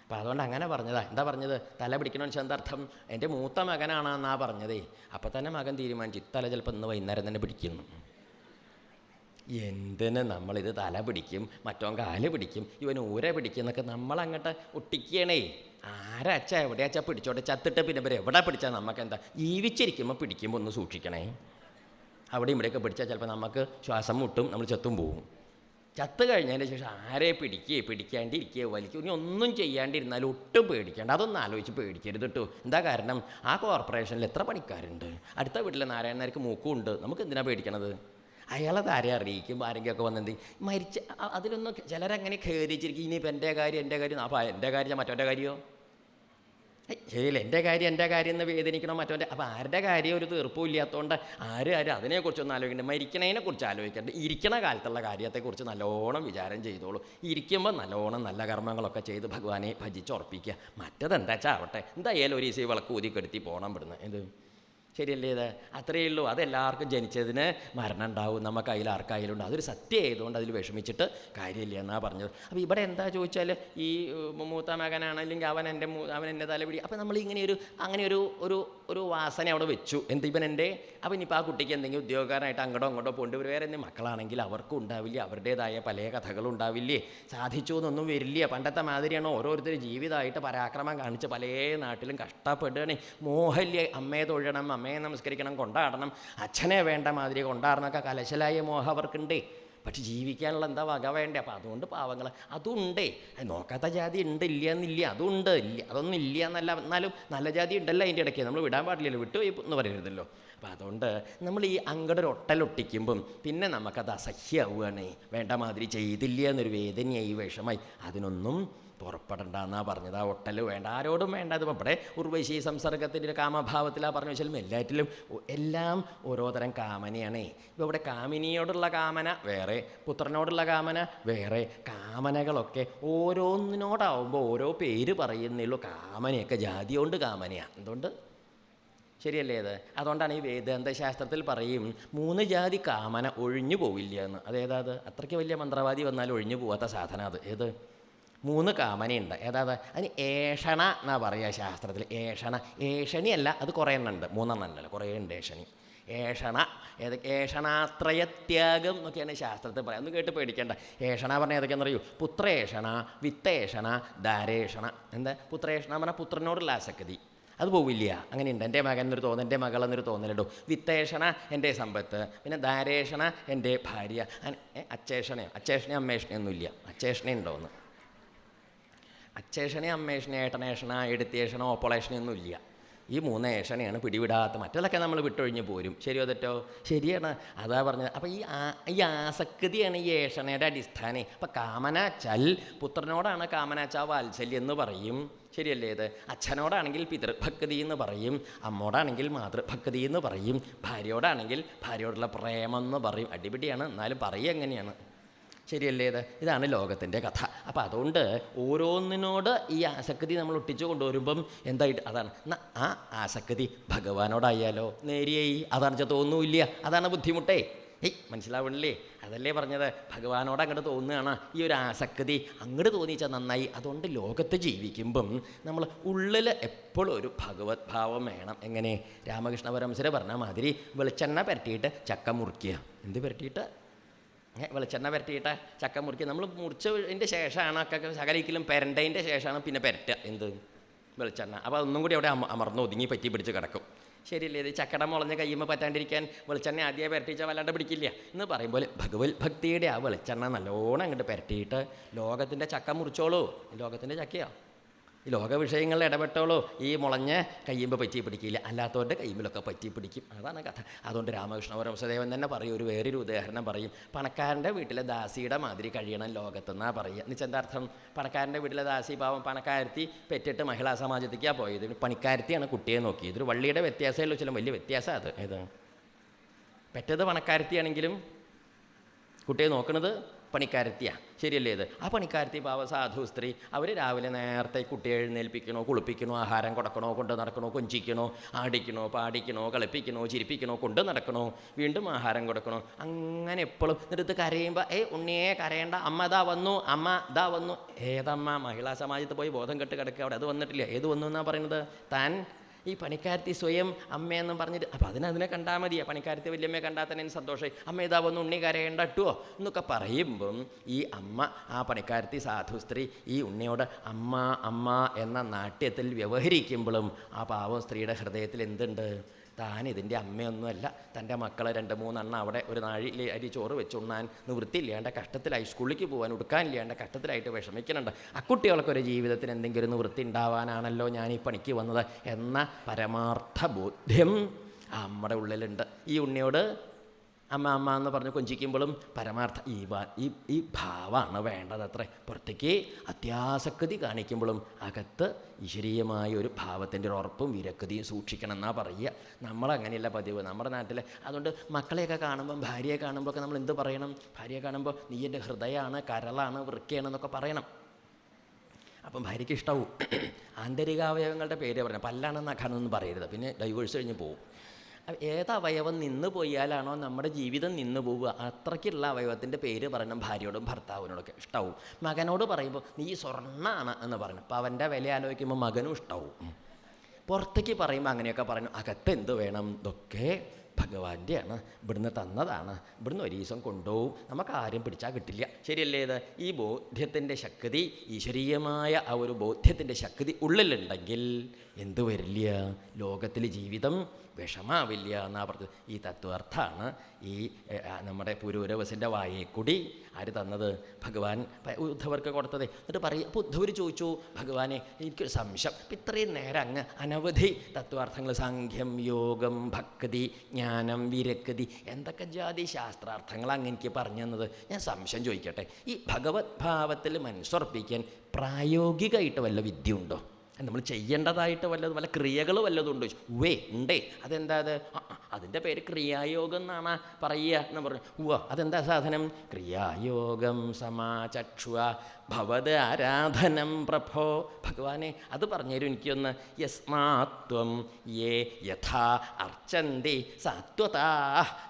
അപ്പം അതുകൊണ്ട് അങ്ങനെ പറഞ്ഞതാ. എന്താ പറഞ്ഞത്? തല പിടിക്കണമെന്ന് വെച്ചാൽ എന്താർത്ഥം? എൻ്റെ മൂത്ത മകനാണെന്നാ പറഞ്ഞതേ. അപ്പം തന്നെ മകൻ തീരുമാനിച്ചു, തല ചിലപ്പോൾ ഇന്ന് വൈകുന്നേരം തന്നെ പിടിക്കുന്നു. എന്തിന് നമ്മളിത് തല പിടിക്കും, മറ്റോ കാല് പിടിക്കും, ഇവൻ ഊര പിടിക്കും എന്നൊക്കെ നമ്മളങ്ങോട്ട് ഒട്ടിക്കണേ. ആരച്ച എവിടെയാച്ചാ പിടിച്ചോട്ടെ, ചത്തിട്ട് പിന്നെ ഇവർ എവിടെ പിടിച്ചാൽ നമുക്കെന്താ? ജീവിച്ചിരിക്കുമ്പോൾ പിടിക്കുമ്പോൾ ഒന്ന് സൂക്ഷിക്കണേ. അവിടെ ഇവിടെയൊക്കെ പിടിച്ചാൽ ചിലപ്പോൾ നമുക്ക് ശ്വാസം മുട്ടും, നമ്മൾ ചത്തും പോവും. ചത്ത് കഴിഞ്ഞതിന് ശേഷം ആരെ പിടിക്കാണ്ടിരിക്കുകയോ വലിക്കുക, ഇനി ഒന്നും ചെയ്യാണ്ടിരുന്നാലും ഒട്ടും പേടിക്കേണ്ട. അതൊന്നും ആലോചിച്ച് പേടിക്കരുത് കേട്ടോ. എന്താ കാരണം? ആ കോർപ്പറേഷനിൽ എത്ര പണിക്കാരുണ്ട്, അടുത്ത വീട്ടിലെ നാരായണനാർക്ക് മൂക്കും ഉണ്ട്, നമുക്ക് എന്തിനാണ് പേടിക്കണത്? അയാളത് ആരെ അറിയിക്കും? ആരെങ്കിലുമൊക്കെ വന്നെന്ത് മരിച്ച അതിലൊന്നും ചിലരങ്ങനെ ഖേദിച്ചിരിക്കും. ഇനിയിപ്പോൾ എൻ്റെ കാര്യം. അപ്പോൾ എൻ്റെ കാര്യം മറ്റവൻ്റെ കാര്യമോ? ശരിയല്ല, എൻ്റെ കാര്യം എന്ന് വേദനിക്കണോ മറ്റവൻ്റെ? അപ്പോൾ ആരുടെ കാര്യം ഒരു തീർപ്പും ഇല്ലാത്തതുകൊണ്ട് ആരും അതിനെക്കുറിച്ചൊന്നും ആലോചിക്കണ്ട. മരിക്കണതിനെക്കുറിച്ച് ആലോചിക്കേണ്ട. ഇരിക്കണ കാലത്തുള്ള കാര്യത്തെക്കുറിച്ച് നല്ലോണം വിചാരം ചെയ്തോളൂ. ഇരിക്കുമ്പോൾ നല്ലോണം നല്ല കർമ്മങ്ങളൊക്കെ ചെയ്ത് ഭഗവാനെ ഭജിച്ചുറപ്പിക്കുക. മറ്റതെന്താ ചാവട്ടെ, എന്തായാലും ഒരു ഈസി വിളക്ക് ഊതിക്കെടുത്തി പോകണം ഇവിടുന്ന്. ഇത് ശരിയല്ലേ? ഇത് അത്രയേ ഉള്ളൂ. അതെല്ലാവർക്കും ജനിച്ചതിന് മരണം ഉണ്ടാവും, നമുക്ക് അതിലാർക്കായാലും ഉണ്ട്. അതൊരു സത്യം ആയതുകൊണ്ട് അതിൽ വിഷമിച്ചിട്ട് കാര്യമില്ല എന്നാണ് പറഞ്ഞത്. അപ്പോൾ ഇവിടെ എന്താ ചോദിച്ചാൽ, ഈ മൂത്ത മകനാണെങ്കിൽ അവൻ എൻ്റെ തലപിടി. അപ്പോൾ നമ്മൾ അങ്ങനെ ഒരു വാസന അവിടെ വെച്ചു. ഇവൻ എൻ്റെ. അപ്പം ഇനിയിപ്പോൾ ആ കുട്ടിക്ക് എന്തെങ്കിലും ഉദ്യോഗക്കാരനായിട്ട് അങ്ങോട്ടോ പോണ്ട്. വേറെ എന്തെങ്കിലും മക്കളാണെങ്കിൽ അവർക്കും ഉണ്ടാവില്ല, അവരുടേതായ പല കഥകളും ഉണ്ടാവില്ലേ. സാധിച്ചു എന്നൊന്നും വരില്ല. പണ്ടത്തെ മാതിരിയാണ് ഓരോരുത്തർ ജീവിതമായിട്ട് പരാക്രമം കാണിച്ച് പല നാട്ടിലും കഷ്ടപ്പെടുകയാണ്. മോഹല്യ അമ്മയെ തൊഴണം, അമ്മയെ നമസ്കരിക്കണം, കൊണ്ടാടണം, അച്ഛനെ വേണ്ട മാതിരി കൊണ്ടാടണമൊക്കെ കലശലായ മോഹം അവർക്കുണ്ടേ. പക്ഷെ ജീവിക്കാനുള്ള എന്താ വക വേണ്ടേ? അപ്പം അതുകൊണ്ട് പാവങ്ങൾ അതുണ്ടേ. നോക്കാത്ത ജാതി ഉണ്ട്, ഇല്ല എന്നില്ല, അതുണ്ട്, ഇല്ല അതൊന്നും ഇല്ല എന്നല്ല. എന്നാലും നല്ല ജാതി ഉണ്ടല്ലോ അതിൻ്റെ ഇടയ്ക്ക്. നമ്മൾ വിടാൻ പാടില്ലല്ലോ, വിട്ടുപോയി എന്ന് പറയരുതല്ലോ. അപ്പം അതുകൊണ്ട് നമ്മൾ ഈ അങ്ങടൊരു ഒട്ടലൊട്ടിക്കുമ്പം പിന്നെ നമുക്കത് അസഹ്യമാവുകയാണ്. വേണ്ട മാതിരി ചെയ്തില്ല എന്നൊരു വേദനയായി, വിഷമായി. അതിനൊന്നും പുറപ്പെടണ്ട എന്നാണ് പറഞ്ഞത്. ആ ഒട്ടൽ വേണ്ട, ആരോടും വേണ്ട. അത് ഇവിടെ ഉർവശി സംസർഗത്തിൻ്റെ കാമഭാവത്തിലാണ് പറഞ്ഞു വെച്ചാലും എല്ലാറ്റിലും എല്ലാം ഓരോ തരം കാമനയാണേ. ഇപ്പോൾ ഇവിടെ കാമിനിയോടുള്ള കാമന വേറെ, പുത്രനോടുള്ള കാമന വേറെ. കാമനകളൊക്കെ ഓരോന്നിനോടാവുമ്പോൾ ഓരോ പേര് പറയുന്നുള്ളൂ. കാമനയൊക്കെ ജാതി കൊണ്ട് കാമനയാണ്. എന്തുകൊണ്ട്? ശരിയല്ലേ അത്? അതുകൊണ്ടാണ് ഈ വേദാന്തശാസ്ത്രത്തിൽ പറയും 3 ജാതി കാമന ഒഴിഞ്ഞു പോവില്ല എന്ന്. അതേതാത്? അത്രയ്ക്ക് വലിയ മന്ത്രവാദി വന്നാലും ഒഴിഞ്ഞു പോവാത്ത സാധനം അത്. ഏത്? 3 കാമനയുണ്ട്. ഏതാത്? അതിന് ഏഷണ എന്നാ പറയുക ശാസ്ത്രത്തിൽ. ഏഷണി അല്ല, അത് കുറേ എണ്ണം ഉണ്ട്, 3 എണ്ണം ഉണ്ടല്ലോ, കുറേ ഉണ്ട് ഏഷണി. ഏഷണാത്രയത്യാഗം എന്നൊക്കെയാണ് ശാസ്ത്രത്തിൽ പറയാം. ഒന്ന് കേട്ട് പേടിക്കേണ്ട. ഏഷണ പറഞ്ഞാൽ ഏതൊക്കെയാണെന്ന് അറിയൂ? പുത്രേഷണ, വിത്തേഷണ, ദാരേഷണ. എന്താ പുത്രേഷണ പറഞ്ഞാൽ പുത്രനോടുള്ള ആസക്തി, അത് പോവില്ല. അങ്ങനെയുണ്ട്. എൻ്റെ മകൻ എന്നൊരു തോന്നൽ, എൻ്റെ മകൾ എന്നൊരു തോന്നലിടും. വിത്തേഷണ എൻ്റെ സമ്പത്ത്, പിന്നെ ദാരേഷണ എൻ്റെ ഭാര്യ. അച്ചേഷണയോ അമ്മേഷണയൊന്നുമില്ല. അച്ചേഷണ ഉണ്ടോയെന്ന്? അച്ചേഷണ, അമ്മേഷണ, ഏട്ടനേഷണ, എടുത്തേഷണ, ഓപ്പളേഷണയൊന്നും ഇല്ല. ഈ 3 ഏഷണയാണ് പിടിവിടാത്ത. മറ്റതൊക്കെ നമ്മൾ വിട്ടൊഴിഞ്ഞ് പോരും. ശരിയോ തെറ്റോ? ശരിയാണ്. അതാ പറഞ്ഞത്. അപ്പോൾ ഈ ആസക്തിയാണ് ഈ ഏഷണയുടെ അടിസ്ഥാനം. അപ്പം കാമനാച്ചാൽ പുത്രനോടാണ് കാമനാച്ചാൽ വാത്സല്യം എന്ന് പറയും. ശരിയല്ലേ ഇത്? അച്ഛനോടാണെങ്കിൽ പിതൃഭക്തി എന്ന് പറയും, അമ്മോടാണെങ്കിൽ മാതൃഭക്തി എന്ന് പറയും, ഭാര്യയോടാണെങ്കിൽ ഭാര്യയോടുള്ള പ്രേമം എന്ന് പറയും. അടിപിടിയാണ്, എന്നാലും പറയുക എങ്ങനെയാണ്? ശരിയല്ലേ ഇത്? ഇതാണ് ലോകത്തിൻ്റെ കഥ. അപ്പം അതുകൊണ്ട് ഓരോന്നിനോട് ഈ ആസക്തി നമ്മൾ ഒട്ടിച്ചു കൊണ്ടുവരുമ്പം എന്തായിട്ട് അതാണ് ആ ആസക്തി ഭഗവാനോടായാലോ നേരിയായി. അതാണ് തോന്നൂല്ല. അതാണ് ബുദ്ധിമുട്ടേ. മനസ്സിലാവണില്ലേ? അതല്ലേ പറഞ്ഞത്, ഭഗവാനോട് അങ്ങോട്ട് തോന്നുകയാണ് ഈ ഒരു ആസക്തി. അങ്ങോട്ട് തോന്നിച്ചാൽ നന്നായി. അതുകൊണ്ട് ലോകത്ത് ജീവിക്കുമ്പം നമ്മൾ ഉള്ളിൽ എപ്പോഴും ഒരു ഭഗവത് ഭാവം വേണം. എങ്ങനെ? രാമകൃഷ്ണ പരമഹംസർ പറഞ്ഞ മാതിരി വെളിച്ചെണ്ണ പുരട്ടിയിട്ട് ചക്ക മുറിക്കുക. എന്ത് പുരട്ടിയിട്ട്? വെളിച്ചെണ്ണ പുരട്ടിയിട്ട് ചക്ക മുറിക്കുക. നമ്മൾ മുറിച്ചതിൻ്റെ ശേഷമാണ് ഒക്കെ സകലിക്കലും പെരണ്ടതിൻ്റെ ശേഷമാണ് പിന്നെ പുരട്ടുക. എന്ത്? വെളിച്ചെണ്ണ. അപ്പോൾ അതൊന്നും കൂടി അവിടെ അമർന്ന് ഒതുങ്ങി പറ്റി പിടിച്ച് കിടക്കും. ശരിയല്ലേ? ഇത് ചക്കട മുളഞ്ഞ് കയ്യുമ്പോൾ പറ്റാണ്ടിരിക്കാൻ വെളിച്ചെണ്ണ ആദ്യം പുരട്ടിച്ചാൽ വല്ലാണ്ട് പിടിക്കില്ല എന്ന് പറയുമ്പോൾ ഭഗവത് ഭക്തിയുടെ ആ വെളിച്ചെണ്ണ നല്ലോണം അങ്ങോട്ട് പുരട്ടിയിട്ട് ലോകത്തിൻ്റെ ചക്ക മുറിച്ചോളൂ. ലോകത്തിൻ്റെ ചക്കയോ ഈ ലോക വിഷയങ്ങളിൽ ഇടപെട്ടോളൂ. ഈ മുളഞ്ഞ് കയ്യുമ്പോൾ പറ്റി പിടിക്കില്ല, അല്ലാത്തവരുടെ കയ്യുമ്പിലൊക്കെ പറ്റി പിടിക്കും. അതാണ് കഥ. അതുകൊണ്ട് രാമകൃഷ്ണ പരമഹംസദേവൻ തന്നെ പറയും, ഒരു വേറൊരു ഉദാഹരണം പറയും. പണക്കാരൻ്റെ വീട്ടിലെ ദാസിയുടെ മാതിരി കഴിയണം ലോകത്തെന്നാണ് പറയുക. എന്നുവെച്ചാൽ എന്താ അർത്ഥം? പണക്കാരൻ്റെ വീട്ടിലെ ദാസി പാവം പണക്കാരത്തി പെറ്റിട്ട് മഹിളാ സമാജത്തേക്കാണ് പോയത്. പണിക്കാരത്തിയാണ് കുട്ടിയെ നോക്കിയത്. ഇതൊരു വള്ളിയുടെ വ്യത്യാസമേ ഉള്ളൂ, ചില വലിയ വ്യത്യാസം. അത് ഏത്? പെറ്റത് പണക്കാരത്തിയാണെങ്കിലും കുട്ടിയെ നോക്കുന്നത് പണിക്കാരത്തിയാണ്. ശരിയല്ലേ ഇത്? ആ പണിക്കാരത്തി പാവ സാധു സ്ത്രീ. അവർ രാവിലെ നേരത്തെ കുട്ടിയെ എഴുന്നേൽപ്പിക്കണോ, കുളിപ്പിക്കണോ, ആഹാരം കൊടുക്കണോ, കൊണ്ട് നടക്കണോ, കൊഞ്ചിക്കണോ, ആടിക്കണോ, പാടിക്കണോ, കളിപ്പിക്കണോ, ചിരിപ്പിക്കണോ, കൊണ്ട് നടക്കണോ, വീണ്ടും ആഹാരം കൊടുക്കണോ, അങ്ങനെ എപ്പോഴും. എന്നിട്ട് കരയുമ്പോൾ ഉണ്ണിയെ കരയേണ്ട, അമ്മ ഇതാ വന്നു, അമ്മ ഇതാ വന്നു. ഏതമ്മ? മഹിളാ സമാജത്ത് പോയി ബോധം കെട്ട് കിടക്കുക. അവിടെ അത് വന്നിട്ടില്ല. ഏത് വന്നു എന്നാണ് പറയുന്നത്? താൻ ഈ പണിക്കാരത്തി സ്വയം അമ്മയെന്നും പറഞ്ഞിട്ട്. അപ്പം അതിനെ കണ്ടാൽ മതിയാ. പണിക്കാരത്തി വല്യമ്മയെ കണ്ടാൽ തന്നെ സന്തോഷമായി. അമ്മ ഇതാ വന്ന് ഉണ്ണി കരയേണ്ട ഇട്ടുവോ എന്നൊക്കെ പറയുമ്പം ഈ അമ്മ, ആ പണിക്കാരത്തി സാധു സ്ത്രീ ഈ ഉണ്ണിയോട് അമ്മ അമ്മ എന്ന നാട്യത്തിൽ വ്യവഹരിക്കുമ്പോഴും ആ പാവം സ്ത്രീയുടെ ഹൃദയത്തിൽ എന്തുണ്ട്? താൻ ഇതിൻ്റെ അമ്മയൊന്നുമല്ല. തൻ്റെ മക്കളെ 2-3 എണ്ണം അവിടെ ഒരു നാഴി അരി ചോറ് വെച്ചുണ്ണാൻ നിവൃത്തിയില്ലാണ്ട് കഷ്ടത്തിലായി, സ്കൂളിലേക്ക് പോകാൻ ഉടുക്കാനില്ലാണ്ട് കഷ്ടത്തിലായിട്ട് വിഷമിക്കുന്നുണ്ട്. അക്കുട്ടികൾക്കൊരു ജീവിതത്തിന് എന്തെങ്കിലും നിവൃത്തി ഉണ്ടാവാനാണല്ലോ ഞാൻ ഈ പണിക്ക് വന്നത് എന്ന പരമാർത്ഥ ബോധ്യം നമ്മുടെ ഉള്ളിലുണ്ട്. ഈ ഉണ്ണിയോട് അമ്മ അമ്മ എന്ന് പറഞ്ഞ് കൊഞ്ചിക്കുമ്പോഴും പരമാർത്ഥ ഈ ഭാവമാണ് വേണ്ടത്. അത്ര പുറത്തേക്ക് അത്യാസക്തി കാണിക്കുമ്പോഴും അകത്ത് ഈശ്വരീയമായ ഒരു ഭാവത്തിൻ്റെ ഒരു ഉറപ്പും വിരക്തിയും സൂക്ഷിക്കണം എന്നാണ് പറയുക. നമ്മളങ്ങനെയല്ല പതിവ് നമ്മുടെ നാട്ടിൽ. അതുകൊണ്ട് മക്കളെയൊക്കെ കാണുമ്പം ഭാര്യയെ കാണുമ്പോഴൊക്കെ നമ്മൾ എന്ത് പറയണം? ഭാര്യയെ കാണുമ്പോൾ നീ എൻ്റെ ഹൃദയമാണ്, കരളാണ്, വൃക്കയാണെന്നൊക്കെ പറയണം. അപ്പം ഭാര്യയ്ക്ക് ഇഷ്ടമാവും. ആന്തരികാവയവങ്ങളുടെ പേര് പറയണം. പല്ലാണെന്ന് നഖാണെന്നൊന്നും പറയരുത്, പിന്നെ ഡൈവേഴ്സ് കഴിഞ്ഞ് പോകും. ഏത് അവയവം നിന്ന് പോയാലാണോ നമ്മുടെ ജീവിതം നിന്ന് പോവുക, അത്രയ്ക്കുള്ള അവയവത്തിൻ്റെ പേര് പറയണം ഭാര്യയോടും ഭർത്താവിനോടൊക്കെ ഇഷ്ടമാവും. മകനോട് പറയുമ്പോൾ നീ സ്വർണ്ണമാണ് എന്ന് പറയണം. അപ്പോൾ അവൻ്റെ വില ആലോചിക്കുമ്പോൾ മകനും ഇഷ്ടമാവും. പുറത്തേക്ക് പറയുമ്പോൾ അങ്ങനെയൊക്കെ പറയണം. അകത്ത് എന്ത് വേണം? ഇതൊക്കെ ഭഗവാന്റെയാണ്, ഇവിടുന്ന് തന്നതാണ്, ഇവിടുന്ന് ഒരു ദിവസം കൊണ്ടുപോകും, നമുക്ക് ആരും പിടിച്ചാൽ കിട്ടില്ല. ശരിയല്ലേ? ഇത് ഈ ബോധ്യത്തിൻ്റെ ശക്തി, ഈശ്വരീയമായ ആ ഒരു ബോധ്യത്തിൻ്റെ ശക്തി ഉള്ളിലുണ്ടെങ്കിൽ എന്തു വരില്ല? ലോകത്തിൽ ജീവിതം വിഷമാവില്ല എന്നാ പറഞ്ഞത്. ഈ തത്വാർത്ഥാണ് ഈ നമ്മുടെ പുരൂരവസിൻ്റെ വായേ കൂടി ആര് തന്നത്? ഭഗവാൻ ഉദ്ധവർക്ക് കൊടുത്തത്. എന്നിട്ട് പറയും. അപ്പോൾ ഉദ്ധവർ ചോദിച്ചു, ഭഗവാനെ എനിക്കൊരു സംശയം, ഇപ്പം ഇത്രയും നേരം അങ്ങ് അനവധി തത്വാർത്ഥങ്ങൾ, സാഖ്യം, യോഗം, ഭക്തി, ജ്ഞാനം, വിരക്തി, എന്തൊക്കെ ജാതി ശാസ്ത്രാർത്ഥങ്ങൾ അങ്ങ് എനിക്ക് പറഞ്ഞു തന്നത്. ഞാൻ സംശയം ചോദിക്കട്ടെ, ഈ ഭഗവത് ഭാവത്തിൽ മനസ്സുറപ്പിക്കാൻ പ്രായോഗികമായിട്ട് വല്ല വിദ്യ ഉണ്ടോ? നമ്മൾ ചെയ്യേണ്ടതായിട്ട് വല്ല ക്രിയകൾ വല്ലതുണ്ടോ? ഉണ്ടേ. അതെന്താ അത്? അതിൻ്റെ പേര് ക്രിയായോഗം എന്നാണ് പറയുക എന്ന് പറഞ്ഞു. അതെന്താ സാധനം? ക്രിയായോഗം സമാചക്ഷുവ ഭവത് ആരാധനം പ്രഭോ. ഭഗവാനെ അത് പറഞ്ഞുതരും എനിക്കൊന്ന്. യസ്മാത്വം യേ യഥാ അർച്ചന്തി സാത്വതാ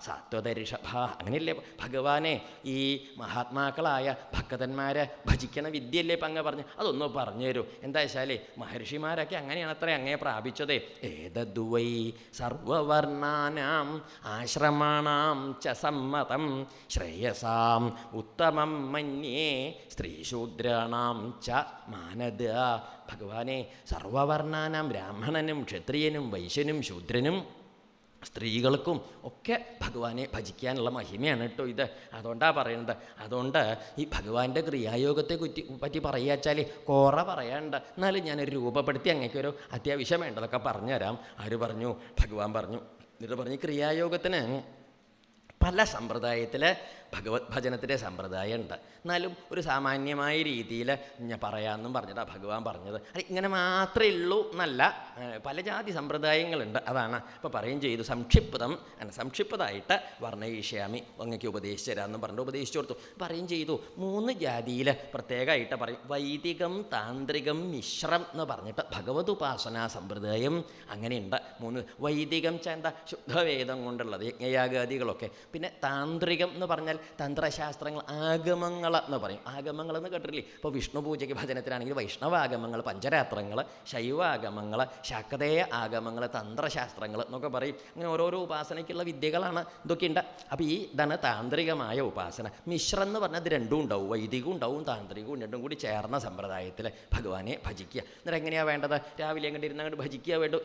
സാത്വതരിഷഭ. അങ്ങനെയല്ലേ ഭഗവാനെ ഈ മഹാത്മാക്കളായ ഭക്തന്മാരെ ഭജിക്കണ വിദ്യയല്ലേ ഇപ്പം അങ്ങ് പറഞ്ഞു? അതൊന്ന് പറഞ്ഞു തരൂ. എന്താ വെച്ചാൽ മഹർഷിമാരൊക്കെ അങ്ങനെയാണ് അത്ര അങ്ങേ പ്രാപിച്ചത്. ഏതദ്വൈ സർവവർണ്ണാനാം ആശ്രമാണാം ച സമ്മതം ശ്രേയസാം ഉത്തമം മന്യേ സ്ത്രീശൂദ്രാണാം ച മാനദ. ഭഗവാനെ സർവവർണ്ണാനാം, ബ്രാഹ്മണനും ക്ഷത്രിയനും വൈശ്യനും ശൂദ്രനും സ്ത്രീകൾക്കും ഒക്കെ ഭഗവാനെ ഭജിക്കാനുള്ള മഹിമയാണ് കേട്ടോ ഇത്. അതുകൊണ്ടാണ് പറയുന്നത്. അതുകൊണ്ട് ഈ ഭഗവാന്റെ ക്രിയായോഗത്തെ പറ്റി പറയുക വെച്ചാൽ കുറ പറയാനുണ്ട്. എന്നാലും ഞാനൊരു രൂപപ്പെടുത്തി അങ്ങേക്കൊരു അത്യാവശ്യം വേണ്ടതൊക്കെ പറഞ്ഞുതരാം. ആര് പറഞ്ഞു? ഭഗവാൻ പറഞ്ഞു. എന്നിട്ട് പറഞ്ഞ് ക്രിയായോഗത്തിന് പല സമ്പ്രദായത്തിൽ ഭഗവത് ഭജനത്തിൻ്റെ സമ്പ്രദായം ഉണ്ട്. എന്നാലും ഒരു സാമാന്യമായ രീതിയിൽ ഞാൻ പറയാമെന്നും പറഞ്ഞിട്ടാണ് ഭഗവാൻ പറഞ്ഞത്. അത് ഇങ്ങനെ മാത്രമേ ഉള്ളൂ എന്നല്ല, പല ജാതി സമ്പ്രദായങ്ങളുണ്ട്. അതാണ് ഇപ്പോൾ പറയുകയും ചെയ്തു. സംക്ഷിപ്തമായിട്ട് വർണ്ണയിഷ്യാമി അങ്ങക്ക് ഉപദേശിച്ചു തരാമെന്നും പറഞ്ഞിട്ട് ഉപദേശിച്ചു കൊടുത്തു. പറയുകയും ചെയ്തു 3 ജാതിയിൽ പ്രത്യേകമായിട്ട് പറയും. വൈദികം, താന്ത്രികം, മിശ്രം എന്ന് പറഞ്ഞിട്ട് ഭഗവത് ഉപാസനാ സമ്പ്രദായം അങ്ങനെയുണ്ട്. 3. വൈദികം എന്താ? ശുദ്ധവേദം കൊണ്ടുള്ളത് യജ്ഞയാഗാദികളൊക്കെ. പിന്നെ താന്ത്രികം എന്ന് പറഞ്ഞാൽ തന്ത്രശാസ്ത്രങ്ങൾ, ആഗമങ്ങൾ എന്ന് പറയും. ആഗമങ്ങൾ എന്ന് കേട്ടിട്ടില്ലേ? ഇപ്പോൾ വിഷ്ണു പൂജയ്ക്ക് ഭജനത്തിനാണെങ്കിൽ വൈഷ്ണവാഗമങ്ങൾ, പഞ്ചരാത്രങ്ങൾ, ശൈവാഗമങ്ങൾ, ശാക്തേയ ആഗമങ്ങൾ, തന്ത്രശാസ്ത്രങ്ങൾ എന്നൊക്കെ പറയും. അങ്ങനെ ഓരോരോ ഉപാസനയ്ക്കുള്ള വിദ്യകളാണ് ഇതൊക്കെയുണ്ട്. അപ്പോൾ ഇതാണ് താന്ത്രികമായ ഉപാസന. മിശ്രം എന്ന് പറഞ്ഞാൽ ഇത് രണ്ടും ഉണ്ടാവും, വൈദികവും ഉണ്ടാവും താന്ത്രികവും രണ്ടും കൂടി ചേർന്ന സമ്പ്രദായത്തിൽ ഭഗവാനെ ഭജിക്കുക. എന്നിട്ട് എങ്ങനെയാണ് വേണ്ടത്? രാവിലെ അങ്ങോട്ട് ഇരുന്നങ്ങോട്ട് ഭജിക്കുക വേണ്ടു?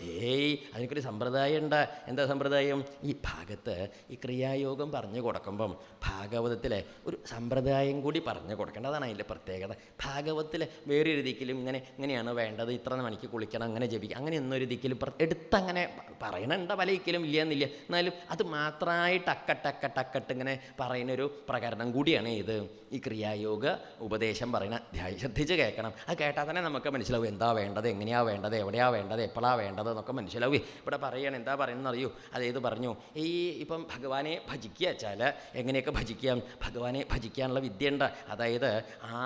അതിനൊരു സമ്പ്രദായം ഉണ്ട്. എന്താ സമ്പ്രദായം? ഈ ഭാഗത്ത് ഈ ക്രിയായോഗം പറഞ്ഞു കൊടുക്കുമ്പം ഭാഗവതത്തിലെ ഒരു സമ്പ്രദായം കൂടി പറഞ്ഞു കൊടുക്കേണ്ടത്. അതാണ് അതിൻ്റെ പ്രത്യേകത. ഭാഗവതത്തിൽ വേറൊരു ദിക്കിലും ഇങ്ങനെയാണ് വേണ്ടത്, ഇത്ര മണിക്ക് കുളിക്കണം, അങ്ങനെ ജപിക്കുക, അങ്ങനെ ഒന്നൊരു ദിക്കിലും എടുത്തങ്ങനെ പറയണുണ്ട്. പല ദിക്കിലും ഇല്ല എന്നില്ല. എന്നാലും അത് മാത്രമായിട്ട് അക്കട്ട് ഇങ്ങനെ പറയുന്നൊരു പ്രകരണം കൂടിയാണ് ഇത്. ഈ ക്രിയായോഗ ഉപദേശം പറയുന്ന അധ്യായം ശ്രദ്ധിച്ച് കേൾക്കണം. അത് കേട്ടാൽ തന്നെ നമുക്ക് മനസ്സിലാവും എന്താ വേണ്ടത്, എങ്ങനെയാണ് വേണ്ടത്, എവിടെയാണ് വേണ്ടത്, എപ്പോഴാണ് വേണ്ടത് എന്നൊക്കെ മനസ്സിലാവും. ഇവിടെ പറയണം എന്താ പറയുന്നത് അറിയൂ? അതേത് പറഞ്ഞു? ഈ ഇപ്പം ഭഗവാനെ ഭജിക്കുക വെച്ചാൽ എങ്ങനെയൊക്കെ ഭജിക്കാം? ഭഗവാനെ ഭജിക്കാനുള്ള വിദ്യയുണ്ട്. അതായത്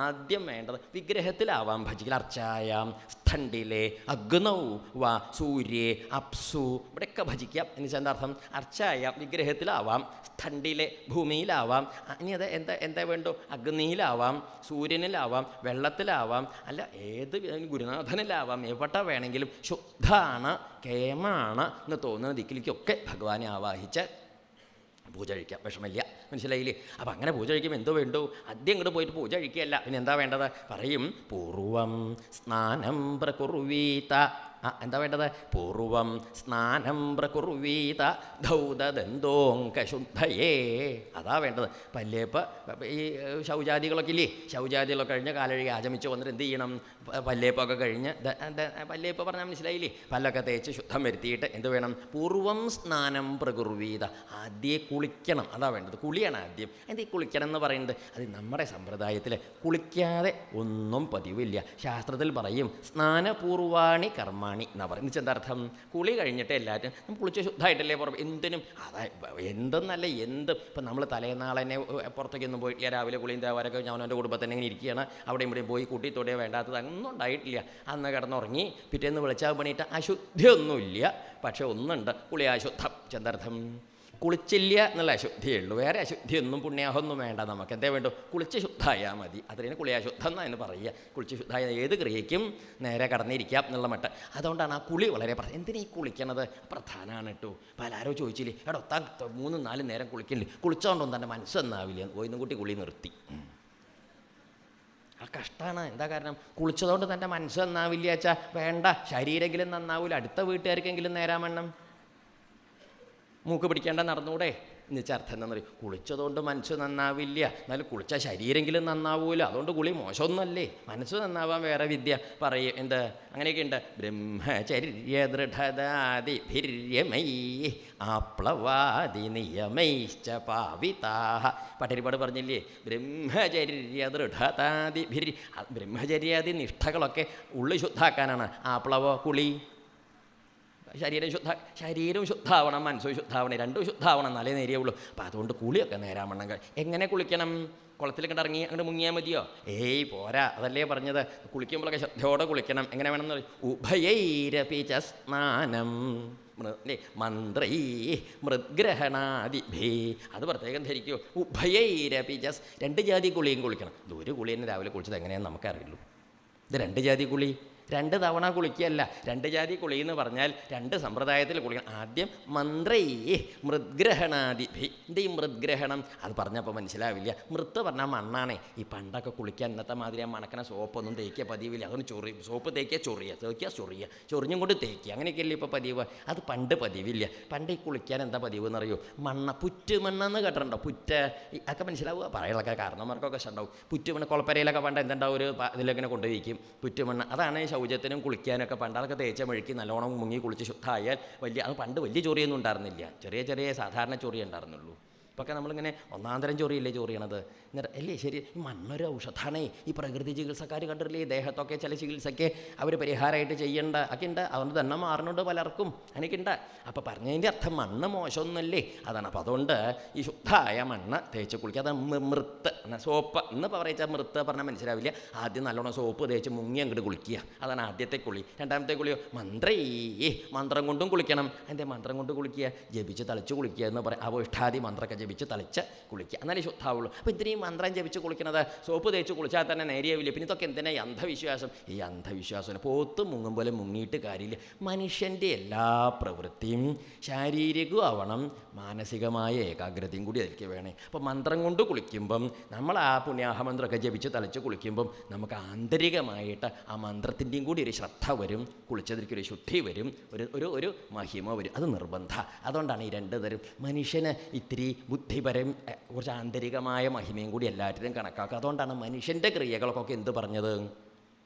ആദ്യം വേണ്ടത് വിഗ്രഹത്തിലാവാം ഭജിക്കൽ. അർച്ചായാം സ്ഥണ്ഡിലെ അഗ്നൗ വാ സൂര്യേ അപ്സു, ഇവിടെയൊക്കെ ഭജിക്കാം. എന്ന് വെച്ചാൽ എന്താ അർത്ഥം? അർച്ചായാം വിഗ്രഹത്തിലാവാം, സ്ഥണ്ഡിലെ ഭൂമിയിലാവാം, ഇനി അത് എന്താ വേണ്ടോ? അഗ്നിയിലാവാം, സൂര്യനിലാവാം, വെള്ളത്തിലാവാം, അല്ല ഏത് ഗുരുനാഥനിലാവാം, എവിടെ വേണമെങ്കിലും ശുദ്ധാണ്, കേമാണ് എന്ന് തോന്നുന്ന ദിക്കിലേക്കൊക്കെ ഭഗവാനെ ആവാഹിച്ച് പൂജ കഴിക്കാം. വിഷമില്ല, മനസ്സിലായില്ലേ? അപ്പം അങ്ങനെ പൂജ കഴിക്കുമ്പോൾ എന്തോ വേണ്ടു? ആദ്യം ഇങ്ങോട്ട് പോയിട്ട് പൂജ കഴിക്കുകയല്ല, പിന്നെ എന്താ വേണ്ടത്? പറയും പൂർവം സ്നാനം പ്രകുർവീത എന്താ വേണ്ടത്? പൂർവം സ്നാനം പ്രകുർവീത ധൗതദന്തോങ്കശുദ്ധയേ. അതാ വേണ്ടത്. പല്ലേപ്പ് ഈ ശൗചാദികളൊക്കെ ഇല്ലേ, ശൗചാദികളൊക്കെ കഴിഞ്ഞ് കാലഴുകി ആചമിച്ച് വന്നിട്ട് എന്ത് ചെയ്യണം? പല്ലേപ്പൊക്കെ കഴിഞ്ഞ് പല്ലേപ്പ് പറഞ്ഞാൽ മനസ്സിലായില്ലേ? പല്ലൊക്കെ തേച്ച് ശുദ്ധം വരുത്തിയിട്ട് എന്ത് വേണം? പൂർവം സ്നാനം പ്രകുർവീത. ആദ്യം കുളിക്കണം. അതാ വേണ്ടത്. കുളിയാണ് ആദ്യം. എന്താ ഈ കുളിക്കണം എന്ന് പറയുന്നത്? അത് നമ്മുടെ സമ്പ്രദായത്തിൽ കുളിക്കാതെ ഒന്നും പതിവില്ല. ശാസ്ത്രത്തിൽ പറയും സ്നാനപൂർവാണി കർമാണി എന്നാ പറയും. എന്താ അർത്ഥം? കുളി കഴിഞ്ഞിട്ട് എല്ലാവരും നമ്മൾ കുളിച്ച് ശുദ്ധമായിട്ടല്ലേ പുറം എന്തിനും. എന്തെന്നല്ല എന്തും. ഇപ്പം നമ്മൾ തലേനാളെന്നെ പുറത്തേക്കൊന്നും പോയിട്ടില്ല. രാവിലെ കുളിയും തേവാരൊക്കെ ഞാൻ എൻ്റെ കുടുംബത്തിൽ ഇങ്ങനെ ഇരിക്കുകയാണ്. അവിടെ ഇവിടെയും പോയി കൂട്ടിത്തോടെ വേണ്ടാത്തത് ഒന്നും ഉണ്ടായിട്ടില്ല. അന്ന് കിടന്നുറങ്ങി പിറ്റേന്ന് വിളിച്ചാൽ പണിയിട്ട് അശുദ്ധിയൊന്നുമില്ല. പക്ഷെ ഒന്നുണ്ട്, കുളി അശുദ്ധം. ചെന്തർത്ഥം കുളിച്ചില്ല എന്നുള്ള അശുദ്ധിയേ ഉള്ളൂ. വേറെ അശുദ്ധിയൊന്നും പുണ്യാഹമൊന്നും വേണ്ട. നമുക്ക് എന്തേ വേണ്ടു? കുളിച്ച് ശുദ്ധമായാൽ മതി. അതിന് കുളിയാശുദ്ധം എന്നാണ് പറയുക. കുളിച്ച് ശുദ്ധമായ ഏത് ക്രിയയ്ക്കും നേരെ കടന്നിരിക്കാം എന്നുള്ള മട്ട്. അതുകൊണ്ടാണ് ആ കുളി വളരെ എന്തിനാ ഈ കുളിക്കണത്? പ്രധാനമാണ് കേട്ടോ. പലരും ചോദിച്ചില്ലേ, എടോ താൻ 3-4 നേരം കുളിക്കില്ലേ, കുളിച്ചോണ്ടൊന്നും തന്നെ മനസ്സൊന്നാവില്ല. പോയിന്നും കൂട്ടി കുളി നിർത്തി. ആ കഷ്ടമാണ്. എന്താ കാരണം? കുളിച്ചതുകൊണ്ട് തൻ്റെ മനസ്സ് നന്നാവില്ല വെച്ചാൽ വേണ്ട, ശരീരമെങ്കിലും നന്നാവില്ല. അടുത്ത വീട്ടുകാർക്കെങ്കിലും നേരാമണ്ണം മൂക്ക് പിടിക്കേണ്ട നടന്നൂടെ എന്ന് വെച്ചാൽ അർത്ഥം എന്താണെന്ന് പറയും. കുളിച്ചതുകൊണ്ട് മനസ്സ് നന്നാവില്ല, എന്നാലും കുളിച്ച ശരീരമെങ്കിലും നന്നാവൂല. അതുകൊണ്ട് കുളി മോശമൊന്നുമല്ലേ. മനസ്സ് നന്നാവാൻ വേറെ വിദ്യ പറയും. എന്ത് അങ്ങനെയൊക്കെ ഉണ്ട്. ബ്രഹ്മചര്യ ദൃഢദാദിഭിര്യമൈ ആപ്ലവാദി നിയമൈശ്ച പാവിതാഹ. പട്ടരിപ്പാട് പറഞ്ഞില്ലേ? ബ്രഹ്മചര്യ ദൃഢദാദിഭിര്. ബ്രഹ്മചര്യാദി നിഷ്ഠകളൊക്കെ ഉള്ളി ശുദ്ധാക്കാനാണ്. ആപ്ലവോ കുളി. ശരീരം ശുദ്ധാവണം, മനസ്സും ശുദ്ധാവണം, രണ്ടും ശുദ്ധാവണം, എന്നാലേ നേരിയുള്ളൂ. അപ്പം അതുകൊണ്ട് കുളിയൊക്കെ നേരാവണ്ണം. എങ്ങനെ കുളിക്കണം? കുളത്തിൽ കിടറങ്ങി അങ്ങോട്ട് മുങ്ങിയാൽ മതിയോ? ഏയ് പോരാ. അതല്ലേ പറഞ്ഞത്, കുളിക്കുമ്പോഴൊക്കെ ശ്രദ്ധയോടെ കുളിക്കണം. എങ്ങനെ വേണമെന്ന് പറയും? ഉഭയൈരപിച സ്നാനം മന്ത്രൈ മൃദ്ഗ്രഹണാദിഭേ. അത് പ്രത്യേകം ധരിക്കുമോ? ഉഭയൈരപിച. 2 ജാതി കുളിയും കുളിക്കണം. ഒരു കുളി തന്നെ രാവിലെ കുളിച്ചത് എങ്ങനെയാണെന്ന് നമുക്കറിയുള്ളൂ. ഇത് 2 ജാതി കുളി. 2 തവണ കുളിക്കുകയല്ല. 2 ജാതി കുളി എന്ന് പറഞ്ഞാൽ 2 സമ്പ്രദായത്തിൽ കുളിക്കണം. ആദ്യം മന്ത്രൈ മൃദ്ഗ്രഹണാദിഭി. എന്താ ഈ മൃദ്ഗ്രഹണം? അത് പറഞ്ഞപ്പോൾ മനസ്സിലാവില്ല. മൃത്ത് പറഞ്ഞാൽ മണ്ണാണേ. ഈ പണ്ടൊക്കെ കുളിക്കാൻ ഇന്നത്തെ മാതിരി ആ മണക്കണ സോപ്പൊന്നും തേക്കുക പതിവില്ല. അതൊന്ന് സോപ്പ് തേക്കുക, ചൊറിഞ്ഞും കൊണ്ട് തേക്കുക, അങ്ങനെയൊക്കെയല്ലേ ഇപ്പോൾ പതിവ്. അത് പണ്ട് പതിവില്ല. പണ്ട് ഈ കുളിക്കാൻ എന്താ പതിവ് എന്നറിയോ? പുറ്റുമണ്ണെന്ന് കേട്ടിട്ടുണ്ടോ? ഒക്കെ മനസ്സിലാവുക. പറയുള്ളൊക്കെ കാരണന്മാർക്കൊക്കെ ഉണ്ടാവും. പുറ്റുമണ്ണ് കുളപ്പരയിലൊക്കെ പണ്ട് എന്തുണ്ടാവും, ഒരു ഇതിലങ്ങനെ കൊണ്ടുപോയിരിക്കും പുറ്റുമണ്ണ്. അതാണ് ശൗചത്തിനും കുളിക്കാനൊക്കെ പണ്ട്. അതൊക്കെ തേച്ച മെഴുക്കി നല്ലോണം മുങ്ങി കുളിച്ച് ശുദ്ധമായാൽ അത് പണ്ട് വലിയ ചൊറിയൊന്നും ഉണ്ടായിരുന്നില്ല. ചെറിയ സാധാരണ ചൊറിയേ ഉണ്ടായിരുന്നുള്ളൂ. ഇപ്പൊക്കെ നമ്മളിങ്ങനെ ഒന്നാന്തരം ചൊറിയല്ലേ ചൊറിയണത്. എന്നിട്ട് അല്ലേ ശരി. ഈ മണ്ണൊരു ഔഷധമാണേ. ഈ പ്രകൃതി ചികിത്സക്കാർ കണ്ടിട്ടില്ലേ? ദേഹത്തൊക്കെ ചില ചികിത്സയ്ക്ക് അവർ പരിഹാരമായിട്ട് ചെയ്യേണ്ട ഒക്കെ ഉണ്ട്. അതുകൊണ്ട് തന്നെ മാറുന്നുണ്ട് പലർക്കും. എനിക്കുണ്ട്. അപ്പോൾ പറഞ്ഞതിൻ്റെ അർത്ഥം മണ്ണ് മോശമൊന്നുമല്ലേ, അതാണ്. അപ്പോൾ അതുകൊണ്ട് ഈ ശുദ്ധമായ മണ്ണ് തേച്ച് കുളിക്കുക. അത് മൃത്ത് സോപ്പ് എന്ന് പറയിച്ചാൽ മൃത്ത് പറഞ്ഞാൽ മനസ്സിലാവില്ല. ആദ്യം നല്ലോണം സോപ്പ് തേച്ച് മുങ്ങി അങ്ങോട്ട് കുളിക്കുക. അതാണ് ആദ്യത്തെ കുളി. രണ്ടാമത്തെ കുളിയോ മന്ത്രം കൊണ്ടും കുളിക്കണം. എൻ്റെ മന്ത്രം കൊണ്ട് കുളിക്കുക, ജപിച്ച് തളിച്ച് കുളിക്കുക എന്ന് പറയാം. അവഷ്ടാദി മന്ത്രമൊക്കെ ജപിച്ച് തളിച്ച് കുളിക്കുക, എന്നാലേ ശുദ്ധാവുള്ളൂ. അപ്പോൾ ഇത്രയും മന്ത്രം ജപിച്ച് കുളിക്കുന്നത് സോപ്പ് തേച്ച് കുളിച്ചാൽ തന്നെ നേരിയാവില്ല. പിന്നെ ഇതൊക്കെ എന്തിനാ ഈ അന്ധവിശ്വാസം? ഈ അന്ധവിശ്വാസം പോത്ത് മുങ്ങും പോലെ മുങ്ങിയിട്ട് കാര്യമില്ല. മനുഷ്യൻ്റെ എല്ലാ പ്രവൃത്തിയും ശാരീരികവും ആവണം, മാനസികമായ ഏകാഗ്രതയും കൂടി അതിലേക്ക് വേണേ. അപ്പോൾ മന്ത്രം കൊണ്ട് കുളിക്കുമ്പം നമ്മൾ ആ പുണ്യാഹമന്ത്രമൊക്കെ ജപിച്ച് തളിച്ച് കുളിക്കുമ്പം നമുക്ക് ആന്തരികമായിട്ട് ആ മന്ത്രത്തിൻ്റെയും കൂടി ഒരു ശ്രദ്ധ വരും, കുളിച്ചതിലേക്കൊരു ശുദ്ധി വരും, ഒരു മഹിമ വരും. അത് നിർബന്ധ. അതുകൊണ്ടാണ് ഈ 2 തരം. മനുഷ്യന് ഇത്തിരി ബുദ്ധിപരം കുറച്ച് ആന്തരികമായ മഹിമയും കൂടി എല്ലാറ്റിനും കണക്കാക്കുക. അതുകൊണ്ടാണ് മനുഷ്യൻ്റെ ക്രിയകൾക്കൊക്കെ എന്ത് പറഞ്ഞത്?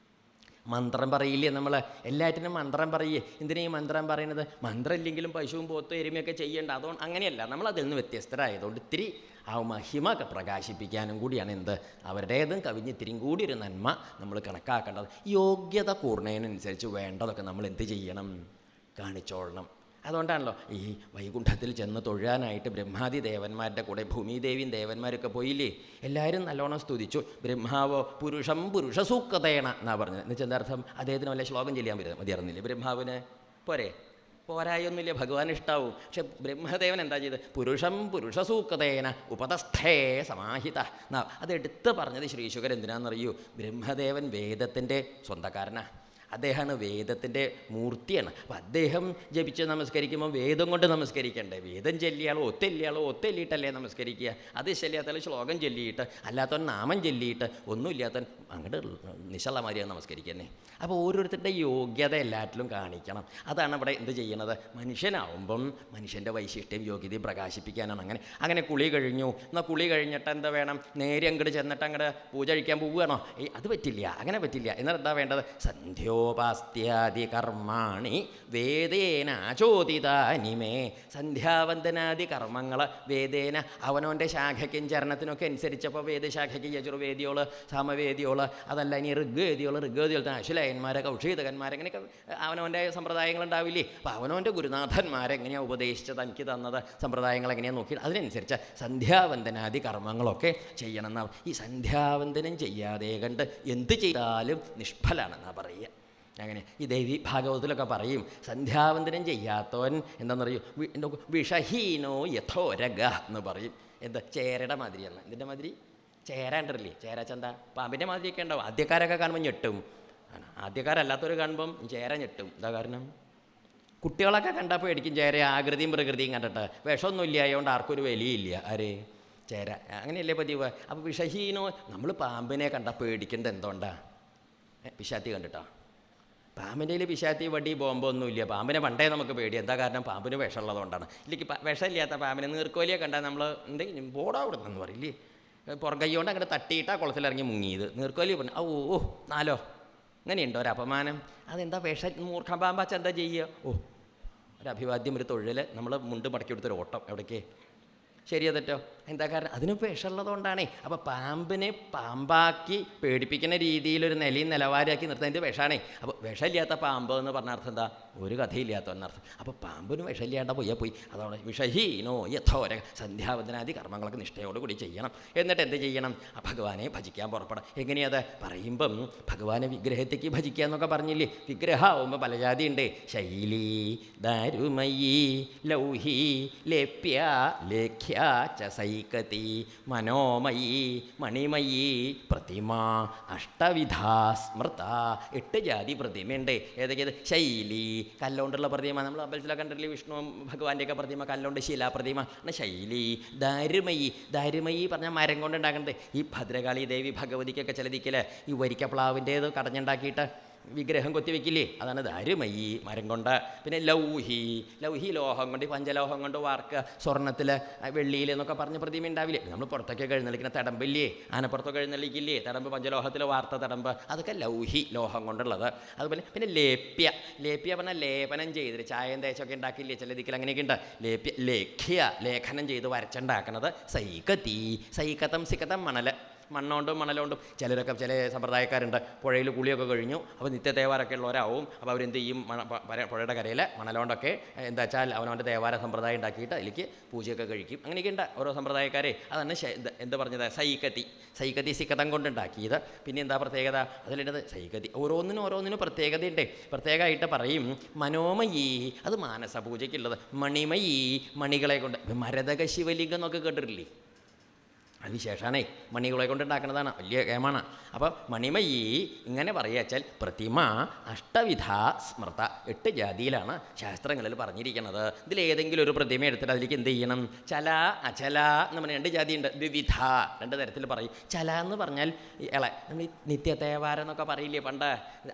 മന്ത്രം പറയില്ലേ നമ്മൾ? എല്ലാറ്റിനും മന്ത്രം പറയേ. എന്തിനാ ഈ മന്ത്രം പറയുന്നത്? മന്ത്രം ഇല്ലെങ്കിലും പശുവും പോത്തും എരുമയൊക്കെ ചെയ്യേണ്ട. അതുകൊണ്ട് അങ്ങനെയല്ല, നമ്മളതിൽ നിന്ന് വ്യത്യസ്തരായതുകൊണ്ട് ഇത്തിരി ആ മഹിമ പ്രകാശിപ്പിക്കാനും കൂടിയാണ് എന്ത് അവരുടേതും കവിഞ്ഞിത്തിരിയും കൂടി ഒരു നന്മ നമ്മൾ കണക്കാക്കേണ്ടത്. യോഗ്യത കൂർണതിനനുസരിച്ച് വേണ്ടതൊക്കെ നമ്മൾ എന്ത് ചെയ്യണം? കാണിച്ചോളണം. അതുകൊണ്ടാണല്ലോ ഈ വൈകുണ്ഠത്തിൽ ചെന്ന് തൊഴാനായിട്ട് ബ്രഹ്മാദി ദേവന്മാരുടെ കൂടെ ഭൂമിദേവിയും ദേവന്മാരൊക്കെ പോയില്ലേ? എല്ലാവരും നല്ലോണം സ്തുതിച്ചു. ബ്രഹ്മാവോ പുരുഷസൂക്തേണ എന്നാ പറഞ്ഞത്. എന്നുവെച്ചാൽ എന്താ അർത്ഥം? അദ്ദേഹത്തിന് വല്ല ശ്ലോകം ചെല്ലാൻ മതിയായിരുന്നില്ലേ ബ്രഹ്മാവിന്? പോരായൊന്നുമില്ല, ഭഗവാൻ ഇഷ്ടാവും. പക്ഷെ ബ്രഹ്മദേവൻ എന്താ ചെയ്ത്? പുരുഷസൂക്തേന ഉപതസ്ഥേ സമാഹിത. അതെടുത്ത് പറഞ്ഞത് ശ്രീശുകർ എന്തിനാണെന്നറിയൂ? ബ്രഹ്മദേവൻ വേദത്തിൻ്റെ സ്വന്തക്കാരനാ. അദ്ദേഹമാണ് വേദത്തിൻ്റെ മൂർത്തിയാണ്. അപ്പം അദ്ദേഹം ജപിച്ച് നമസ്കരിക്കുമ്പോൾ വേദം കൊണ്ട് നമസ്കരിക്കണ്ടേ? വേദം ചൊല്ലിയാളോ ഒത്തെല്ലിയിട്ടല്ലേ നമസ്കരിക്കുക? അത് ശല്യാത്തല്ല ശ്ലോകം ചൊല്ലിയിട്ട്, അല്ലാത്തവൻ നാമം ചൊല്ലിയിട്ട്, ഒന്നുമില്ലാത്തവൻ അങ്ങോട്ട് നിശള്ളമാരിയാണ് നമസ്കരിക്കുന്നത്. അപ്പോൾ ഓരോരുത്തരുടെ യോഗ്യത എല്ലാറ്റിലും കാണിക്കണം. അതാണ് ഇവിടെ എന്ത് ചെയ്യണത്? മനുഷ്യനാവുമ്പം മനുഷ്യൻ്റെ വൈശിഷ്ട്യം യോഗ്യതയും പ്രകാശിപ്പിക്കാനാണ്. അങ്ങനെ കുളി കഴിഞ്ഞു, എന്നാൽ കുളി കഴിഞ്ഞിട്ട് എന്താ വേണം? നേരെ അങ്ങോട്ട് ചെന്നിട്ട് അങ്ങോട്ട് പൂജ കഴിക്കാൻ പോവുകയാണോ? അത് പറ്റില്ല, അങ്ങനെ പറ്റില്ല. എന്നാൽ എന്താ വേണ്ടത്? സന്ധ്യോപാസ്ത്യാദി കർമാണി വേദേനാചോദിതാനിമേ. സന്ധ്യാവന്ദനാദി കർമ്മങ്ങൾ വേദേന അവനവൻ്റെ ശാഖയ്ക്കും ചരണത്തിനൊക്കെ അനുസരിച്ചപ്പോൾ വേദശാഖയ്ക്ക് യജുർവേദിയോള്, സാമവേദിയോള്, അതല്ല ഇനി ഋഗ്വേദിയോള് അശ്വലയന്മാരെ, കൗഷികന്മാരെ, അങ്ങനെയൊക്കെ അവനവൻ്റെ സമ്പ്രദായങ്ങളുണ്ടാവില്ലേ? അപ്പോൾ അവനവൻ്റെ ഗുരുനാഥന്മാരെങ്ങനെയാണ് ഉപദേശിച്ചത്, എനിക്ക് തന്നത് സമ്പ്രദായങ്ങൾ എങ്ങനെയാണ് നോക്കി അതിനനുസരിച്ച് സന്ധ്യാവന്ദനാദി കർമ്മങ്ങളൊക്കെ ചെയ്യണം എന്നാണ്. ഈ സന്ധ്യാവന്ദനം ചെയ്യാതെ കണ്ട് എന്ത് ചെയ്താലും നിഷ്ഫലാണെന്നാണ് പറയുക. അങ്ങനെ ഈ ദേവി ഭാഗവതത്തിലൊക്കെ പറയും, സന്ധ്യാവന്ദനം ചെയ്യാത്തവൻ എന്താണെന്നറിയോ? വിഷഹീനോ യഥോരഗ എന്ന് പറയും. എന്താ? ചേരയുടെ മാതിരിയാണ്. ഇതിൻ്റെ മാതിരി ചേര ഉണ്ടല്ലേ? ചേര ചന്ത പാമ്പിൻ്റെ മാതിരിയൊക്കെ ഉണ്ടാവും. ആദ്യക്കാരൊക്കെ കാണുമ്പോൾ ഞെട്ടും. ആദ്യക്കാരല്ലാത്തവർ കാണുമ്പം ചേര ഞെട്ടും. എന്താ കാരണം? കുട്ടികളൊക്കെ കണ്ടാൽ പേടിക്കും ചേര ആകൃതിയും പ്രകൃതിയും കണ്ടിട്ട്. വിഷമൊന്നും ഇല്ല, അതുകൊണ്ട് ആർക്കും ഒരു വിലയില്ല. ആര്? ചേര. അങ്ങനെയല്ലേ പതിവ്? അപ്പോൾ വിഷഹീനോ, നമ്മൾ പാമ്പിനെ കണ്ടാൽ പേടിക്കേണ്ടത് എന്തുകൊണ്ടാ? പിശാത്തി കണ്ടിട്ടോ? പാമ്പിൻ്റെ കയ്യിൽ പിശാത്തി വടി ബോംബൊന്നുമില്ല. പാമ്പിനെ പണ്ടേ നമുക്ക് പേടി. എന്താ കാരണം? പാമ്പിന് വിഷമുള്ളതുകൊണ്ടാണ്. ഇല്ലെങ്കിൽ വിഷമില്ലാത്ത പാമ്പിനെ നീർക്കോലിയെ കണ്ടാൽ നമ്മൾ എന്തെങ്കിലും ബോർഡാവിടുന്നെന്ന് പറയില്ലേ? പുറകൈകൊണ്ട് അങ്ങനെ തട്ടിയിട്ടാണ് കുളത്തിലിറങ്ങി മുങ്ങിയത്. നീർക്കോലി പറഞ്ഞു ഓ 4 അങ്ങനെയുണ്ടോ ഒരു അപമാനം? അതെന്താ? മൂർഖം പാമ്പാച്ച എന്താ ചെയ്യുക? ഒരു അഭിവാദ്യം, ഒരു തൊഴിൽ, നമ്മൾ മുണ്ട് മടക്കി കൊടുത്തൊരു ഓട്ടം. എവിടേക്ക്? ശരിയോ തെറ്റോ? എന്താ കാരണം? അതിന് വിഷമുള്ളതുകൊണ്ടാണേ. അപ്പോൾ പാമ്പിനെ പാമ്പാക്കി പേടിപ്പിക്കുന്ന രീതിയിലൊരു നിലയും നിലവാരമാക്കി നിർത്തുന്നതിൻ്റെ വിഷമാണേ. അപ്പോൾ വിഷമില്ലാത്ത പാമ്പ് എന്ന് പറഞ്ഞ അർത്ഥം എന്താ? ഒരു കഥയില്ലാത്ത എന്നർത്ഥം. അപ്പോൾ പാമ്പിന് വിഷമില്ലാണ്ട പോയി അതോടെ വിഷഹീനോ യഥോര. സന്ധ്യാവന്ദനാദി കർമ്മങ്ങളൊക്കെ നിഷ്ഠയോടുകൂടി ചെയ്യണം. എന്നിട്ട് എന്ത് ചെയ്യണം? ഭഗവാനെ ഭജിക്കാൻ പുറപ്പെടാം. എങ്ങനെയത് പറയുമ്പം ഭഗവാനെ വിഗ്രഹത്തേക്ക് ഭജിക്കുക എന്നൊക്കെ പറഞ്ഞില്ലേ? വിഗ്രഹമാവുമ്പോൾ പല ജാതി ഉണ്ട്. ശൈലി, ദാരുമയി, ലൗഹി, ലേപ്യ, ലേഖ്യ ച സൈകതി, മനോമയി, മണിമയി, പ്രതിമ, അഷ്ടവിധാ സ്മൃത. 8 ജാതി പ്രതിമയുണ്ട്. ഏതൊക്കെയത്? ശൈലി, കല്ലുകൊണ്ടുള്ള പ്രതിമ. നമ്മൾ അമ്പലത്തിലൊക്കെ കണ്ടിട്ടില്ലേ? വിഷ്ണു ഭഗവാന്റെയൊക്കെ പ്രതിമ കല്ലുകൊണ്ട്, ശിലാപ്രതിമ ആണ് ശൈലി. ദാരുമയി, ദാരുമയി പറഞ്ഞാൽ മരം കൊണ്ട് ഉണ്ടാക്കുന്നത്. ഈ ഭദ്രകാളി ദേവി ഭഗവതിക്കൊക്കെ ചില ദിക്കില് ഈ വരിക്കപ്ലാവിൻ്റേത് കടഞ്ഞുണ്ടാക്കിയിട്ട് വിഗ്രഹം കൊത്തിവെക്കില്ലേ? അതാണ് ദാരുമയി, മരം കൊണ്ട്. പിന്നെ ലൗഹി, ലൗഹി ലോഹം കൊണ്ട്, പഞ്ചലോഹം കൊണ്ട് വാർക്കുക. സ്വർണ്ണത്തിൽ, വെള്ളിയിൽ എന്നൊക്കെ പറഞ്ഞ പ്രതിമ ഉണ്ടാവില്ലേ? നമ്മൾ പുറത്തൊക്കെ എഴുന്നള്ളിക്കുന്ന തടമ്പില്ലേ? ആനപ്പുറത്തൊക്കെ എഴുന്നള്ളിക്കില്ലേ? തടമ്പ്, പഞ്ചലോഹത്തിൽ വാർത്ത തടമ്പ്, അതൊക്കെ ലൗഹി, ലോഹം കൊണ്ടുള്ളത്. അതുപോലെ പിന്നെ ലേപ്യ, ലേപ്യ പറഞ്ഞാൽ ലേപനം ചെയ്തിട്ട് ചായം തേച്ചൊക്കെ ഉണ്ടാക്കില്ലേ ചില ദിക്കിൽ? അങ്ങനെയൊക്കെ ഉണ്ട്. ലേപ്യ, ലേഖ്യ, ലേഖനം ചെയ്ത് വരച്ചുണ്ടാക്കുന്നത്. സൈകതി, സൈകതം, സികതം മണൽ, മണ്ണോണ്ടും മണലോണ്ടും. ചിലരൊക്കെ ചില സമ്പ്രദായക്കാരുണ്ട്, പുഴയിൽ കുളിയൊക്കെ കഴിഞ്ഞു, അപ്പോൾ നിത്യദേവാരൊക്കെ ഉള്ളവരാവും. അപ്പോൾ അവരെന്ത് ചെയ്യും? പുഴയുടെ കരയിൽ മണലോണ്ടൊക്കെ എന്താ വെച്ചാൽ അവനവൻ്റെ ദേവാര സമ്പ്രദായം ഉണ്ടാക്കിയിട്ട് അതിലേക്ക് പൂജയൊക്കെ കഴിക്കും. അങ്ങനെയൊക്കെ ഉണ്ട് ഓരോ സമ്പ്രദായക്കാരെ. അതാണ് എന്താ പറഞ്ഞത്? സൈകതി, സൈകതി സിക്കതം കൊണ്ടുണ്ടാക്കിയത്. പിന്നെ എന്താ പ്രത്യേകത? അതിലുള്ളത് സൈകതി. ഓരോന്നിനും പ്രത്യേകതയുണ്ട്. പ്രത്യേകമായിട്ട് പറയും മനോമയി, അത് മാനസ പൂജയ്ക്കുള്ളത്. മണിമയി, മണികളെ കൊണ്ട്. മരതക ശിവലിംഗം എന്നൊക്കെ കേട്ടിട്ടില്ലേ? അത് വിശേഷമാണേ, മണികളെ കൊണ്ടുണ്ടാക്കുന്നതാണ്, വലിയ ഗേമാണ്. അപ്പോൾ മണിമയി ഇങ്ങനെ പറയുകച്ചാൽ പ്രതിമ അഷ്ടവിധ സ്മൃത. 8 ജാതിയിലാണ് ശാസ്ത്രങ്ങളിൽ പറഞ്ഞിരിക്കുന്നത്. ഇതിലേതെങ്കിലും ഒരു പ്രതിമ എടുത്തിട്ട് അതിലേക്ക് എന്ത് ചെയ്യണം? ചല, അചല എന്ന് പറഞ്ഞാൽ 2 ജാതിയുണ്ട്. ദ്വിവിധ, 2 തരത്തിൽ പറയും. ചല എന്ന് പറഞ്ഞാൽ നമ്മൾ ഈ നിത്യ തേവാരം എന്നൊക്കെ പറയില്ലേ? പണ്ട്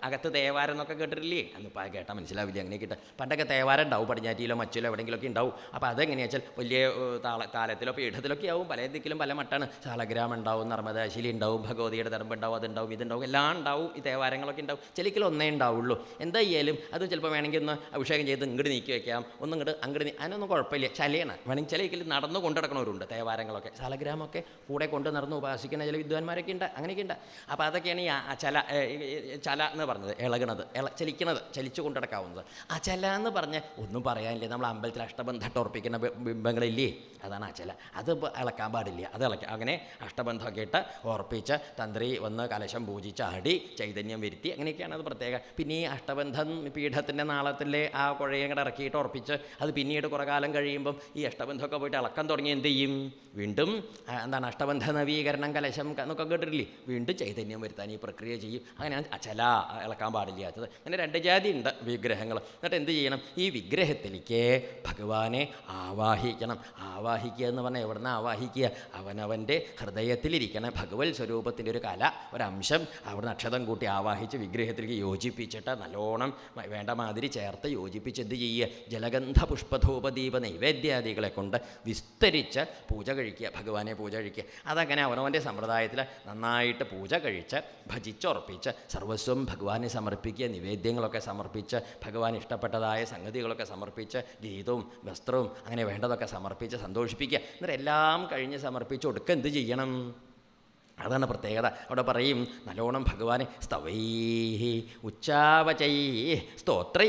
അകത്ത് തേവാരം എന്നൊക്കെ കേട്ടിട്ടില്ലേ? അന്നിപ്പോൾ കേട്ടാൽ മനസ്സിലാവില്ല. അങ്ങനെ കിട്ടുക പണ്ടൊക്കെ തേവാരം ഉണ്ടാവും, പടിഞ്ഞാറ്റിയിലോ മച്ചിലോ എവിടെയെങ്കിലുമൊക്കെ ഉണ്ടാവും. അപ്പോൾ അതെങ്ങനെയാ വെച്ചാൽ വലിയ താലത്തിലോ പീഠത്തിലൊക്കെ ആവും. പല ദിക്കിലും പല മട്ടാണ്. ശാലഗ്രാമം ഉണ്ടാവും, നർമ്മദാശിലി ഉണ്ടാവും, ഭഗവതിയുടെ തരമ്പുണ്ടാവും, അതുണ്ടാവും, ഇതുണ്ടാവും, എല്ലാം ഉണ്ടാവും. ഈ തേവാരങ്ങളൊക്കെ ഉണ്ടാവും. ചിലക്കിൽ ഒന്നേ ഉണ്ടാവുള്ളൂ. എന്തായാലും അത് ചിലപ്പോൾ വേണമെങ്കിൽ ഒന്ന് അഭിഷേകം ചെയ്ത് ഇങ്ങോട്ട് നീക്കി വയ്ക്കാം, അങ്ങോട്ട് അതിനൊന്നും കുഴപ്പമില്ല. ചലയാണ് വേണമെങ്കിൽ ചിലക്കിൽ നടന്നു കൊണ്ടു നടക്കണവരുണ്ട്. തേവാരങ്ങളൊക്കെ ശാലഗ്രാമൊക്കെ കൂടെ കൊണ്ട് നടന്ന് ഉപാസിക്കുന്ന ചില വിദ്വാൻമാരൊക്കെ ഉണ്ട്. അങ്ങനെയൊക്കെ ഉണ്ട്. അപ്പോൾ അതൊക്കെയാണ് ഈ ചല എന്ന് പറഞ്ഞത്. ഇളകണത്, ചലിക്കണത്, ചലിച്ചു കൊണ്ടിടക്കാവുന്നത്. അചല എന്ന് പറഞ്ഞ് ഒന്നും പറയാനില്ല. നമ്മൾ അമ്പലത്തിൽ അഷ്ടബന്ധട്ട് ഉറപ്പിക്കുന്ന ബിംബങ്ങളില്ലേ? അതാണ് അചല. അത് ഇളക്കാൻ പാടില്ല. അത് അങ്ങനെ അഷ്ടബന്ധമൊക്കെ ഇട്ട് ഓർപ്പിച്ച് തന്ത്രി വന്ന് കലശം പൂജിച്ച് ആടി ചൈതന്യം വരുത്തി അങ്ങനെയൊക്കെയാണ് അത് പ്രത്യേകം. പിന്നെ ഈ അഷ്ടബന്ധം പീഠത്തിൻ്റെ നാളത്തിലെ ആ കുഴയും കൂടെ ഇറക്കിയിട്ട് ഉറപ്പിച്ച് അത് പിന്നീട് കുറേ കാലം കഴിയുമ്പം ഈ അഷ്ടബന്ധമൊക്കെ പോയിട്ട് ഇളക്കം തുടങ്ങി എന്ത് ചെയ്യും? വീണ്ടും എന്താണ് അഷ്ടബന്ധ നവീകരണം കലശം എന്നൊക്കെ കേട്ടിട്ടില്ലേ? വീണ്ടും ചൈതന്യം വരുത്താൻ ഈ പ്രക്രിയ ചെയ്യും. അങ്ങനെയാണ് അചല ഇളക്കാൻ പാടില്ലാത്തത്. അങ്ങനെ രണ്ട് ജാതി ഉണ്ട് വിഗ്രഹങ്ങൾ. എന്നിട്ട് എന്ത് ചെയ്യണം? ഈ വിഗ്രഹത്തിലേക്ക് ഭഗവാനെ ആവാഹിക്കണം. ആവാഹിക്കുക എന്ന് പറഞ്ഞാൽ എവിടുന്ന് ആവാഹിക്കുക? അവനവൻ്റെ ഹൃദയത്തിലിരിക്കണ ഭഗവത് സ്വരൂപത്തിൻ്റെ ഒരു കല, ഒരംശം അവിടെ നക്ഷതം കൂട്ടി ആവാഹിച്ച് വിഗ്രഹത്തിലേക്ക് യോജിപ്പിച്ചിട്ട് നല്ലോണം വേണ്ട മാതിരി ചേർത്ത് യോജിപ്പിച്ച് എന്ത് ചെയ്യുക? ജലഗന്ധ പുഷ്പധൂപദീപ നൈവേദ്യാദികളെ കൊണ്ട് വിസ്തരിച്ച് പൂജ കഴിക്കുക, ഭഗവാനെ പൂജ കഴിക്കുക. അതങ്ങനെ അവനവൻ്റെ സമ്പ്രദായത്തിൽ നന്നായിട്ട് പൂജ കഴിച്ച് ഭജിച്ചുറപ്പിച്ച് സർവസ്വം ഭഗവാനെ സമർപ്പിക്കുക, നിവേദ്യങ്ങളൊക്കെ സമർപ്പിച്ച് ഭഗവാൻ ഇഷ്ടപ്പെട്ടതായ സംഗതികളൊക്കെ സമർപ്പിച്ച് ഗീതവും വസ്ത്രവും അങ്ങനെ വേണ്ടതൊക്കെ സമർപ്പിച്ച് സന്തോഷിപ്പിക്കുക. എന്നിട്ട് എല്ലാം കഴിഞ്ഞ് സമർപ്പിച്ച് ഒടുക്കം എന്ത് ചെയ്യണം? അതാണ് പ്രത്യേകത. അവിടെ പറയും നല്ലോണം ഭഗവാനെ സ്തവൈ ഉച്ചാവചൈ സ്തോത്രൈ,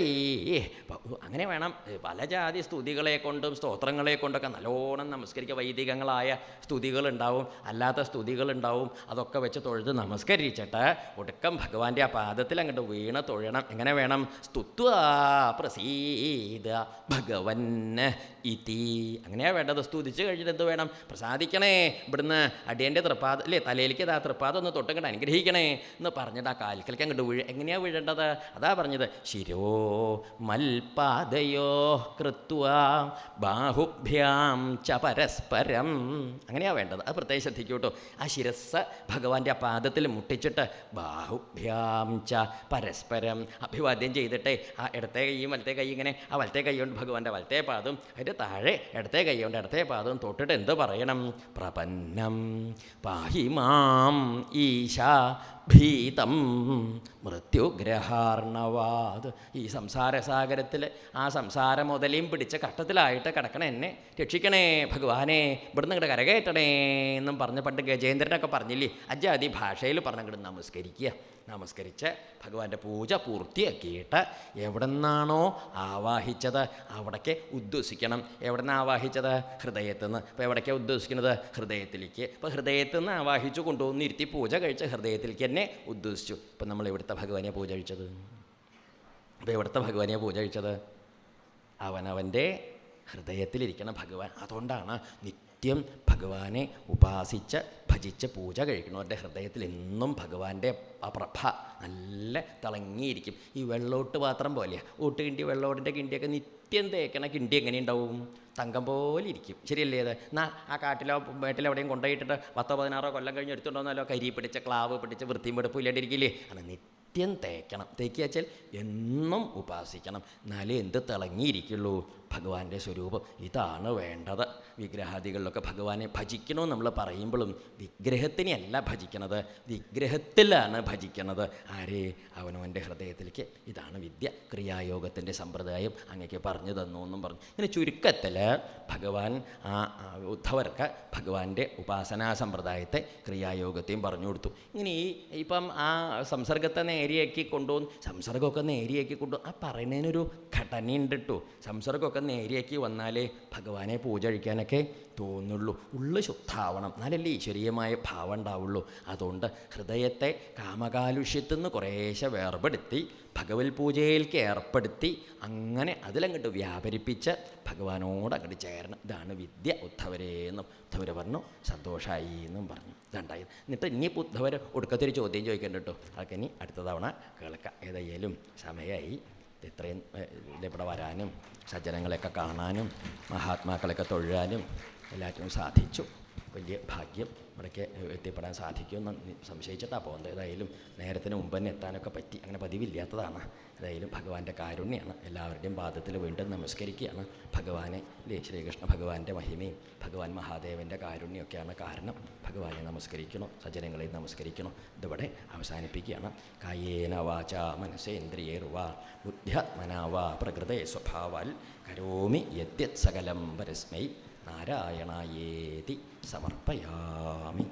അങ്ങനെ വേണം. പല ജാതി സ്തുതികളെ കൊണ്ടും സ്തോത്രങ്ങളെ കൊണ്ടൊക്കെ നല്ലോണം നമസ്കരിക്കുക. വൈദികങ്ങളായ സ്തുതികളുണ്ടാവും, അല്ലാത്ത സ്തുതികളുണ്ടാവും. അതൊക്കെ വെച്ച് തൊഴുത് നമസ്കരിച്ചിട്ട് ഒടുക്കം ഭഗവാന്റെ ആ പാദത്തിൽ അങ്ങോട്ട് വീണ് തൊഴണം. എങ്ങനെ വേണം? സ്തുത്വാ പ്രസീദ ഭഗവൻ ഇതി, അങ്ങനെയാണ് വേണ്ടത്. സ്തുതിച്ച് കഴിഞ്ഞിട്ട് എന്ത് വേണം? പ്രസാദിക്കണേ, ഇവിടുന്ന് അടിയൻ്റെ തൃപ്പാദം അല്ലേ, തലയിലേക്ക് ആ തൃപ്പാദം ഒന്ന് തൊട്ടങ്ങോട്ട് അനുഗ്രഹിക്കണേ എന്ന് പറഞ്ഞിട്ട് ആ കാൽക്കലേക്ക് അങ്ങോട്ട് എങ്ങനെയാണ് വീഴേണ്ടത്? അതാ പറഞ്ഞത്, ശിരോ മൽപാദയോ കൃത്വാ ബാഹുഭ്യാം ച പരസ്പരം, അങ്ങനെയാണ് വേണ്ടത്. അത് പ്രത്യേകം ശ്രദ്ധിക്കൂ കേട്ടോ. ആ ശിരസ് ഭഗവാന്റെ ആ പാദത്തിൽ മുട്ടിച്ചിട്ട് ബാഹുഭ്യാം ച പരസ്പരം അഭിവാദ്യം ചെയ്തിട്ടേ ആ ഇടത്തെ കൈയും വലത്തെ കൈ ഇങ്ങനെ ആ വലത്തെ കൈ കൊണ്ട് ഭഗവാന്റെ വലത്തെ പാദം, അതിൻ്റെ താഴെ ഇടത്തെ കൈ കൊണ്ട് ഇടത്തെ പാദം തൊട്ടിട്ട് എന്ത് പറയണം? പ്രപന്നം പാഹി മാം ഈശാ ഭീതം മൃത്യുഗ്രഹാർണവാത്, ഈ സംസാരസാഗരത്തിൽ ആ സംസാരം മുതലേയും പിടിച്ച കഷ്ടത്തിലായിട്ട് കിടക്കണ എന്നെ രക്ഷിക്കണേ ഭഗവാനെ, ഇവിടുന്ന് ഇങ്ങോട്ട് കരകയറ്റണേ എന്നും പറഞ്ഞ് പണ്ട് ഗജേന്ദ്രനൊക്കെ പറഞ്ഞില്ലേ, അജാതി ഭാഷയിൽ പറഞ്ഞങ്ങോട്ട് നമസ്കരിക്കുക. നമസ്കരിച്ച് ഭഗവാന്റെ പൂജ പൂർത്തിയാക്കിയിട്ട് എവിടെ നിന്നാണോ ആവാഹിച്ചത് അവിടേക്ക് ഉദ്ദേശിക്കണം. എവിടെ നിന്ന് ആവാഹിച്ചത്? ഹൃദയത്തിൽ നിന്ന്. ഇപ്പോൾ എവിടേക്കാണ് ഉദ്ദേശിക്കുന്നത്? ഹൃദയത്തിലേക്ക്. ഇപ്പോൾ ഹൃദയത്തിൽ നിന്ന് ആവാഹിച്ചു കൊണ്ടുവന്ന് ഇരുത്തി പൂജ കഴിച്ച് ഹൃദയത്തിലേക്ക് തന്നെ ഉദ്ദേശിച്ചു. ഇപ്പം നമ്മൾ എവിടുത്തെ ഭഗവാനെയാണ് പൂജ കഴിച്ചത്? അപ്പോൾ എവിടുത്തെ ഭഗവാനെയാണ് പൂജ കഴിച്ചത്? അവനവൻ്റെ ഹൃദയത്തിലിരിക്കണം ഭഗവാൻ. അതുകൊണ്ടാണ് നിത്യം ഭഗവാനെ ഉപാസിച്ച് ഭജിച്ച് പൂജ കഴിക്കണവരുടെ ഹൃദയത്തിൽ എന്നും ഭഗവാന്റെ ആ പ്രഭ നല്ല തിളങ്ങിയിരിക്കും. ഈ വെള്ളോട്ട് പാത്രം പോലെയാണ്. ഊട്ടുകിണ്ടി വെള്ളോട്ടിൻ്റെ കിണ്ടിയൊക്കെ നിത്യം തേക്കണ കിണ്ടി എങ്ങനെ ഉണ്ടാവും? തങ്കം പോലെ ഇരിക്കും. ശരിയല്ലേ? അത് എന്നാൽ ആ കാട്ടിലോ വീട്ടിലോ എവിടെയും കൊണ്ടുപോയിട്ടിട്ട് 10-16 കൊല്ലം കഴിഞ്ഞ് എടുത്തുകൊണ്ടോന്നല്ലോ കരി പിടിച്ച ക്ലാവ് പിടിച്ച് വൃത്തിയും വെടുപ്പും ഇല്ലാണ്ടിരിക്കില്ലേ? അത് നിത്യം തേക്കണം. തേക്കുക വെച്ചാൽ എന്നും ഉപാസിക്കണം. എന്നാലേ എന്ത് തിളങ്ങിയിരിക്കുള്ളൂ? ഭഗവാന്റെ സ്വരൂപം. ഇതാണ് വേണ്ടത്. വിഗ്രഹാദികളിലൊക്കെ ഭഗവാനെ ഭജിക്കണമെന്ന് നമ്മൾ പറയുമ്പോഴും വിഗ്രഹത്തിനെയല്ല ഭജിക്കണത്, വിഗ്രഹത്തിലാണ് ഭജിക്കണത്. ആരെ? അവനവൻ്റെ ഹൃദയത്തിലേക്ക്. ഇതാണ് വിദ്യ. ക്രിയായോഗത്തിൻ്റെ സമ്പ്രദായം അങ്ങേക്ക് പറഞ്ഞു തന്നു എന്നും പറഞ്ഞു. ഇങ്ങനെ ചുരുക്കത്തിൽ ഭഗവാൻ ഉദ്ധവർക്ക് ഭഗവാന്റെ ഉപാസനാ സമ്പ്രദായത്തെ ക്രിയായോഗത്തെയും പറഞ്ഞു കൊടുത്തു. ഇങ്ങനെ ഇപ്പം ആ സംസർഗത്തെ നേരിയാക്കി കൊണ്ടുവന്ന് സംസർഗമൊക്കെ നേരിയാക്കി കൊണ്ടുവന്ന് ആ പറയുന്നതിനൊരു ഘടനയുണ്ട് കേട്ടോ. സംസർഗമൊക്കെ നേരിയാക്കി വന്നാലേ ഭഗവാനെ പൂജ കഴിക്കാനൊക്കെ തോന്നുള്ളൂ. ഉള്ളു ശുദ്ധാവണം, എന്നാലല്ലേ ഈശ്വരീയമായ ഭാവം ഉണ്ടാവുള്ളൂ. അതുകൊണ്ട് ഹൃദയത്തെ കാമകാലുഷ്യത്തിൽ നിന്ന് കുറേശ്ശെ വേർപെടുത്തി ഭഗവത് പൂജയിലേക്ക് ഏർപ്പെടുത്തി അങ്ങനെ അതിലങ്ങോട്ട് വ്യാപരിപ്പിച്ച് ഭഗവാനോട് അങ്ങോട്ട് ചേരണം. ഇതാണ് വിദ്യ. ഉദ്ധവരേന്നും ഉദ്ധവർ പറഞ്ഞു സന്തോഷമായി എന്നും പറഞ്ഞു. ഇതുണ്ടായി. എന്നിട്ട് ഇനിയിപ്പോൾ ഉദ്ധവർ ഒടുക്കത്തൊരു ചോദ്യം ചോദിക്കേണ്ട കേട്ടോ. അതൊക്കെ ഇനി അടുത്ത തവണ കേൾക്കാം. ഏതായാലും സമയമായി. ഇത്രയും ഇവിടെ വരാനും സജ്ജനങ്ങളെയൊക്കെ കാണാനും മഹാത്മാക്കളെയൊക്കെ തൊഴാനും എല്ലാറ്റിനും സാധിച്ചു. വലിയ ഭാഗ്യം. ഇവിടേക്ക് എത്തിപ്പെടാൻ സാധിക്കുമെന്ന് സംശയിച്ചിട്ടാണ് പോകുന്നത്. ഏതായാലും നേരത്തിന് മുമ്പ് തന്നെ എത്താനൊക്കെ പറ്റി. അങ്ങനെ പതിവില്ലാത്തതാണ്. ഏതായാലും ഭഗവാന്റെ കാരുണ്യമാണ്. എല്ലാവരുടെയും പാദത്തിൽ വീണ്ടും നമസ്കരിക്കുകയാണ് ഭഗവാനെ. ശ്രീകൃഷ്ണ ഭഗവാന്റെ മഹിമയും ഭഗവാൻ മഹാദേവൻ്റെ കാരുണ്യമൊക്കെയാണ് കാരണം. ഭഗവാനെ നമസ്കരിക്കണം, സജ്ജനങ്ങളെ നമസ്കരിക്കണം. ഇതിവിടെ അവസാനിപ്പിക്കുകയാണ്. കായേന വാചാ മനസേന്ദ്രിയേർവാ ബുദ്ധ്യാത്മനാ വാ പ്രകൃതേ സ്വഭാവാൽ കരോമി യദ്യത് സകലം പരസ്മൈ നാരായണായേതി സമർപ്പയാമി.